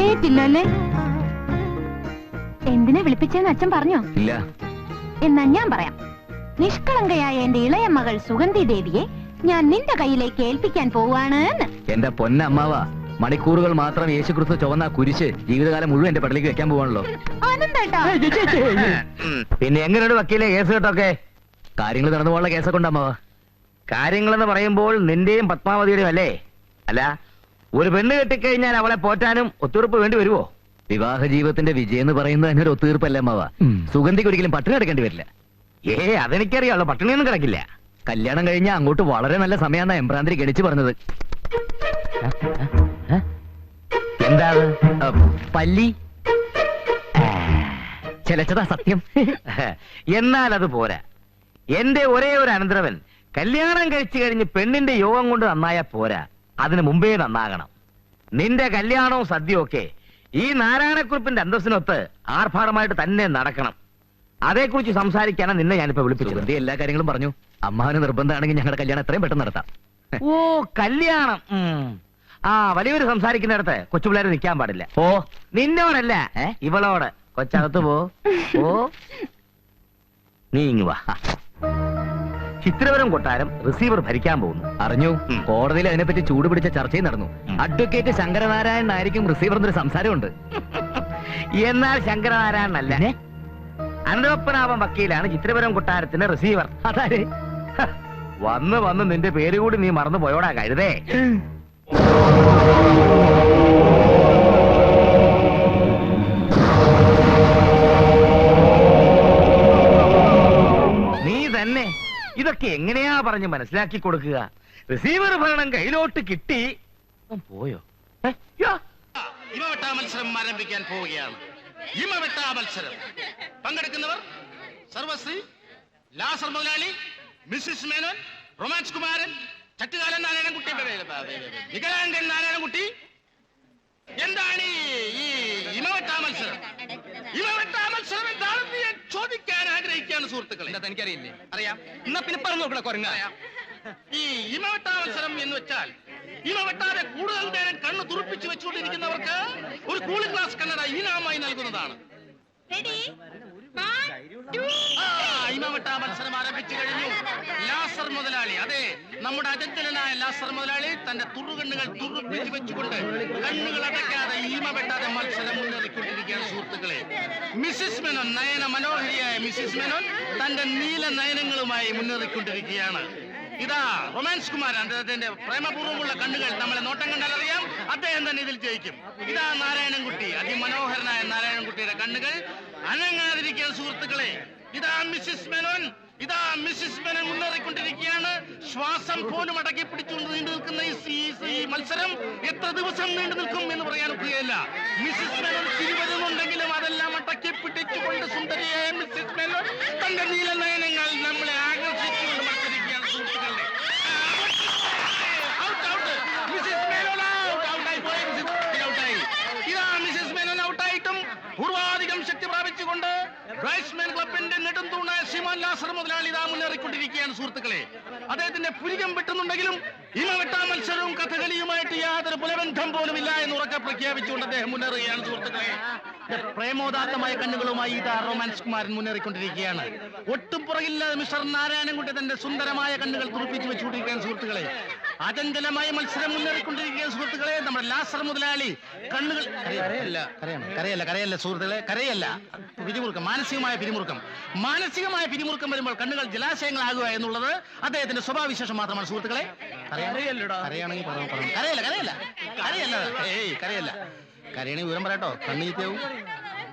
Speaker 11: ഏറ്റില്ലല്ലേ? എന്തിനാ വിളിപ്പിച്ചെന്ന് അച്ഛൻ പറഞ്ഞോ?
Speaker 3: ഇല്ല.
Speaker 11: എന്നാ ഞാൻ പറയാം. നിഷ്കളങ്കയായ എന്റെ ഇളയ മകൾ സുഗന്ധി ദേവിയെ ഞാൻ നിന്റെ കയ്യിലേക്ക് ഏൽപ്പിക്കാൻ പോവാണ്.
Speaker 3: എന്റെ പൊന്നമ്മാവ, മണിക്കൂറുകൾ മാത്രം യേശുക്രിസ്തു ചുവന്ന കുരിശ് ജീവിതകാലം മുഴുവൻ എന്റെ പടലേക്ക് വെക്കാൻ പോവാണല്ലോ.
Speaker 6: പിന്നെ എങ്ങനെയാണ് വക്കീലെ കേസ് കേട്ടൊക്കെ?
Speaker 3: കാര്യങ്ങൾ നടന്നു പോകാനുള്ള കേസൊക്കെ ഉണ്ട് അമ്മാവ.
Speaker 6: കാര്യങ്ങളെന്ന് പറയുമ്പോൾ നിന്റെയും പത്മാവതിയുടെയും അല്ലേ? അല്ല, ഒരു പെണ്ണ് കെട്ടിക്കഴിഞ്ഞാൽ അവളെ പോറ്റാനും ഒത്തുതീർപ്പ് വേണ്ടി വരുമോ?
Speaker 3: വിവാഹ ജീവിതത്തിന്റെ വിജയം എന്ന് പറയുന്നത് തന്നെ ഒരു ഒത്തുതീർപ്പല്ലേ അമ്മാവ? സുഗന്ധിക്ക് ഒരിക്കലും പട്ടിണി കിടക്കേണ്ടി വരില്ല.
Speaker 6: അതെനിക്കറിയാമല്ലോ, പട്ടിണിയൊന്നും കിടക്കില്ല.
Speaker 3: കല്യാണം കഴിഞ്ഞാൽ അങ്ങോട്ട് വളരെ നല്ല സമയമാണ് എംബ്രാന്തിരി ഗണിച്ചു പറഞ്ഞത്.
Speaker 6: എന്താ
Speaker 3: പല്ലി ചിലച്ചതാ സത്യം.
Speaker 6: എന്നാൽ അത് പോരാ. എന്റെ ഒരേ ഒരു അനന്തരവൻ കല്യാണം കഴിച്ചു കഴിഞ്ഞ് പെണ്ണിന്റെ യോഗം കൊണ്ട് നന്നായ പോരാ, അതിന് മുമ്പേ നന്നാകണം. നിന്റെ കല്യാണവും സദ്യയും ഒക്കെ ഈ നാരായണക്കുറിപ്പിന്റെ അന്തസ്സിനൊത്ത് ആർഭാടമായിട്ട് തന്നെ നടക്കണം. അതേക്കുറിച്ച് സംസാരിക്കാനാണ് നിന്നെ ഞാനിപ്പോ വിളിപ്പിച്ചത്.
Speaker 3: എല്ലാ കാര്യങ്ങളും പറഞ്ഞു. അമ്മാവന് നിർബന്ധമാണെങ്കിൽ ഞങ്ങളുടെ കല്യാണം എത്രയും പെട്ടെന്ന് നടത്താം.
Speaker 6: ഓ കല്യാണം. വലിയൊരു സംസാരിക്കുന്നിടത്ത് കൊച്ചുപിള്ളേര് നിൽക്കാൻ പാടില്ല. ഓ നിന്നോടല്ല, ഇവളോട്. കൊച്ചകത്ത് പോ. നീ ഇങ്ങ് വാ. ചിത്രപുരം കൊട്ടാരം റിസീവർ ഭരിക്കാൻ പോകുന്നു.
Speaker 3: അറിഞ്ഞു. കോടതിയിൽ അതിനെപ്പറ്റി ചൂടുപിടിച്ച ചർച്ചയും നടന്നു. അഡ്വക്കേറ്റ് ശങ്കരനാരായണൻ ആയിരിക്കും റിസീവർ എന്നൊരു സംസാരമുണ്ട്.
Speaker 6: എന്നാൽ ശങ്കരനാരായണനല്ല, അനന്തപത്മനാഭൻ വക്കീലാണ് ചിത്രപുരം കൊട്ടാരത്തിന്റെ റിസീവർ.
Speaker 3: അതായത്
Speaker 6: വന്ന് നിന്റെ പേര് കൂടി നീ മറന്നു പോയോടാ കഴുതേ. നീ തന്നെ ഇതൊക്കെ എങ്ങനെയാ പറഞ്ഞ് മനസ്സിലാക്കി കൊടുക്കുക? റിസീവർ ഭരണം കയ്യിലോട്ട് കിട്ടി. പോയോ?
Speaker 19: ഇമവെട്ടാ മത്സരം ആരംഭിക്കാൻ പോവുകയാണ്. ഇമവെട്ടാ മത്സരം പങ്കെടുക്കുന്നവർ സർവശ്രീ ലാസർ മുതലാളി, മിസ്സിസ് മേനോൻ, റൊമാൻസ് കുമാരൻ, ചട്ടുകാലൻ നാരായണൻകുട്ടി, വികലാംഗൻ നാരായണൻകുട്ടി. എന്താണ് ഈ ഇമവെട്ടാ മത്സരം? ഇമവെട്ടാ മത്സരം എന്താണെന്ന് ഞാൻ ചോദിക്കാൻ ആഗ്രഹിക്കുകയാണ് സുഹൃത്തുക്കളെ. എന്താ എനിക്കറിയില്ലേ? അറിയാം. എന്നാ പിന്നെ പറഞ്ഞു നോക്കണ കുറഞ്ഞ. ഈ ഇമവെട്ടാ മത്സരം എന്ന് വെച്ചാൽ ഇമ വെട്ടാതെ കൂടുതൽ നേരം കണ്ണ് തുറപ്പിച്ചു വെച്ചുകൊണ്ടിരിക്കുന്നവർക്ക് ഒരു കൂളിംഗ് ഗ്ലാസ് കണ്ണട ഇനാമായി നൽകുന്നതാണ്. ഇമവെട്ടാ മത്സരം ആരംഭിച്ചു കഴിഞ്ഞു. ലാസർ മുതലാളി, അതെ, നമ്മുടെ അജന്തനായ ലാസർ മുതലാളി തന്റെ തുറുകണ്ണുകൾ തുറപ്പിച്ചു വെച്ചുകൊണ്ട് കണ്ണുകൾ അടയ്ക്കാതെ ഈമ വെട്ടാതെ മത്സരം മുന്നേറിക്കൊണ്ടിരിക്കുകയാണ് സുഹൃത്തുക്കളെ. മിസ്സിസ് മെനോൻ, നയന മനോഹരിയായ മിസ്സിസ് മെനോൻ തന്റെ നീല നയനങ്ങളുമായി മുന്നേറിക്കൊണ്ടിരിക്കുകയാണ്. ഇതാ റൊമാൻസ് കുമാർ, അദ്ദേഹത്തിന്റെ പ്രേമപൂർവ്വമുള്ള കണ്ണുകൾ നമ്മളെ നോട്ടം കണ്ടാൽ അറിയാം അദ്ദേഹം തന്നെ ഇതിൽ ജയിക്കും. ഇതാ നാരായണൻകുട്ടി, അതിമനോഹരനായ നാരായണൻകുട്ടിയുടെ കണ്ണുകൾ അനങ്ങാതിരിക്കുകയാണ് സുഹൃത്തുക്കളെ. ഇതാ മിസ്സിസ് മെനോൻ, ഇതാ മിസ്സിസ് മെനോൻ മുന്നേറിക്കൊണ്ടിരിക്കുകയാണ്. ശ്വാസം പോലും അടക്കി പിടിച്ചുകൊണ്ട് നീണ്ടു നിൽക്കുന്ന ഈ മത്സരം എത്ര ദിവസം നീണ്ടു നിൽക്കും എന്ന് പറയാൻ ഒക്കുകയില്ല. മിസ്സിസ് മെനോൻ തിരുവരുന്നുണ്ടെങ്കിലും അതെല്ലാം അടക്കി പിടിച്ചുകൊണ്ട് സുന്ദരിയായ മിസ്സിസ് മെനോൻ തന്റെ നീല നയനങ്ങൾ നമ്മളെ ആകർഷിച്ചുകൊണ്ട് മത്സരിക്കുകയാണ് സുഹൃത്തുക്കളുടെ. ഇതാ മിസ്സിസ് മെനോൻ ഔട്ടായിട്ടും പൂർവാധികം ശക്തി പ്രാപിച്ചുകൊണ്ട് ബ്രൈസ്മാൻ ക്ലബിന്റെ നെടുന്തൂണായ ശ്രീമാൻ ലാസർ മുതലാളി ഇതാ മുന്നേറിക്കൊണ്ടിരിക്കുകയാണ് സുഹൃത്തുക്കളെ. അദ്ദേഹത്തിന്റെ പുരികം വെട്ടുന്നുണ്ടെങ്കിലും ഇമ വെട്ടാ മത്സരവും കഥകളിയുമായിട്ട് യാതൊരു പുലബന്ധം പോലും ഇല്ല എന്ന് ഉറക്കെ പ്രഖ്യാപിച്ചുകൊണ്ട് അദ്ദേഹം മുന്നേറുകയാണ് സുഹൃത്തുക്കളെ. പ്രേമോദാത്തമായ കണ്ണുകളുമായി ഇതാ റൊമാൻസ് കുമാരൻ മുന്നേറിക്കൊണ്ടിരിക്കുകയാണ്. ഒട്ടും പുറകില്ലാതെ മിസ്റ്റർ നാരായണൻകുട്ടി തന്റെ സുന്ദരമായ കണ്ണുകൾ തുറപ്പിച്ചു വെച്ചുകൊണ്ടിരിക്കുകയാണ് സുഹൃത്തുക്കളെ. അചഞ്ചലമായ മത്സരം മുന്നേറിക്കൊണ്ടിരിക്കുകയാണ് സുഹൃത്തുക്കളെ. നമ്മുടെ ലാസർ മുതലാളി കണ്ണുകൾ കരയല്ല സുഹൃത്തുക്കളെ, കരയല്ല, പിരിമുറുക്കം, മാനസികമായ പിരിമുറുക്കം വരുമ്പോൾ കണ്ണുകൾ ജലാശയങ്ങളാകുക എന്നുള്ളത് അദ്ദേഹത്തിന്റെ സ്വഭാവവിശേഷം മാത്രമാണ് സുഹൃത്തുക്കളെ. കരയാണെങ്കിൽ കരയണ വിവരം പറയട്ടോ, കണ്ണീറ്റാവും.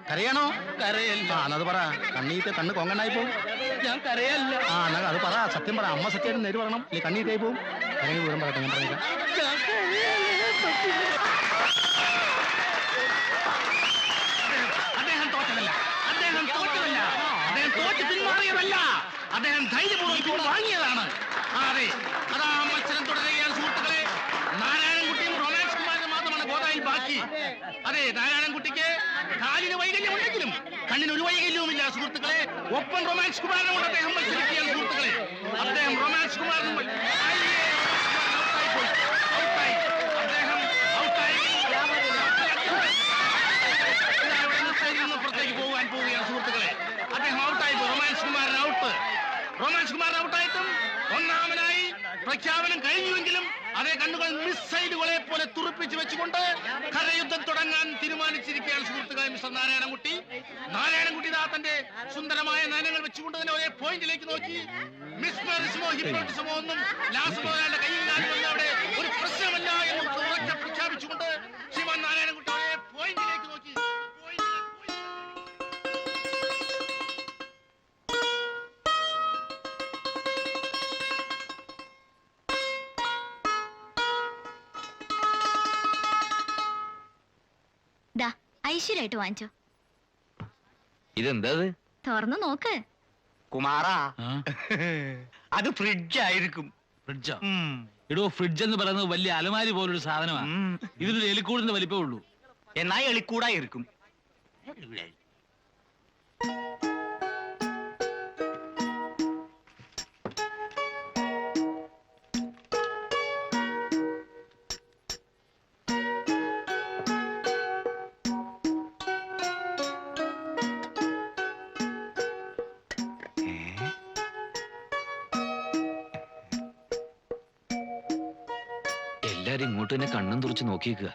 Speaker 19: കരയണോ? കരയല്ല. അത് പറ, കണ്ണീറ്റ് കണ്ണ് കൊങ്ങണ്ണായി പോവും. ഞാൻ കരയല്ല. അത് പറ, സത്യം പറ, അമ്മ സത്യമായിട്ട് നേര് പറയണം, അല്ലെങ്കിൽ കണ്ണീറ്റായി പോവും. കരയണ വിവരം പറയട്ടെ, ഞാൻ പറയാം. അദ്ദേഹം തോറ്റതല്ല, അദ്ദേഹം തോറ്റ് പിന്മാറിയതല്ല, അദ്ദേഹം ധൈര്യപൂർവ്വം വാങ്ങിയതാണ്. അതെ, അതാ മത്സരം തുടരുകയാണ് സുഹൃത്തുക്കളെ. നാരായണൻകുട്ടിയും റൊമാൻസ് കുമാരനും മാത്രമാണ് ഗോദായിൽ ബാക്കി. അതെ, നാരായണൻകുട്ടിക്ക് കാലിന് വൈകല്യം ഉണ്ടെങ്കിലും കണ്ണിന് ഒരു വൈകല്യവുമില്ല സുഹൃത്തുക്കളെ. ഒപ്പം റൊമാൻസ് കുമാരനോട് അദ്ദേഹം മത്സരിക്കുകയാണ് സുഹൃത്തുക്കളെ. അദ്ദേഹം റൊമാൻസ് കുമാരനും പുറത്തേക്ക് പോകാൻ പോവുകയാണ് സുഹൃത്തുക്കളെ. അദ്ദേഹം ഔട്ടായി പോയി. റൊമാൻസ് കുമാരൻ ഔട്ടായിട്ടും ഒന്നാമനായി പ്രഖ്യാപനം കഴിഞ്ഞുവെങ്കിലും അതേ കണ്ണുകൾ മിസൈലുകളെ പോലെ തുറപ്പിച്ചു വെച്ചുകൊണ്ട് കരയുദ്ധം തുടങ്ങാൻ തീരുമാനിച്ചിരിക്കുകയാണ് സുഹൃത്തുക്കളെ മിസ്റ്റർ നാരായണൻകുട്ടി. ഇതാ തന്റെ സുന്ദരമായ നയനങ്ങൾ വെച്ചുകൊണ്ട് തന്നെ ഒരേ പോയിന്റിലേക്ക് നോക്കി. മിസ്മറിസമോ ഹിപ്നോട്ടിസമോ ഒന്നും ലാസമോയുടെ കയ്യിൽ കാലുകൊണ്ട് അവിടെ ഒരു പ്രശ്നമല്ല എന്ന് ഉറക്കെ പ്രഖ്യാപിച്ചുകൊണ്ട് ശ്രീമാൻ നാരായണൻകുട്ടി ഒരേ പോയിന്റിലേക്ക് നോക്കി.
Speaker 20: ഐശ്വര്യമായിട്ട് വാങ്ങിച്ചോ.
Speaker 5: ഇതെന്താ
Speaker 20: തുറന്നു നോക്ക്.
Speaker 14: കുമാറാ, അത് ഫ്രിഡ്ജ് ആയിരിക്കും.
Speaker 21: ഫ്രിഡ്ജോ? എടോ, ഫ്രിഡ്ജ് എന്ന് പറയുന്നത് വലിയ അലമാരി പോലൊരു സാധനമാണ്. ഇതിനൊരു എലിക്കൂടിന്റെ വലിപ്പേ ഉള്ളൂ.
Speaker 14: എന്നാ എളിക്കൂടായിരിക്കും.
Speaker 5: എല്ലാരും ഇങ്ങോട്ട് തന്നെ കണ്ണും തുറച്ച് നോക്കിയേക്കുക.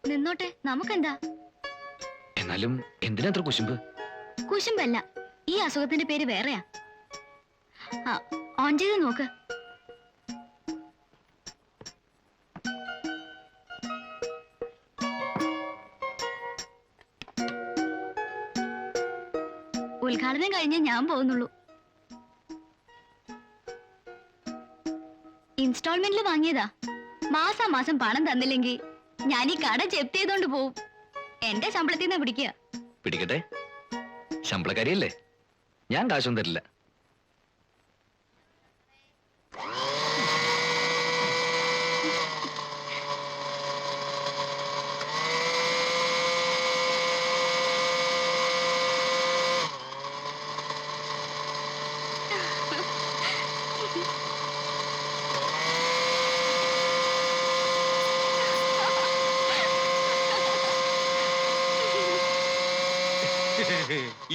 Speaker 20: നിന്നോട്ടെ, നമുക്കെന്താ.
Speaker 5: എന്നാലും എന്തിനാ അത്ര കുശുമ്പ്?
Speaker 20: കുശുമ്പല്ല, ഈ അസുഖത്തിന്റെ പേര് വേറെയാ. ഓൺ ചെയ്ത് നോക്ക്. ഉദ്ഘാടനം കഴിഞ്ഞേ ഞാൻ പോകുന്നുള്ളൂ. ഇൻസ്റ്റാൾമെന്റിൽ വാങ്ങിയതാ. മാസാമാസം പണം തന്നില്ലെങ്കിൽ ഞാൻ ഈ കട ജപ്തി ചെയ്തോണ്ട് പോവും. എന്റെ ശമ്പളത്തിൽ നിന്ന് പിടിക്കുക.
Speaker 5: പിടിക്കട്ടെ, ശമ്പളക്കാരിയല്ലേ, ഞാൻ കാശൊന്നും തരില്ല.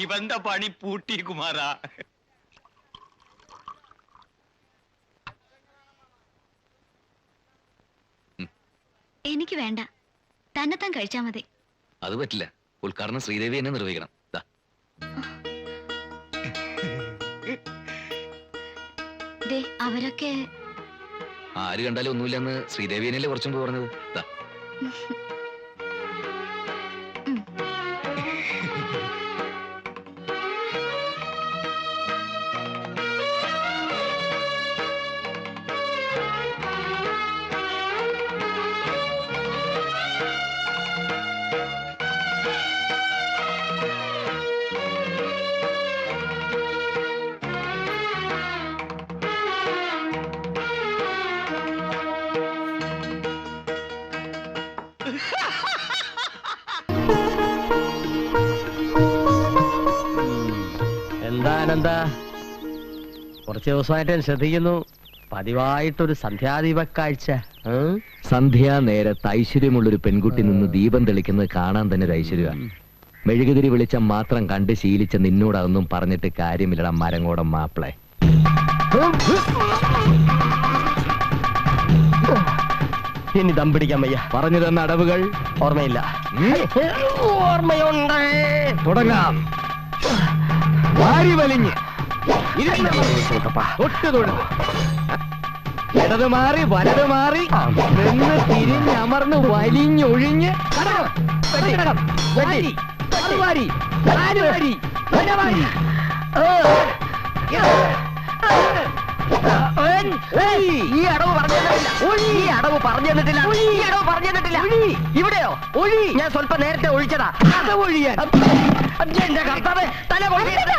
Speaker 4: ഇവന്റെ പണി പൂട്ടി കുമാരാ.
Speaker 20: എനിക്ക് വേണ്ട, തന്നെത്താൻ കഴിച്ചാ മതി.
Speaker 5: അത് പറ്റില്ല. ഉദ്ഘാടനം ശ്രീദേവി എന്നെ നിർവഹിക്കണം.
Speaker 20: അവരൊക്കെ
Speaker 5: ആര് കണ്ടാലും ഒന്നുമില്ലെന്ന് ശ്രീദേവിയനല്ലേ കുറച്ചും മുമ്പ് പറഞ്ഞത്.
Speaker 12: എന്താ കുറച്ച് ദിവസമായിട്ട് ഞാൻ ശ്രദ്ധിക്കുന്നു, പതിവായിട്ടൊരു സന്ധ്യാദീപ കാഴ്ച.
Speaker 3: സന്ധ്യാ നേരത്ത് ഐശ്വര്യമുള്ളൊരു പെൺകുട്ടി നിന്ന് ദീപം തെളിക്കുന്നത് കാണാൻ തന്നെ ഒരു ഐശ്വര്യമാണ്. മെഴുകുതിരി വെളിച്ചം മാത്രം കണ്ട് ശീലിച്ച നിന്നോടൊന്നും പറഞ്ഞിട്ട് കാര്യമില്ലടാ മരങ്ങോടം മാപ്പിളെ.
Speaker 12: ഇനി ദം പിടിക്കാൻ വയ്യ.
Speaker 3: പറഞ്ഞു തന്ന അടവുകൾ
Speaker 12: ഓർമ്മയില്ല. ഓർമ്മയുണ്ട്.
Speaker 3: തുടങ്ങാം. വാരി വലിഞ്ഞ് ഇടത് മാറി വലത് മാറി നിന്ന് തിരിഞ്ഞമർന്ന് വലിഞ്ഞൊഴിഞ്ഞ്
Speaker 12: ഈ അടവ് പറഞ്ഞു തന്നിട്ടില്ല. ഇവിടെയോ ഒഴി? ഞാൻ സ്വല്പം നേരത്തെ ഒഴിച്ചതാ. അത് ഒഴിയാൻ എന്റെ കർത്താവേ, തല കൊയ്യരുത്.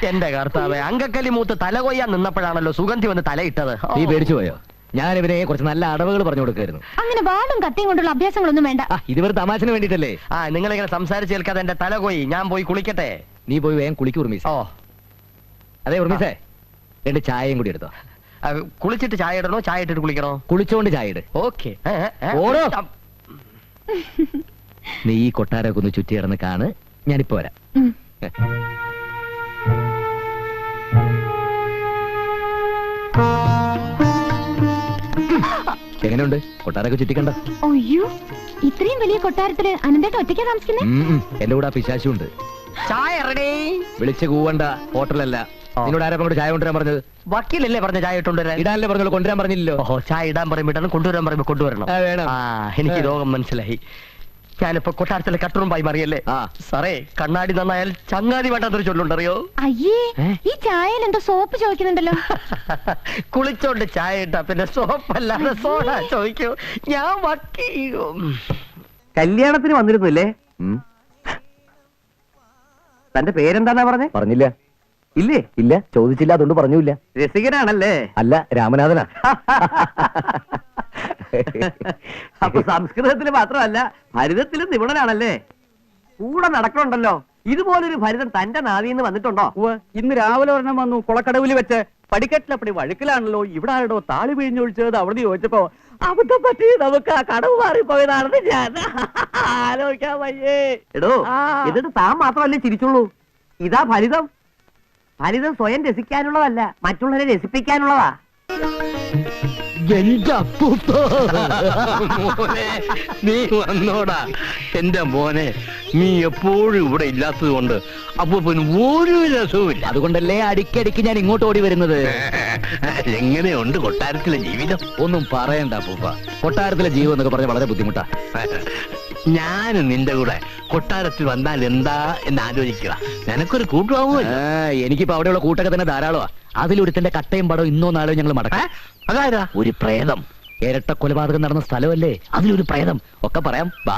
Speaker 12: എന്റെ കർത്താവേ, അങ്കക്കലി മൂത്ത് തല കൊയ്യാൻ നിന്നപ്പോഴാണല്ലോ സുഗന്ധി വന്ന് തലയിട്ടത്.
Speaker 3: നീ പേടിച്ചു പോയോ? ഞാൻ ഇവരെ കുറച്ച് നല്ല അടവുകൾ പറഞ്ഞു കൊടുക്കായിരുന്നു.
Speaker 11: അങ്ങനെ വാളും കത്തിയും കൊണ്ടുള്ള അഭ്യാസങ്ങളൊന്നും വേണ്ട.
Speaker 3: ഇതുവരെ തമാശന് വേണ്ടിട്ടല്ലേ?
Speaker 12: നിങ്ങളിങ്ങനെ സംസാരിച്ച് കേൾക്കാതെ എന്റെ തല കൊയ്യി. ഞാൻ പോയി കുളിക്കട്ടെ.
Speaker 3: നീ പോയി വേഗം കുളിക്കൂ ഉർമീസ്. അതെ ഉർമീസേ, 2 ചായയും കൂടി എടുത്തോ.
Speaker 12: കുളിച്ചിട്ട് ചായ ഇടണോ ചായ ഇട്ടിട്ട് കുളിക്കണോ?
Speaker 3: കുളിച്ചോണ്ട് ചായ ഇട്.
Speaker 12: ഓക്കെ.
Speaker 3: ഓടോ. നീ ഈ കൊട്ടാരൊക്കെ ഒന്ന് ചുറ്റി കിടന്ന് കാണ്, ഞാനിപ്പോ വരാം. എങ്ങനെയുണ്ട് കൊട്ടാരൊക്കെ ചുറ്റിക്കണ്ട?
Speaker 11: അയ്യോ, ഇത്രയും വലിയ കൊട്ടാരത്തില് അനന്തേട്ട ഒറ്റയ്ക്കാ താമസിക്കുന്നേ?
Speaker 3: എന്റെ കൂടെ ആ പിശാശുണ്ട്.
Speaker 12: ചായ റെഡി.
Speaker 3: വിളിച്ച് കൂവണ്ട, ഹോട്ടലല്ല. നിന്നോട് ആരാ കൊണ്ട് ചായ കൊണ്ടുവരാൻ പറഞ്ഞത്?
Speaker 12: വക്കീലല്ലേ പറഞ്ഞ ചായ ഇട്ടുകൊണ്ടുവരാൻ?
Speaker 3: ഇടാനല്ലേ പറഞ്ഞല്ലോ, കൊണ്ടുവരാൻ പറഞ്ഞില്ലല്ലോ.
Speaker 12: ചായ ഇടാൻ പറയുമ്പോഴാണ് കൊണ്ടുവരാൻ പറയുമ്പോ കൊണ്ടുവരണം. എനിക്ക് രോഗം മനസ്സിലായി. ഞാനിപ്പോ കൊട്ടാരത്തിലെ കട്ടുറുമ്പായി മാറിയല്ലേ സാറേ. കണ്ണാടി നന്നായാൽ ചങ്ങാതി വേണ്ടാത്തൊരു ചൊല്ലുണ്ടറിയോ?
Speaker 11: അയ്യേ, ഈ ചായയിൽ എന്തോ സോപ്പ് ചോദിക്കുന്നുണ്ടല്ലോ.
Speaker 12: കുളിച്ചോണ്ട് ചായ ഇട്ടാ പിന്നെ സോപ്പല്ലാതെ സോഡ ചോദിക്കൂ. ഞാൻ വക്കീലും
Speaker 2: കല്യാണത്തിന് വന്നിരുന്നില്ലേ? തന്റെ പേരെന്താന്നാ പറഞ്ഞേ?
Speaker 3: പറഞ്ഞില്ല.
Speaker 2: ഇല്ലേ?
Speaker 3: ഇല്ല, ചോദിച്ചില്ല, അതുകൊണ്ട് പറഞ്ഞില്ല.
Speaker 2: രസികനാണല്ലേ?
Speaker 3: അല്ല, രാമനാഥനാ.
Speaker 2: അപ്പൊ സംസ്കൃതത്തിൽ മാത്രമല്ല ഭരിതത്തിലും നിപുണനാണല്ലേ? കൂടെ നടക്കണുണ്ടല്ലോ. ഇതുപോലൊരു ഭരിതൻ തന്റെ നാവിന്ന് വന്നിട്ടുണ്ടോ? ഇന്ന് രാവിലെ ഒരെണ്ണം വന്നു കുളക്കടവിൽ വെച്ച്. പടിക്കെട്ടിലപ്പടി വഴുക്കിലാണല്ലോ. ഇവിടെ ആരുടോ താളി പിഴിഞ്ഞൊഴിച്ചത് അവിടെ ചോദിച്ചപ്പോ അബദ്ധം പറ്റി നമുക്ക് ആ കടവ് മാറിപ്പോയതാണെന്ന് ഞാൻ ആലോചിക്കാൻ വയ്യേ. എടോ, എന്നിട്ട് താൻ മാത്രമല്ലേ ചിരിച്ചുള്ളൂ? ഇതാ ഫലിതം. ഫലിതം സ്വയം രസിക്കാനുള്ളതല്ല, മറ്റുള്ളവരെ രസിപ്പിക്കാനുള്ളതാ.
Speaker 12: എന്റെ അപ്പൂപ്പ മോനെ, നീ വന്നോടാ. എന്റെ മോനെ, നീ എപ്പോഴും ഇവിടെ ഇല്ലാത്തത് കൊണ്ട് അപ്പൂപ്പന് ഒരു രസവുമില്ല.
Speaker 3: അതുകൊണ്ടല്ലേ അടിക്കടിക്ക് ഞാൻ ഇങ്ങോട്ട് ഓടി വരുന്നത്.
Speaker 12: എങ്ങനെയുണ്ട് കൊട്ടാരത്തിലെ ജീവിതം?
Speaker 3: ഒന്നും പറയണ്ട അപ്പൂപ്പ, കൊട്ടാരത്തിലെ ജീവിതം എന്നൊക്കെ പറഞ്ഞ വളരെ ബുദ്ധിമുട്ടാ.
Speaker 12: ഞാൻ നിന്റെ കൂടെ കൊട്ടാരത്തിൽ വന്നാൽ എന്താ എന്ന് ആലോചിക്കുക. നിനക്കൊരു കൂട്ടുമാവോ?
Speaker 3: എനിക്കിപ്പോ അവിടെയുള്ള കൂട്ടൊക്കെ തന്നെ ധാരാളമാ. അതിലൊരുത്തന്റെ കട്ടയും പടവും ഇന്നോ നാളോ ഞങ്ങൾ മടക്കാം.
Speaker 12: അതാരാ?
Speaker 3: ഒരു പ്രേതം. ഇരട്ട കൊലപാതകം നടന്ന സ്ഥലമല്ലേ, അതിലൊരു പ്രേതം. ഒക്കെ പറയാം, വാ.